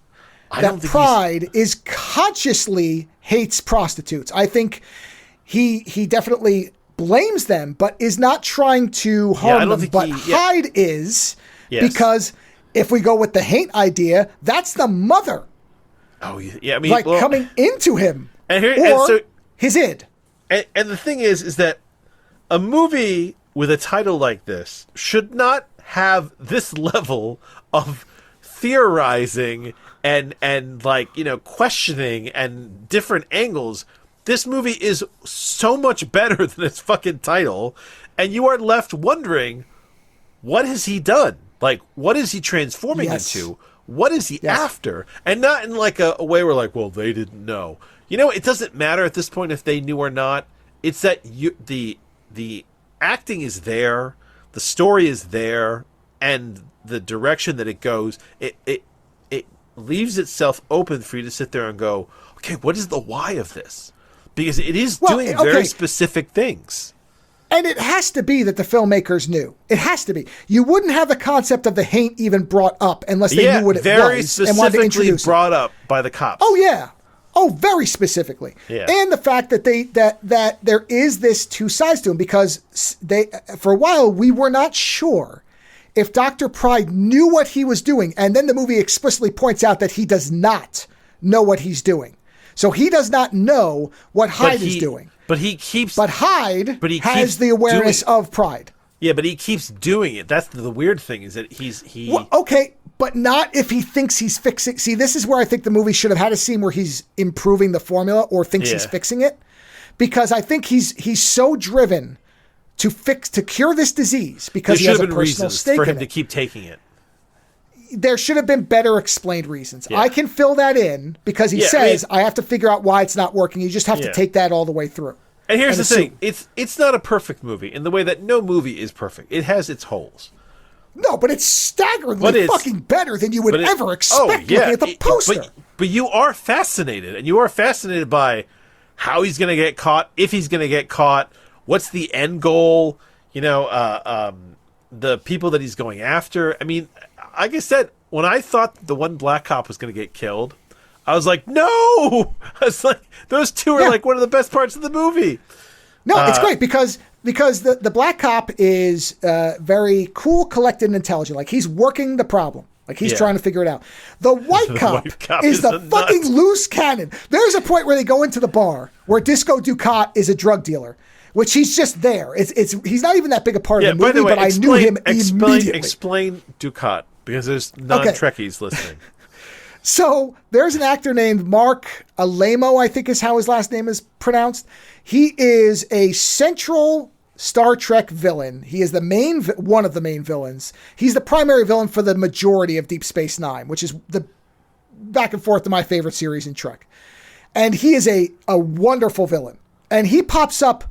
that Pride is consciously hates prostitutes. I think he definitely blames them, but is not trying to harm them. But Hyde is because if we go with the Haint idea, that's the mother.
Oh yeah, I mean,
coming into him.
And
his id.
And the thing is that a movie with a title like this should not have this level of theorizing and questioning and different angles. This movie is so much better than its fucking title, and you are left wondering, what has he done? Like, what is he transforming into? What is he after? And not in like a way where like, well, they didn't know. It doesn't matter at this point if they knew or not. It's that the acting is there, the story is there, and the direction that it goes, it leaves itself open for you to sit there and go, okay, what is the why of this? Because it is doing very specific things.
And it has to be that the filmmakers knew. It has to be. You wouldn't have the concept of the Haint even brought up unless they knew what it was and wanted to introduce it.
Brought up by the cops.
Oh yeah. Oh, very specifically.
Yeah.
And the fact that that there is this two sides to him, because for a while we were not sure if Dr. Pride knew what he was doing, and then the movie explicitly points out that he does not know what he's doing. So he does not know what Hyde is doing.
But he keeps.
But Hyde has the awareness of Pride.
Yeah, but he keeps doing it. That's the weird thing, is that he.
Well, okay, but not if he thinks he's fixing. See, this is where I think the movie should have had a scene where he's improving the formula or thinks he's fixing it, because I think he's so driven to cure this disease because he has a personal stake
for him
in
to
it.
keep taking it.
There should have been better explained reasons. Yeah. I can fill that in because he says, I have to figure out why it's not working. You just have to take that all the way through.
And here's the thing. It's not a perfect movie in the way that no movie is perfect. It has its holes.
No, but it's staggeringly fucking better than you would ever expect looking at the poster.
But you are fascinated, and you are fascinated by how he's going to get caught, if he's going to get caught, what's the end goal, the people that he's going after. I mean, like I said, when I thought the one black cop was going to get killed, I was like, no! I was like, those two are like one of the best parts of the movie.
No, it's great because the black cop is very cool, collected, and intelligent. Like, he's working the problem. Like, he's trying to figure it out. The white cop is the fucking loose cannon. There's a point where they go into the bar where Disco Ducat is a drug dealer, which he's just there. He's not even that big a part of the movie, but I knew him immediately.
Explain Ducat, because there's non-Trekkies listening.
So there's an actor named Mark Alamo, I think is how his last name is pronounced. He is a central Star Trek villain. He is one of the main villains. He's the primary villain for the majority of Deep Space Nine, which is the back and forth to my favorite series in Trek. And he is a wonderful villain. And he pops up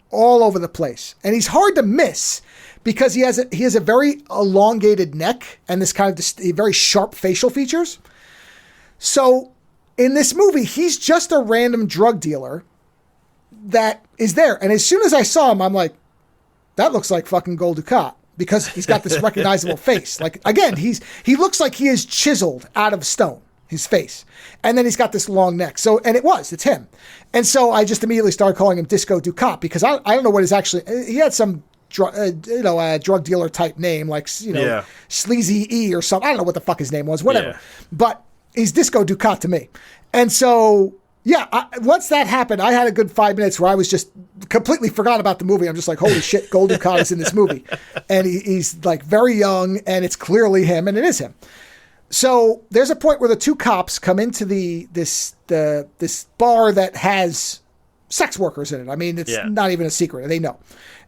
all over the place. And he's hard to miss because he has a very elongated neck and this kind of very sharp facial features. So in this movie, he's just a random drug dealer that is there. And as soon as I saw him, I'm like, that looks like fucking Gul Dukat, because he's got this recognizable face. Like, again, he looks like he is chiseled out of stone, his face. And then he's got this long neck. So, and it's him. And so I just immediately started calling him Disco Ducat, because I don't know what he had some drug dealer type name, like, Sleazy E or something. I don't know what the fuck his name was, whatever. Yeah. But he's Disco Ducat to me. And so, once that happened, I had a good 5 minutes where I was just completely forgot about the movie. I'm just like, holy shit, Gul Dukat is in this movie. And he's like very young, and it's clearly him, and it is him. So there's a point where the two cops come into this bar that has sex workers in it. I mean, it's not even a secret. They know.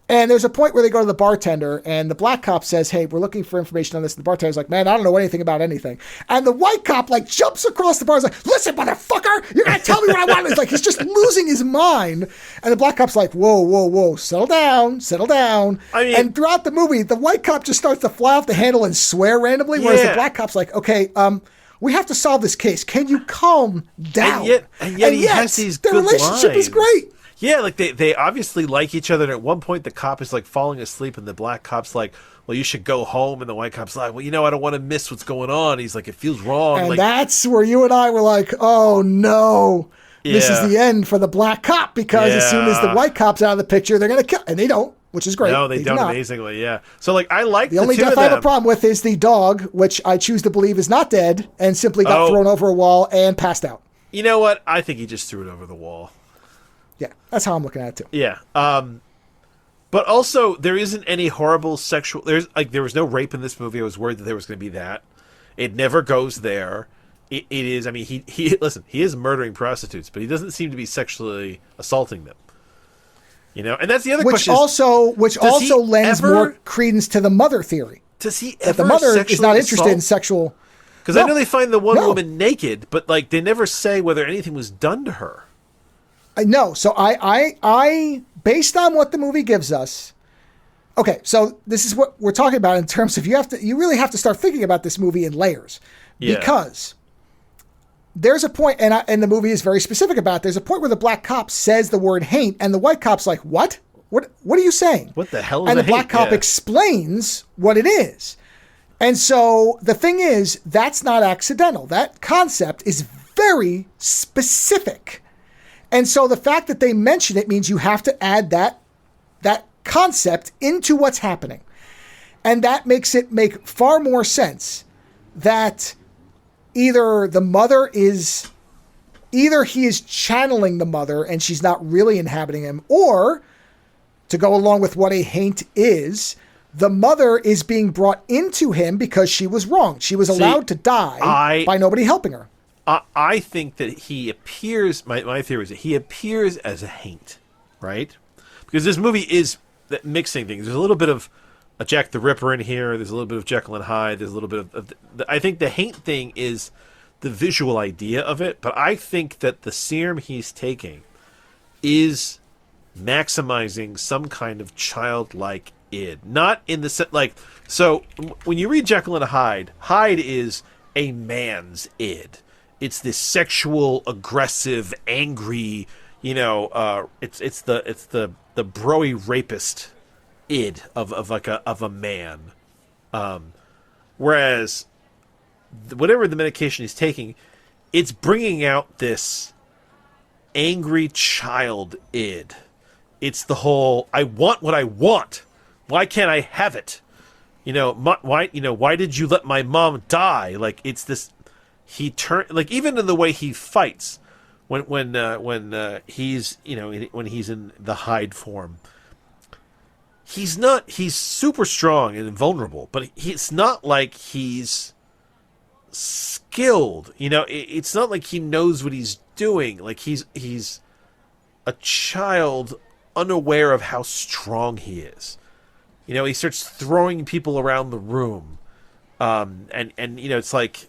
And there's a point where they go to the bartender, and the black cop says, hey, we're looking for information on this. And the bartender's like, man, I don't know anything about anything. And the white cop, like, jumps across the bar. He's like, listen, motherfucker, you're going to tell me what I want. It's like, he's just losing his mind. And the black cop's like, whoa, settle down. I mean, and throughout the movie, the white cop just starts to fly off the handle and swear randomly, whereas the black cop's like, okay, we have to solve this case. Can you calm down?
And yet he has these good
lines. The relationship is great.
Yeah, like they obviously like each other. And at one point, the cop is like falling asleep, and the black cop's like, well, you should go home. And the white cop's like, well, I don't want to miss what's going on. He's like, it feels wrong.
And that's where you and I were like, oh, no. Yeah. This is the end for the black cop, because as soon as the white cop's out of the picture, they're going to kill. And they don't, which is great.
No, they don't amazingly, So, like, I like
the only death I have a problem with is the dog, which I choose to believe is not dead and simply got thrown over a wall and passed out.
You know what? I think he just threw it over the wall.
Yeah, that's how I'm looking at it too.
Yeah, but also there isn't any horrible sexual. There was no rape in this movie. I was worried that there was going to be that. It never goes there. It is. I mean, he is murdering prostitutes, but he doesn't seem to be sexually assaulting them. And that's the other question. Which also lends more credence
to the mother theory.
Does he
ever? That the mother is not interested in sexual.
Because I know they find the one woman naked, but like they never say whether anything was done to her.
No, so I based on what the movie gives us. Okay, so this is what we're talking about in terms of you really have to start thinking about this movie in layers, because there's a point, and the movie is very specific about it. There's a point where the black cop says the word "haint," and the white cop's like, "What? What are you saying?
What the hell is?"
And the black cop explains what it is, and so the thing is, that's not accidental. That concept is very specific. And so the fact that they mention it means you have to add that concept into what's happening. And that makes it make far more sense that either he is channeling the mother and she's not really inhabiting him, or, to go along with what a haint is, the mother is being brought into him because she was wrong. She was allowed to die by nobody helping her.
I think that he appears. My theory is that he appears as a haint, right? Because this movie is mixing things. There's a little bit of a Jack the Ripper in here. There's a little bit of Jekyll and Hyde. There's a little bit of I think the haint thing is the visual idea of it. But I think that the serum he's taking is maximizing some kind of childlike id, not in the like. So when you read Jekyll and Hyde, Hyde is a man's id. It's this sexual, aggressive, angry. It's the broy rapist id of a man. Whereas whatever the medication he's taking, it's bringing out this angry child id. It's the whole I want what I want. Why can't I have it? Why did you let my mom die? Like it's this. He turned like even in the way he fights when he's when he's in the Hyde form. He's super strong and invulnerable, but it's not like he's skilled. It's not like he knows what he's doing. Like he's a child unaware of how strong he is. He starts throwing people around the room. And it's like,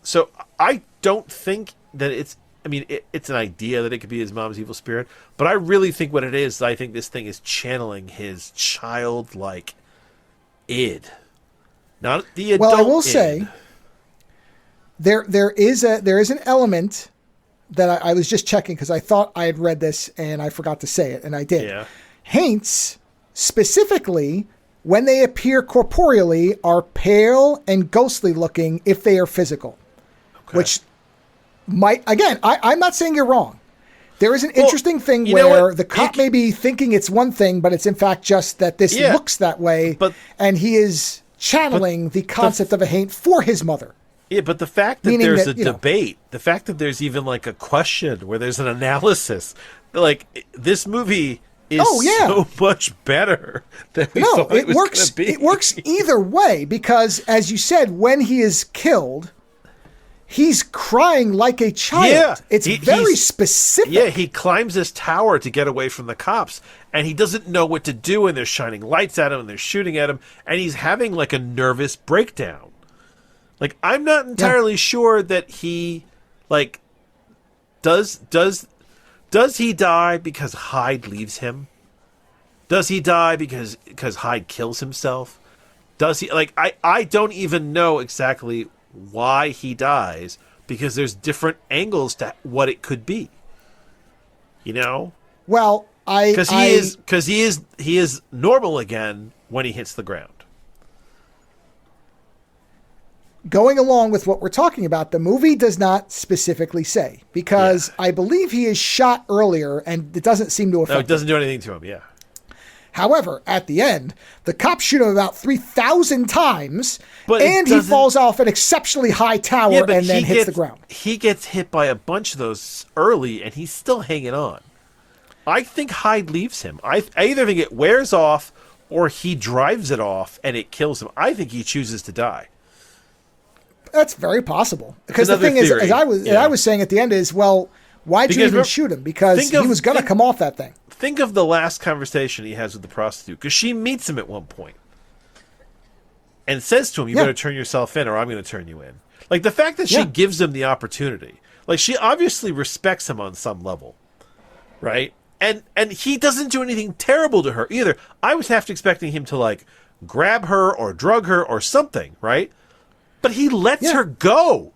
so I don't think that it's an idea that it could be his mom's evil spirit, but I really think what it is, I think this thing is channeling his childlike id, not the adult.
Well, I will say there is an element that I was just checking because I thought I had read this and I forgot to say it, and I did.
Yeah.
Haints, specifically, when they appear corporeally, are pale and ghostly looking if they are physical. Okay. Which might, again, I'm not saying you're wrong. There is an interesting thing where the cop may be thinking it's one thing, but it's in fact just that this looks that way, and he is channeling the concept of a haint for his mother.
Yeah, but the fact that there's a debate, the fact that there's even like a question where there's an analysis, like this movie is so much better than we thought it was going to be.
It works either way because, as you said, when he is killed, he's crying like a child. Yeah, it's very specific.
Yeah, he climbs this tower to get away from the cops, and he doesn't know what to do, and they're shining lights at him, and they're shooting at him, and he's having like a nervous breakdown. Like, I'm not entirely sure that he, like, does he die because Hyde leaves him? Does he die because Hyde kills himself? Does he, like, I don't even know exactly why he dies because there's different angles to what it could be.
Well,
because he is normal again when he hits the ground.
Going along with what we're talking about, the movie does not specifically say because I believe he is shot earlier and it doesn't seem to affect him.
No, it doesn't do anything to him, yeah.
However, at the end, the cops shoot him about 3,000 times and he falls off an exceptionally high tower and then hits the ground.
He gets hit by a bunch of those early and he's still hanging on. I think Hyde leaves him. I either think it wears off or he drives it off and it kills him. I think he chooses to die.
That's very possible. Because the thing is, as I was saying at the end is, well, why'd you even shoot him? Because he was going to come off that thing.
Think of the last conversation he has with the prostitute, because she meets him at one point and says to him, you better turn yourself in or I'm going to turn you in. Like, the fact that she gives him the opportunity, like, she obviously respects him on some level, right? And he doesn't do anything terrible to her either. I was half expecting him to, like, grab her or drug her or something, right? But he lets her go.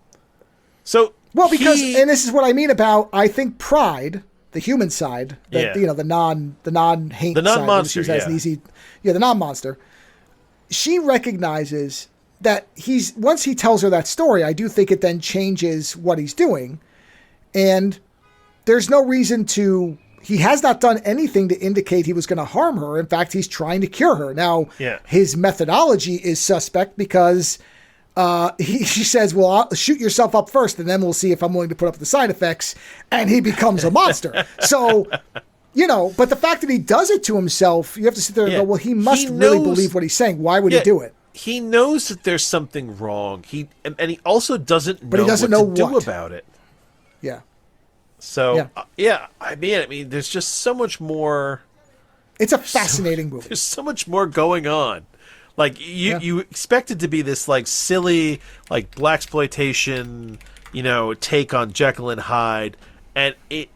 So
and this is what I mean about, I think, pride, the human side, the non-hate,
the non-monster,
the non-monster. She recognizes that once he tells her that story, I do think it then changes what he's doing, and there's no reason to. He has not done anything to indicate he was going to harm her. In fact, he's trying to cure her. Now, his methodology is suspect because. She says, well, I'll shoot yourself up first, and then we'll see if I'm willing to put up the side effects, and he becomes a monster. So, but the fact that he does it to himself, you have to sit there and go, well, he must really believe what he's saying. Why would he do it?
He knows that there's something wrong. He also doesn't know what to do about it.
Yeah.
So, I mean, there's just so much more.
It's a fascinating movie.
There's so much more going on. Like, you expect it to be this, like, silly, like, blaxploitation, take on Jekyll and Hyde, and it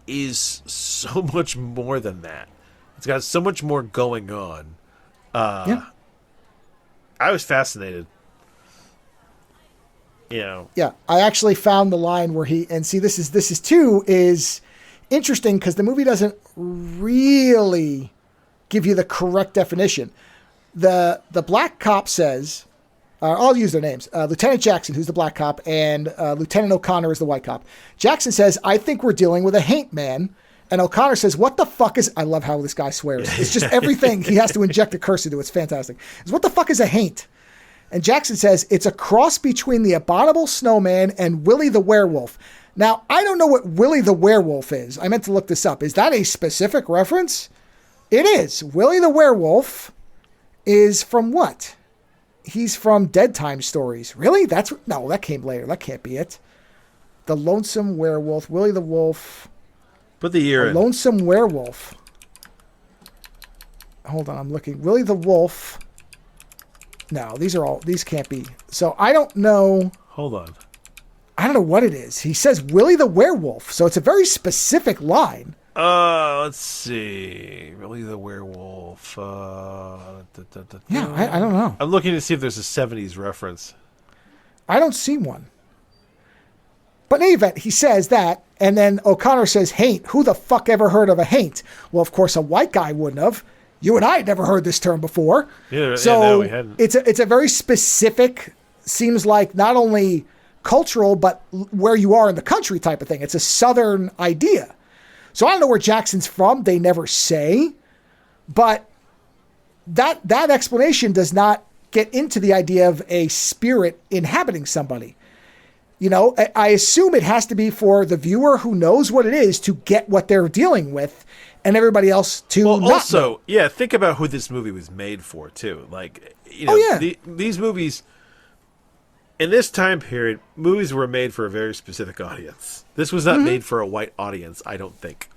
is so much more than that. It's got so much more going on.
Yeah.
I was fascinated. You know.
Yeah, I actually found the line where this is interesting because the movie doesn't really give you the correct definition. The black cop says, I'll use their names, Lieutenant Jackson, who's the black cop, and Lieutenant O'Connor is the white cop. Jackson says, I think we're dealing with a haint man. And O'Connor says, what the fuck is... I love how this guy swears. It's just everything he has to inject a curse into. It's fantastic. It's, what the fuck is a haint? And Jackson says, it's a cross between the abominable snowman and Willie the werewolf. Now, I don't know what Willie the werewolf is. I meant to look this up. Is that a specific reference? It is. Willie the werewolf is from what? He's from Dead Time Stories. Really? No, that came later. That can't be it. The Lonesome Werewolf. Willie the Wolf...
Put the year in.
Lonesome Werewolf. Hold on, I'm looking. Willie the Wolf. No, these can't be. So I don't know.
Hold on.
I don't know what it is. He says Willie the Werewolf. So it's a very specific line.
Let's see. Willie the Werewolf.
Yeah, I don't know.
I'm looking to see if there's a 70s reference.
I don't see one. But in any event, he says that, and then O'Connor says, haint. Who the fuck ever heard of a haint? Well, of course, a white guy wouldn't have. You and I had never heard this term before.
Yeah,
so
no, we hadn't.
It's a very specific, seems like not only cultural, but where you are in the country type of thing. It's a Southern idea. So I don't know where Jackson's from. They never say. But that explanation does not get into the idea of a spirit inhabiting somebody. You know, I assume it has to be for the viewer who knows what it is to get what they're dealing with, and everybody else to not
also,
know.
Yeah, think about who this movie was made for, too. Like, you know, these movies, in this time period, movies were made for a very specific audience. This was not made for a white audience, I don't think.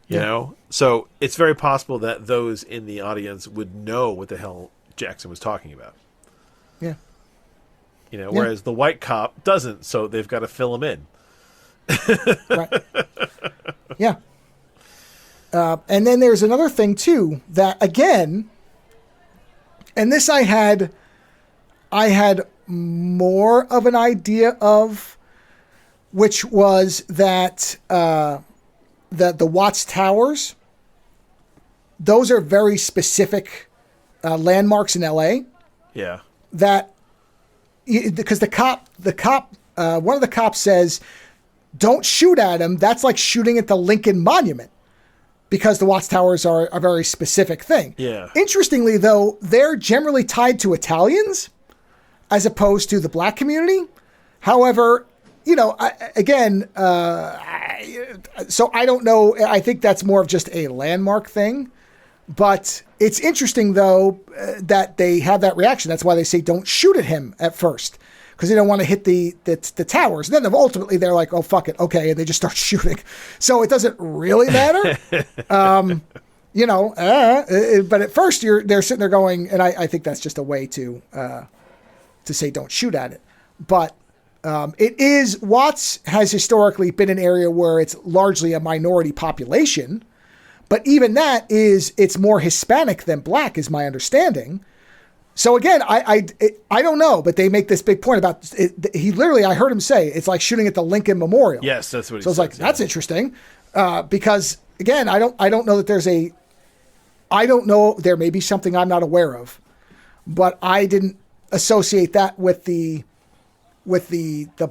You know? So it's very possible that those in the audience would know what the hell Jackson was talking about.
Yeah.
You know, whereas the white cop doesn't, so they've got to fill him in.
Right. Yeah. And then there's another thing, too, that, again, and this I had more of an idea of, which was that the Watts Towers, those are very specific landmarks in L.A.
Yeah.
That... Because one of the cops says, don't shoot at him. That's like shooting at the Lincoln Monument because the Watts Towers are a very specific thing.
Yeah.
Interestingly, though, they're generally tied to Italians as opposed to the black community. However, you know, so I don't know. I think that's more of just a landmark thing. But it's interesting, though, that they have that reaction. That's why they say don't shoot at him at first, because they don't want to hit the towers. And then ultimately they're like, oh, fuck it. Okay. And they just start shooting. So it doesn't really matter. You know, but at first they're sitting there going, and I think that's just a way to say don't shoot at it. But Watts has historically been an area where it's largely a minority population. But even that it's more Hispanic than black, is my understanding. So again, I don't know, but they make this big point about it. I heard him say it's like shooting at the Lincoln Memorial.
Yes, that's what he said.
So I was like, that's interesting, because again, I don't know that I don't know, there may be something I'm not aware of, but I didn't associate that with the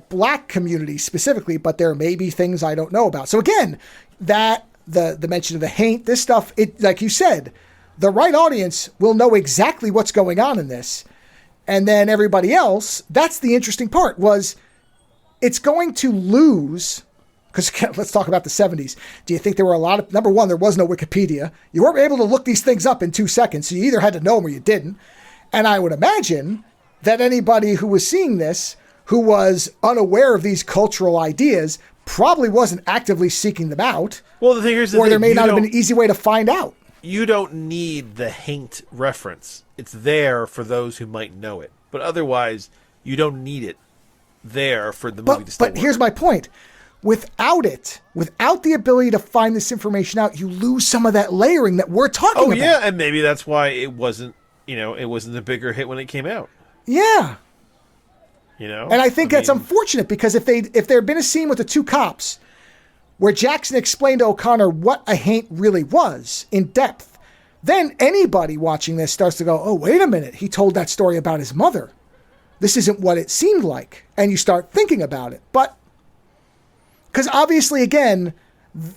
black community specifically. But there may be things I don't know about. So again, that. The mention of the haint, this stuff, it, like you said, the right audience will know exactly what's going on in this. And then everybody else, that's the interesting part, was it's going to lose, because let's talk about the 70s. Do you think there were a lot of, number one, there was no Wikipedia. You weren't able to look these things up in 2 seconds, so you either had to know them or you didn't. And I would imagine that anybody who was seeing this, who was unaware of these cultural ideas, probably wasn't actively seeking them out.
Well, the thing is,
there may not have been an easy way to find out.
You don't need the haint reference. It's there for those who might know it. But otherwise, you don't need it there for the movie to stay.
But here's my point. without the ability to find this information out, you lose some of that layering that we're talking about. Oh,
yeah, and maybe that's why it wasn't a bigger hit when it came out.
Yeah. And I think that's unfortunate, because if there had been a scene with the two cops where Jackson explained to O'Connor what a haint really was in depth, then anybody watching this starts to go, oh, wait a minute, he told that story about his mother. This isn't what it seemed like. And you start thinking about it. But, because obviously, again,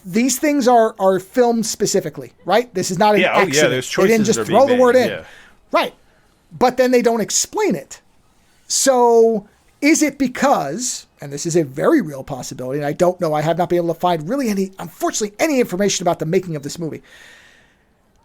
these things are filmed specifically, right? This is not an accident. Yeah, there's choices. They didn't just throw the word in. Yeah. Right. But then they don't explain it. So is it because, and this is a very real possibility, and I don't know, I have not been able to find really unfortunately, any information about the making of this movie.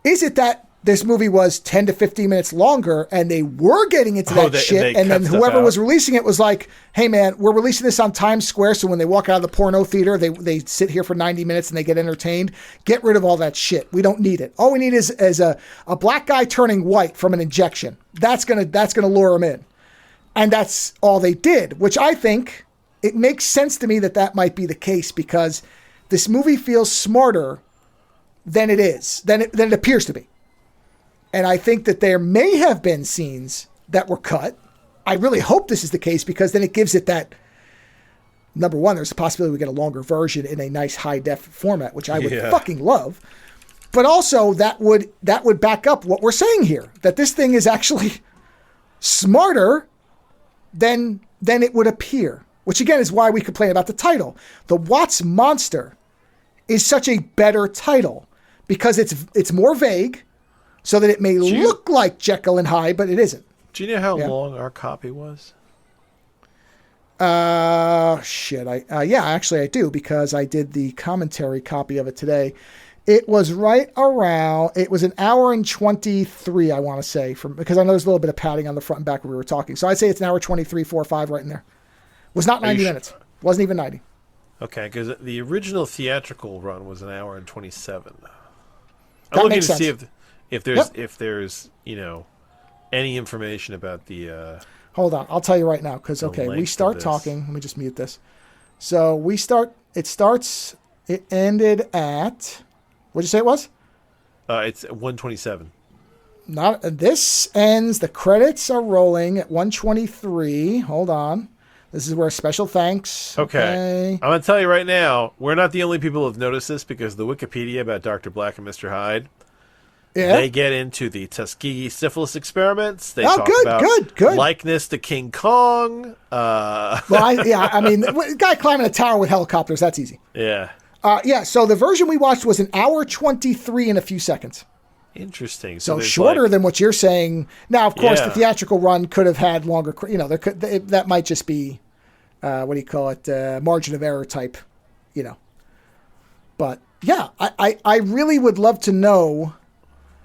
Is it that this movie was 10 to 15 minutes longer and they were getting into that shit, and then whoever was releasing it was like, hey man, we're releasing this on Times Square, so when they walk out of the porno theater, they sit here for 90 minutes and they get entertained. Get rid of all that shit. We don't need it. All we need is a black guy turning white from an injection. That's gonna lure him in. And that's all they did, which I think it makes sense to me that might be the case, because this movie feels smarter than it is, than it appears to be. And I think that there may have been scenes that were cut. I really hope this is the case, because then it gives it that, number one, there's a possibility we get a longer version in a nice high def format, which I would fucking love. But also that would back up what we're saying here, that this thing is actually smarter than it would appear, which again is why we complain about the title. The Watts Monster is such a better title because it's more vague, so that it may look like Jekyll and Hyde, but it isn't.
Do you know how long our copy was?
Actually I do, because I did the commentary copy of it today. It was right around, it was an hour and 23, I want to say, because I know there's a little bit of padding on the front and back when we were talking. So I'd say it's an hour 23, 4 or 5 right in there. It was not 90 minutes. Wasn't even 90.
Okay, because the original theatrical run was an hour and 27.
I'm looking to see
if there's any information about the
hold on, I'll tell you right now, because we start talking. Let me just mute this. So it ended at, what'd you say it was?
It's 127.
This ends, the credits are rolling at 123. Hold on. This is where special thanks.
Okay. I'm going to tell you right now, we're not the only people who have noticed this, because the Wikipedia about Dr. Black and Mr. Hyde, they get into the Tuskegee syphilis experiments. They talk about likeness to King Kong.
The guy climbing a tower with helicopters, that's easy.
Yeah.
So the version we watched was an hour 23 and a few seconds.
Interesting.
So shorter than what you're saying. Now, of course, the theatrical run could have had longer. That might just be, margin of error type, But yeah, I really would love to know,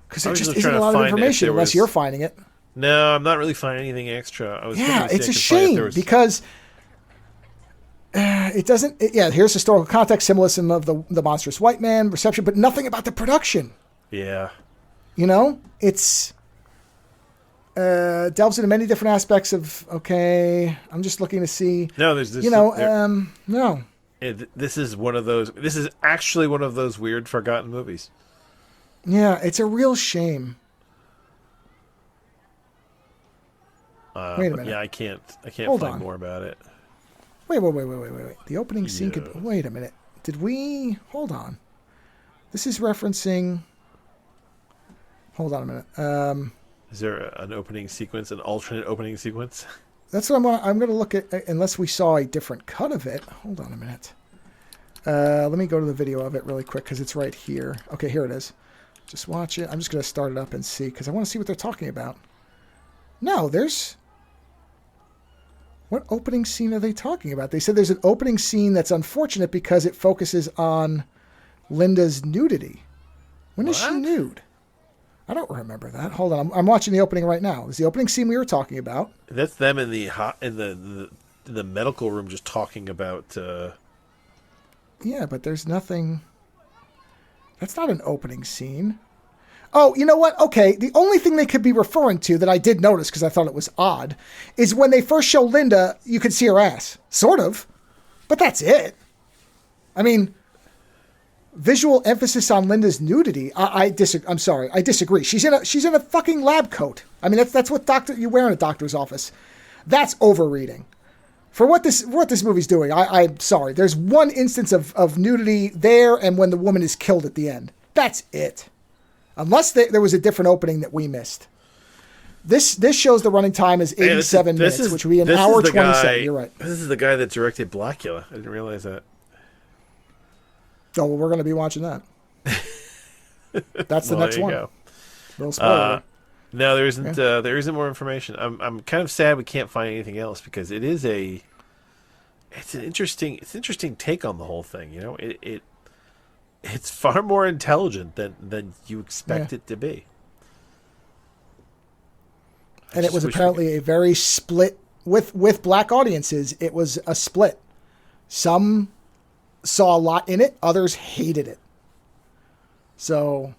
because there just isn't a lot of information unless you're finding it.
No, I'm not really finding anything extra.
It's a shame because it doesn't. Here's historical context, symbolism of the monstrous white man, reception, but nothing about the production.
Yeah.
It's delves into many different aspects of. Okay, I'm just looking to see.
No, there's this.
No.
This is one of those. This is actually one of those weird forgotten movies.
Yeah, it's a real shame. Wait a minute.
Yeah, I can't find more about it.
Wait. The opening scene could. Wait a minute. Did we? Hold on. This is referencing. Hold on a minute.
Is there an opening sequence, an alternate opening sequence?
That's what I'm going to look at, unless we saw a different cut of it. Hold on a minute. Let me go to the video of it really quick, because it's right here. Okay, here it is. Just watch it. I'm just going to start it up and see, because I want to see what they're talking about. No, there's... What opening scene are they talking about? They said there's an opening scene that's unfortunate because it focuses on Linda's nudity. When is she nude? I don't remember that. Hold on, I'm watching the opening right now. It's the opening scene we were talking about.
That's them in the medical room just talking about.
Yeah, but there's nothing. That's not an opening scene. Oh, you know what? Okay, the only thing they could be referring to that I did notice, because I thought it was odd, is when they first show Linda, you could see her ass, sort of, but that's it. I mean, visual emphasis on Linda's nudity. I disagree. I'm sorry. I disagree. She's in a fucking lab coat. I mean, that's what you wear in a doctor's office. That's overreading. For what this movie's doing, I'm sorry. There's one instance of nudity there, and when the woman is killed at the end. That's it. Unless there was a different opening that we missed. This shows the running time is 87 minutes, which would be an hour 27. You're right.
This is the guy that directed Blackula. I didn't realize that.
Oh, well, we're going to be watching that. That's the next one.
Go.
Little spoiler.
No, there isn't. There isn't more information. I'm kind of sad we can't find anything else because it's an interesting take on the whole thing. You know, it's far more intelligent than you expect it to be.
And it was apparently a very split with black audiences. It was a split. Some saw a lot in it, others hated it. So,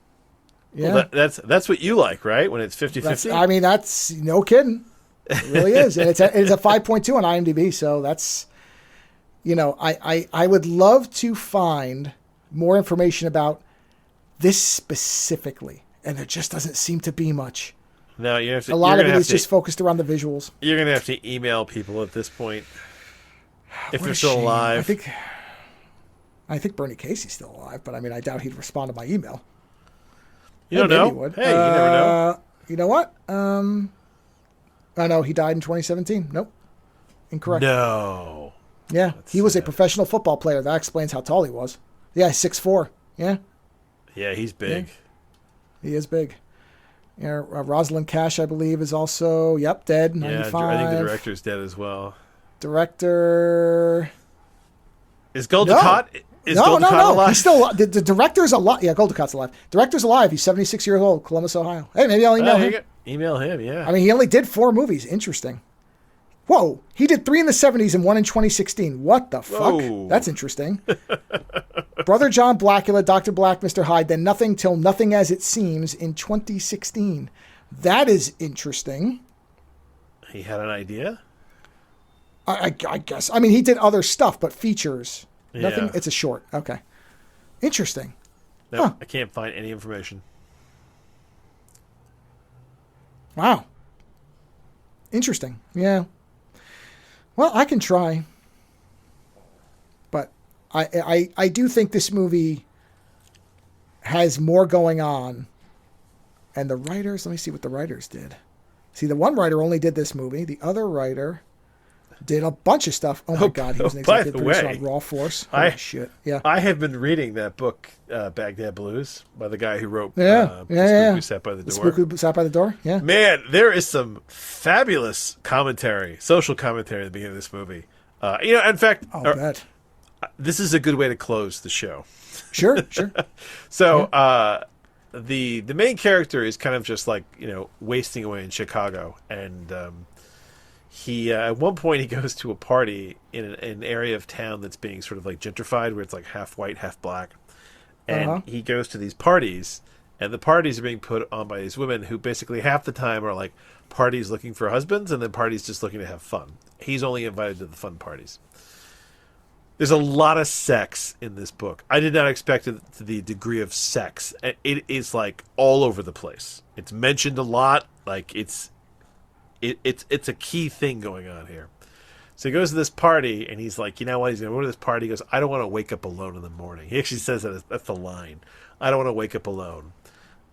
yeah.
Well, that's what you like, right? When it's 50-50?
I mean, that's no kidding. It really is. And it's a 5.2 on IMDb, so that's, I would love to find more information about this specifically, and there just doesn't seem to be much.
No, a
lot of it is just focused around the visuals.
You're going to have to email people at this point if they're still alive.
I think Bernie Casey's still alive, but I mean, I doubt he'd respond to my email.
You don't know? Hey, you never know.
You know what? I know he died in 2017. Nope. Incorrect.
No.
Yeah, he was a professional football player. That explains how tall he was. Yeah, 6'4". Yeah.
Yeah, he's big.
Yeah. He is big. Yeah, Rosalind Cash, I believe, is also, dead, 95.
Yeah, I think the director's dead as well.
Director...
Is Goldacott...
No. Alive? He's still alive. The director's alive. Yeah, Goldacott's alive. Director's alive. He's 76 years old, Columbus, Ohio. Hey, maybe I'll email him.
Email him, yeah.
I mean, he only did 4 movies. Interesting. Whoa. He did 3 in the 70s and 1 in 2016. What the fuck?
Whoa.
That's interesting. Brother John Blackula, Dr. Black, Mr. Hyde, then Nothing Till Nothing As It Seems in 2016. That is interesting.
He had an idea?
I guess. I mean, he did other stuff, but features.
Yeah.
Nothing. It's a short. Okay. Interesting.
No, I can't find any information.
Wow. Interesting. Yeah. Well, I can try. But I do think this movie has more going on. And the writers, let me see what the writers did. See, the one writer only did this movie. The other writer did a bunch of stuff. Oh my God, he was an executive producer on Raw Force. Holy shit. Yeah.
I have been reading that book, Baghdad Blues, by the guy who wrote
The
Spook Who Sat by the Door.
The Spook Who Sat by the Door, yeah.
Man, there is some fabulous commentary, social commentary at the beginning of this movie. In fact,
I'll bet.
This is a good way to close the show.
Sure.
So, the main character is kind of just like, wasting away in Chicago, and he at one point he goes to a party in an area of town that's being sort of like gentrified, where it's like half white, half black, and he goes to these parties, and the parties are being put on by these women who basically half the time are like parties looking for husbands, and then parties just looking to have fun. He's only invited to the fun parties. There's a lot of sex in this book. I did not expect it to the degree of sex. It is like all over the place. It's mentioned a lot. Like it's a key thing going on here. So he goes to this party and he's like, you know what? He's going to go to this party. He goes, I don't want to wake up alone in the morning. He actually says that. That's the line. I don't want to wake up alone.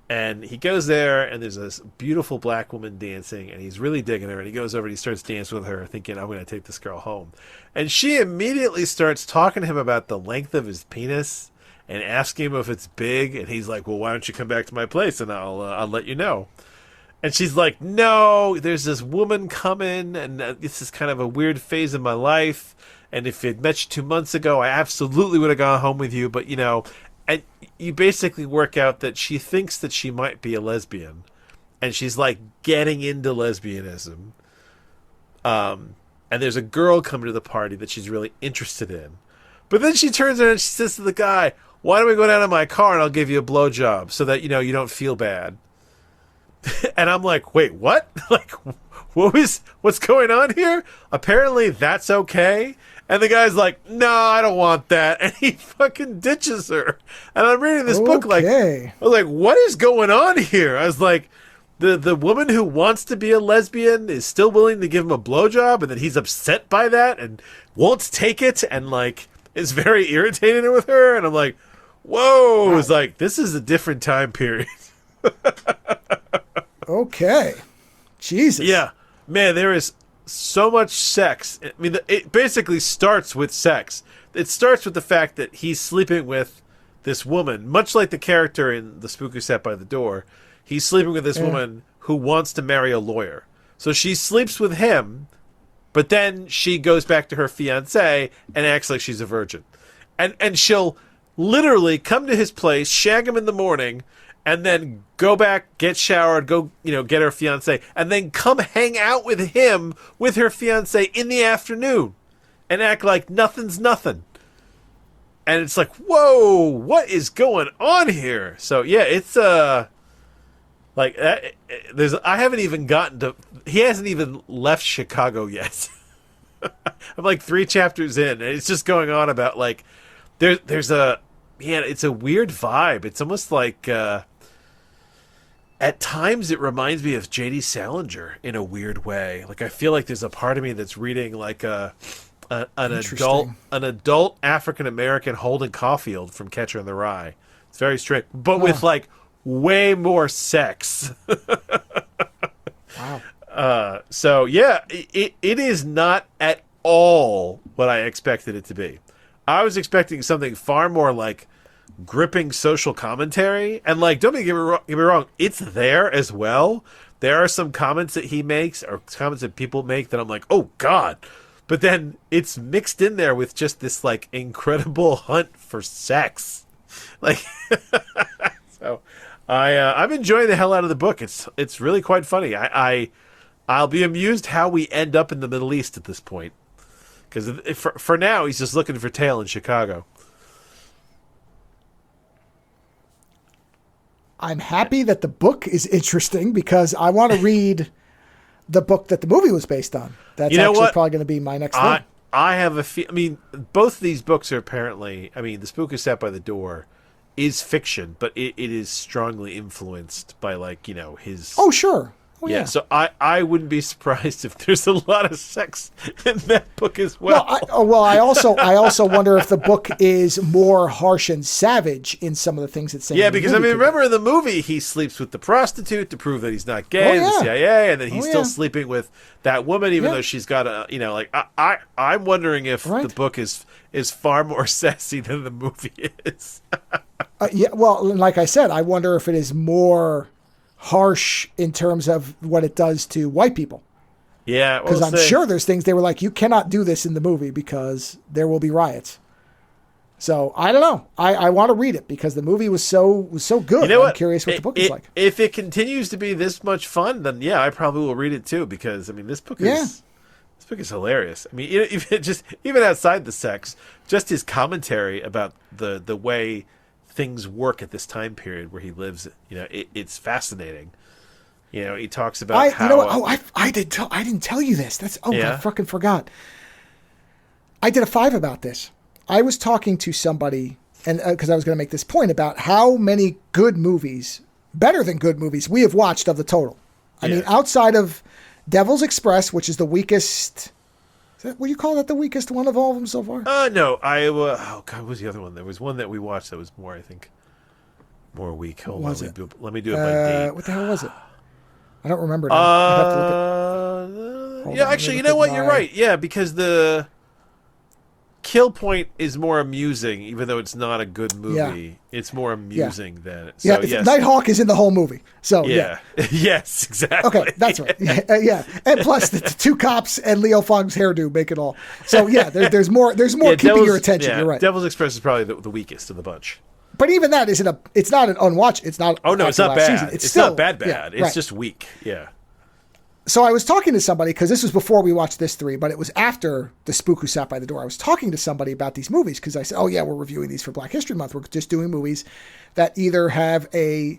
And he goes there, and there's this beautiful black woman dancing, and he's really digging her. And he goes over and he starts dancing with her, thinking, I'm going to take this girl home. And she immediately starts talking to him about the length of his penis and asking him if it's big. And he's like, well, why don't you come back to my place, and I'll let you know. And she's like, no, there's this woman coming, and this is kind of a weird phase of my life. And if it met you 2 months ago, I absolutely would have gone home with you. But, and you basically work out that she thinks that she might be a lesbian, and she's like getting into lesbianism. And there's a girl coming to the party that she's really interested in. But then she turns around and she says to the guy, why don't we go down to my car and I'll give you a blowjob so that, you don't feel bad. And I'm like, wait, what? Like, what's going on here? Apparently that's okay. And the guy's like, no, I don't want that. And he fucking ditches her. And I'm reading this book like, I was like, what is going on here? I was like, the woman who wants to be a lesbian is still willing to give him a blowjob, and then he's upset by that and won't take it and like is very irritated with her. And I'm like, whoa, it's like, this is a different time period.
Okay. Jesus.
Yeah. Man, there is so much sex. I mean, it basically starts with sex. It starts with the fact that he's sleeping with this woman, much like the character in The Spook Who Sat by the Door. He's sleeping with this woman who wants to marry a lawyer. So she sleeps with him, but then she goes back to her fiancé and acts like she's a virgin. And she'll literally come to his place, shag him in the morning, and then go back, get showered, go, get her fiancé, and then come hang out with him with her fiancé in the afternoon and act like nothing's nothing. And it's like, whoa, what is going on here? So yeah, it's like I haven't even gotten to. He hasn't even left Chicago yet. I'm like 3 chapters in, and it's just going on about like there's a it's a weird vibe. It's almost like at times it reminds me of J.D. Salinger in a weird way. Like I feel like there's a part of me that's reading like an adult African American Holden Caulfield from Catcher in the Rye. It's very strange, but with like way more sex.
Wow.
So yeah, it is not at all what I expected it to be. I was expecting something far more like gripping social commentary, and like, don't get me wrong, it's there as well. There are some comments that he makes or comments that people make that I'm like, oh God. But then it's mixed in there with just this like incredible hunt for sex. Like, so I'm enjoying the hell out of the book. It's really quite funny. I'll be amused how we end up in the Middle East at this point. Because for now, he's just looking for tail in Chicago.
I'm happy that the book is interesting because I want to read the book that the movie was based on. That's actually probably going to be my next thing.
I have I mean, both of these books are apparently, The Spook Who Sat by the Door is fiction, but it is strongly influenced by like, his...
Oh, sure. Oh, yeah.
So I wouldn't be surprised if there's a lot of sex in that book as well.
I also wonder if the book is more harsh and savage in some of the things it's saying.
Yeah, because remember in the movie he sleeps with the prostitute to prove that he's not gay, the CIA, and then he's still sleeping with that woman even though she's got a I'm wondering if the book is far more sassy than the movie is.
Well, like I said, I wonder if it is more harsh in terms of what it does to white people.
Yeah,
because I'm sure there's things they were like, you cannot do this in the movie because there will be riots. So I don't know. I want to read it because the movie was so good. I'm curious what the book is like. If
it continues to be this much fun, then I probably will read it too because this book is hilarious. Even outside the sex, just his commentary about the way things work at this time period where he lives. It's fascinating. He talks about how
I didn't tell you this. I fucking forgot. I did a 5 about this. I was talking to somebody, and because I was going to make this point about how many good movies, better than good movies, we have watched of the total. I mean, outside of Devil's Express, which is the weakest. Would you call that the weakest one of all of them so far?
No. What was the other one? There was one that we watched that was more, I think, more weak. Hold on. Let me do it by date.
What the hell was it? I don't remember now. I have to look at...
Actually, you know what? You're right. Yeah, because the Kill Point is more amusing, even though it's not a good movie. Yeah. It's more amusing than it. So, yes.
Nighthawk is in the whole movie. So yeah.
Yes, exactly.
Okay, that's right. Yeah. And plus the 2 cops and Leo Fong's hairdo make it all. So there's more keeping your attention. You're right.
Devil's Express is probably the weakest of the bunch.
But even that it's not an unwatch. It's not.
Oh no, it's not bad.
Season.
It's
still
not bad. It's just weak. Yeah.
So I was talking to somebody, because this was before we watched this 3, but it was after The Spook Who Sat by the Door. I was talking to somebody about these movies because I said, oh yeah, we're reviewing these for Black History Month. We're just doing movies that either have the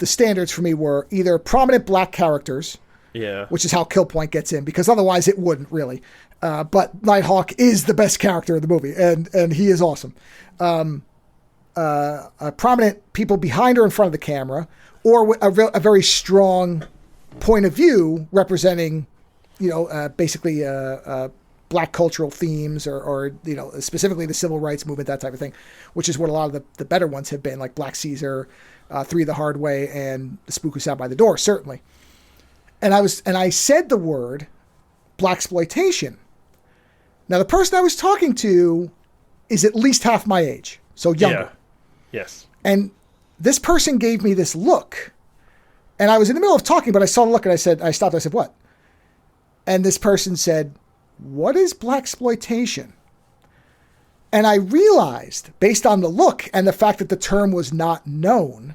standards for me were either prominent black characters
Yeah.
Which is how Kill Point gets in, because otherwise it wouldn't really. But Nighthawk is the best character in the movie, and he is awesome. Prominent people behind or in front of the camera, or a very strong point of view representing, basically black cultural themes or specifically the civil rights movement, that type of thing, which is what a lot of the better ones have been, like Black Caesar, Three the Hard Way, and The Spook Who Sat by the Door, certainly. And I said the word blaxploitation. Now, the person I was talking to is at least half my age, so younger.
Yeah. Yes.
And this person gave me this look, and I was in the middle of talking, but I saw the look, and I stopped. I said, "What?" And this person said, "What is blaxploitation?" And I realized, based on the look and the fact that the term was not known,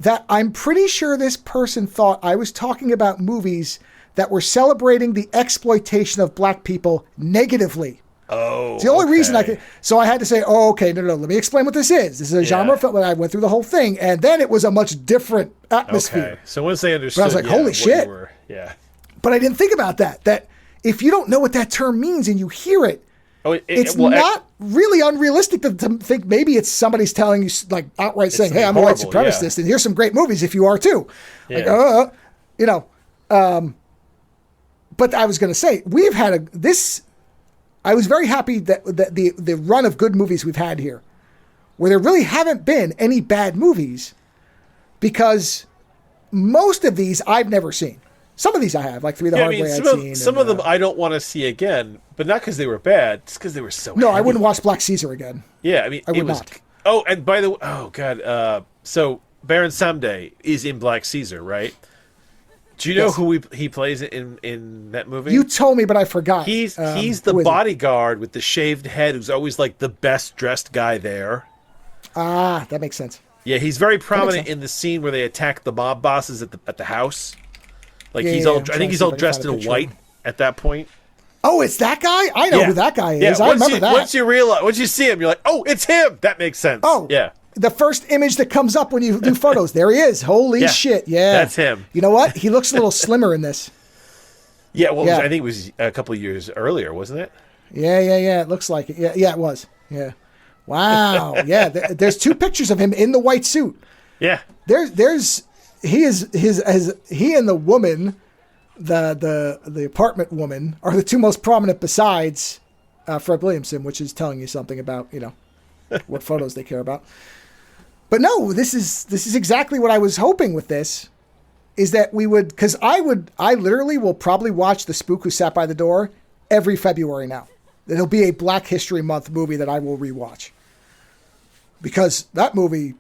that I'm pretty sure this person thought I was talking about movies that were celebrating the exploitation of black people negatively.
Oh,
it's the only reason I could. So I had to say, "Oh, okay, no, let me explain what this is. This is a genre film." And I went through the whole thing, and then it was a much different atmosphere.
Okay. So once they understood,
but I was like, "Holy shit!" But I didn't think about that. That if you don't know what that term means and you hear it, it's not really unrealistic to think maybe it's somebody's telling you, like, outright saying, "Hey, I'm a white supremacist, and here's some great movies if you are too."
Yeah.
Like, But I was going to say, we've had I was very happy that the run of good movies we've had here, where there really haven't been any bad movies, because most of these I've never seen. Some of these I have, like Three the Hard Way I've seen.
Some of them I don't want to see again, but not because they were bad, just because they were so heavy.
I wouldn't watch Black Caesar again.
Yeah, I mean,
I would not.
Oh, and by the way, oh, God. So Baron Samedi is in Black Caesar, right? Do you know who he plays in that movie?
You told me, but I forgot.
He's the bodyguard with the shaved head who's always like the best dressed guy there.
Ah, that makes sense.
Yeah, he's very prominent in the scene where they attack the mob bosses at the house. Like I think he's all dressed in white at that point.
Oh, it's that guy? I know who that guy is.
Yeah,
I remember that.
Once you see him, you're like, "Oh, it's him." That makes sense.
Oh,
yeah.
The first image that comes up when you do photos, there he is. Holy shit! Yeah,
that's him.
You know what? He looks a little slimmer in this.
Yeah, well, I think it was a couple of years earlier, wasn't it?
Yeah. It looks like it. Yeah, it was. Yeah. Wow. Yeah. There's two pictures of him in the white suit.
Yeah.
He and the woman, the apartment woman, are the two most prominent besides Fred Williamson, which is telling you something about what photos they care about. But no, this is exactly what I was hoping with this, is that we would, because I literally will probably watch The Spook Who Sat by the Door every February now. It'll be a Black History Month movie that I will rewatch, because that movie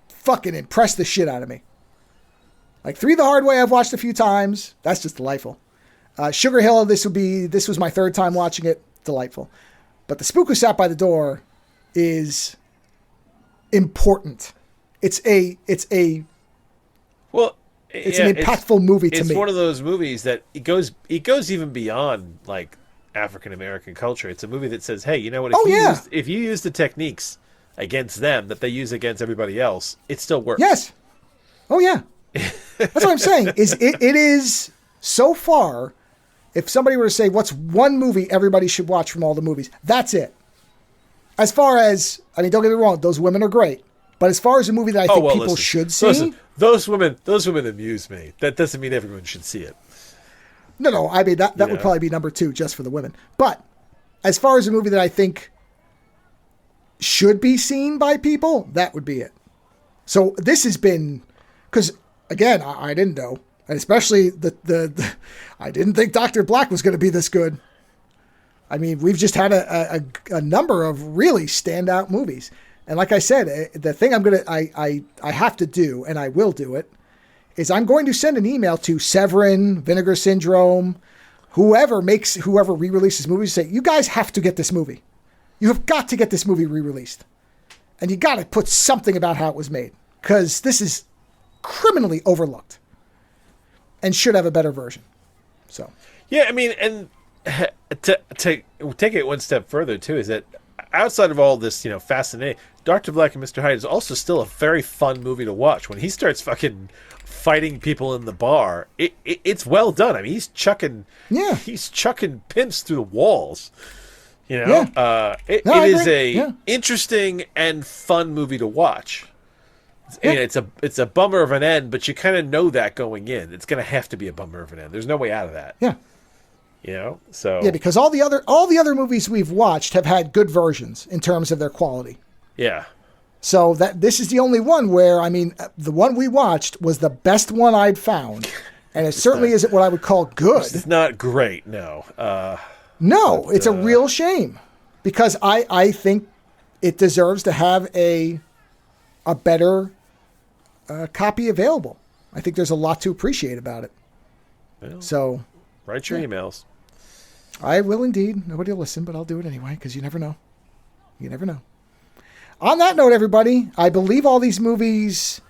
fucking impressed the shit out of me. Like Three the Hard Way, I've watched a few times. That's just delightful. Sugar Hill, this was my third time watching it. Delightful. But The Spook Who Sat by the Door is important. It's an impactful movie to me.
It's one of those movies that it goes even beyond like African American culture. It's a movie that says, "Hey, you know what? If you use the techniques against them that they use against everybody else, it still works."
Yes. Oh yeah. That's what I'm saying. It is so far. If somebody were to say, "What's one movie everybody should watch from all the movies?" That's it. As far as, I mean, don't get me wrong, those women are great. But as far as a movie that I think people should see...
Listen, those women amuse me. That doesn't mean everyone should see it.
No, I mean, that would probably be number 2 just for the women. But as far as a movie that I think should be seen by people, that would be it. So this has been... Because, again, I didn't know. And especially I didn't think Dr. Black was going to be this good. I mean, we've just had a number of really standout movies. And like I said, the thing I have to do, and I will do it, is I'm going to send an email to Severin, Vinegar Syndrome, whoever re-releases movies, say, "You guys have to get this movie. You have got to get this movie re-released. And you got to put something about how it was made, because this is criminally overlooked and should have a better version." So,
yeah, I mean, and to take it one step further too, is that outside of all this, fascinating, Dr. Black and Mr. Hyde is also still a very fun movie to watch. When he starts fucking fighting people in the bar, it's well done. I mean, he's chucking pimps through the walls. You know, it is a interesting and fun movie to watch. And it's a bummer of an end, but you kind of know that going in. It's going to have to be a bummer of an end. There's no way out of that.
Yeah.
You know, so
because all the other movies we've watched have had good versions in terms of their quality.
Yeah.
So this is the only one where, I mean, the one we watched was the best one I'd found, and it certainly isn't what I would call good.
It's not great, no.
It's a real shame, because I think it deserves to have a better copy available. I think there's a lot to appreciate about it.
Well,
so
write your emails.
I will indeed. Nobody will listen, but I'll do it anyway, because you never know. You never know. On that note, everybody, I believe all these movies,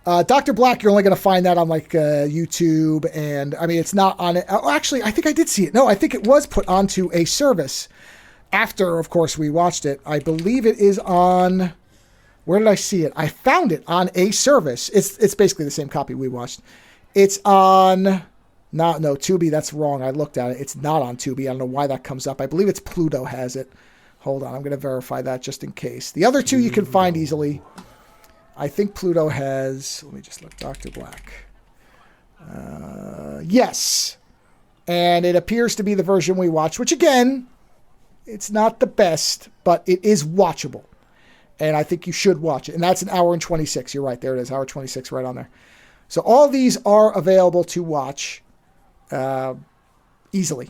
Dr. Black, you're only going to find that on like YouTube, and I mean, it's not on it. Oh, actually, I think I did see it. No, I think it was put onto a service after, of course, we watched it. I believe it is on, where did I see it? I found it on a service. It's basically the same copy we watched. It's on, Tubi, that's wrong. I looked at it. It's not on Tubi. I don't know why that comes up. I believe it's Pluto has it. Hold on, I'm going to verify that just in case. The other two you can find easily. I think Pluto has... Let me just look. Dr. Black. Yes. And it appears to be the version we watched, which again, it's not the best, but it is watchable. And I think you should watch it. And that's an hour and 26. You're right. There it is. Hour 26 right on there. So all these are available to watch easily.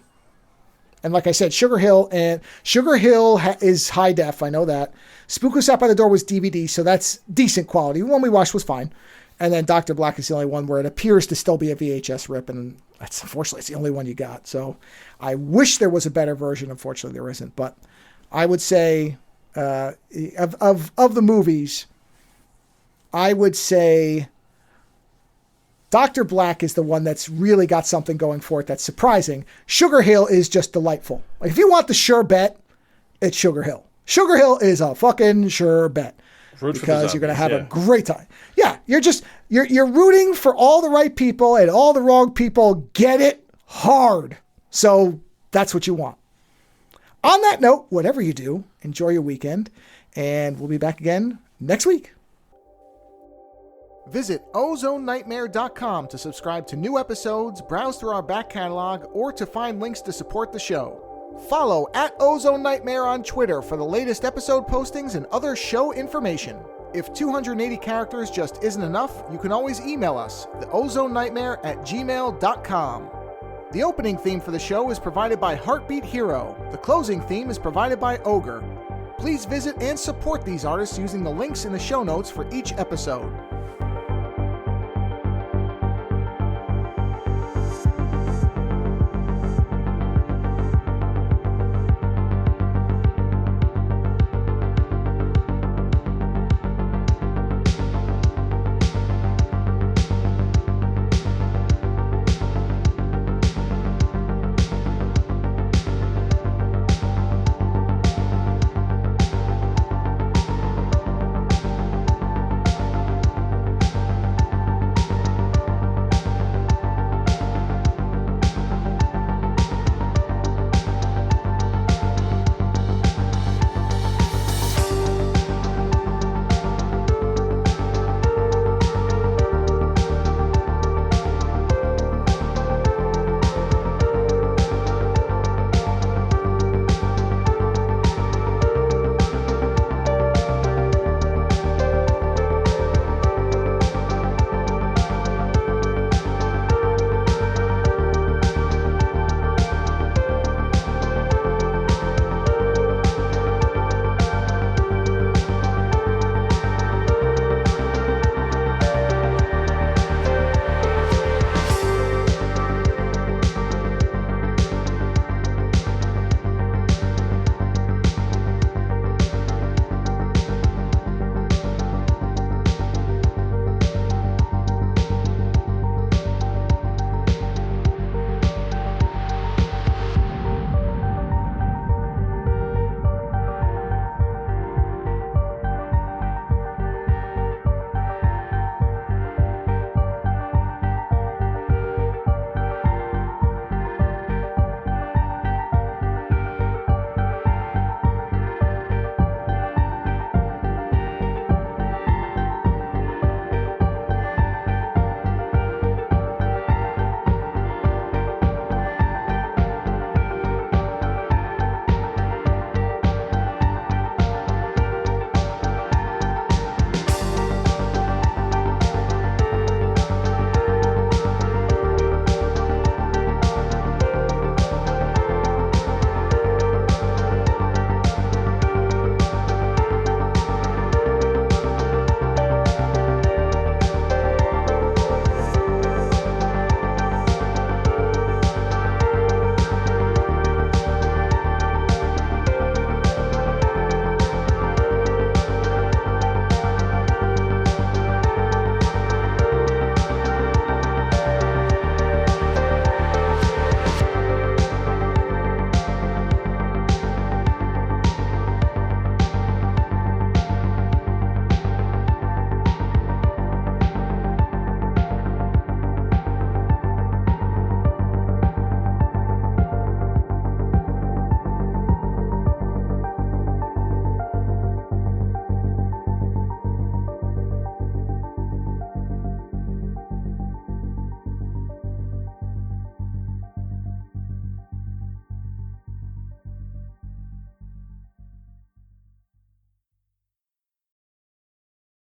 And like I said, Sugar Hill is high def. I know that. Spook Us Out by the Door was DVD, so that's decent quality. The one we watched was fine. And then Dr. Black is the only one where it appears to still be a VHS rip, and that's unfortunately it's the only one you got. So I wish there was a better version. Unfortunately, there isn't. But I would say of the movies, I would say Dr. Black is the one that's really got something going for it that's surprising. Sugar Hill is just delightful. Like, if you want the sure bet, it's Sugar Hill. Sugar Hill is a fucking sure bet. Because you're going to have a great time. Yeah, you're rooting for all the right people, and all the wrong people get it hard. So that's what you want. On that note, whatever you do, enjoy your weekend, and we'll be back again next week. Visit OzoneNightmare.com to subscribe to new episodes, browse through our back catalog, or to find links to support the show. Follow @Ozone Nightmare on Twitter for the latest episode postings and other show information. If 280 characters just isn't enough, you can always email us, theozonenightmare@gmail.com. The opening theme for the show is provided by Heartbeat Hero. The closing theme is provided by Ogre. Please visit and support these artists using the links in the show notes for each episode.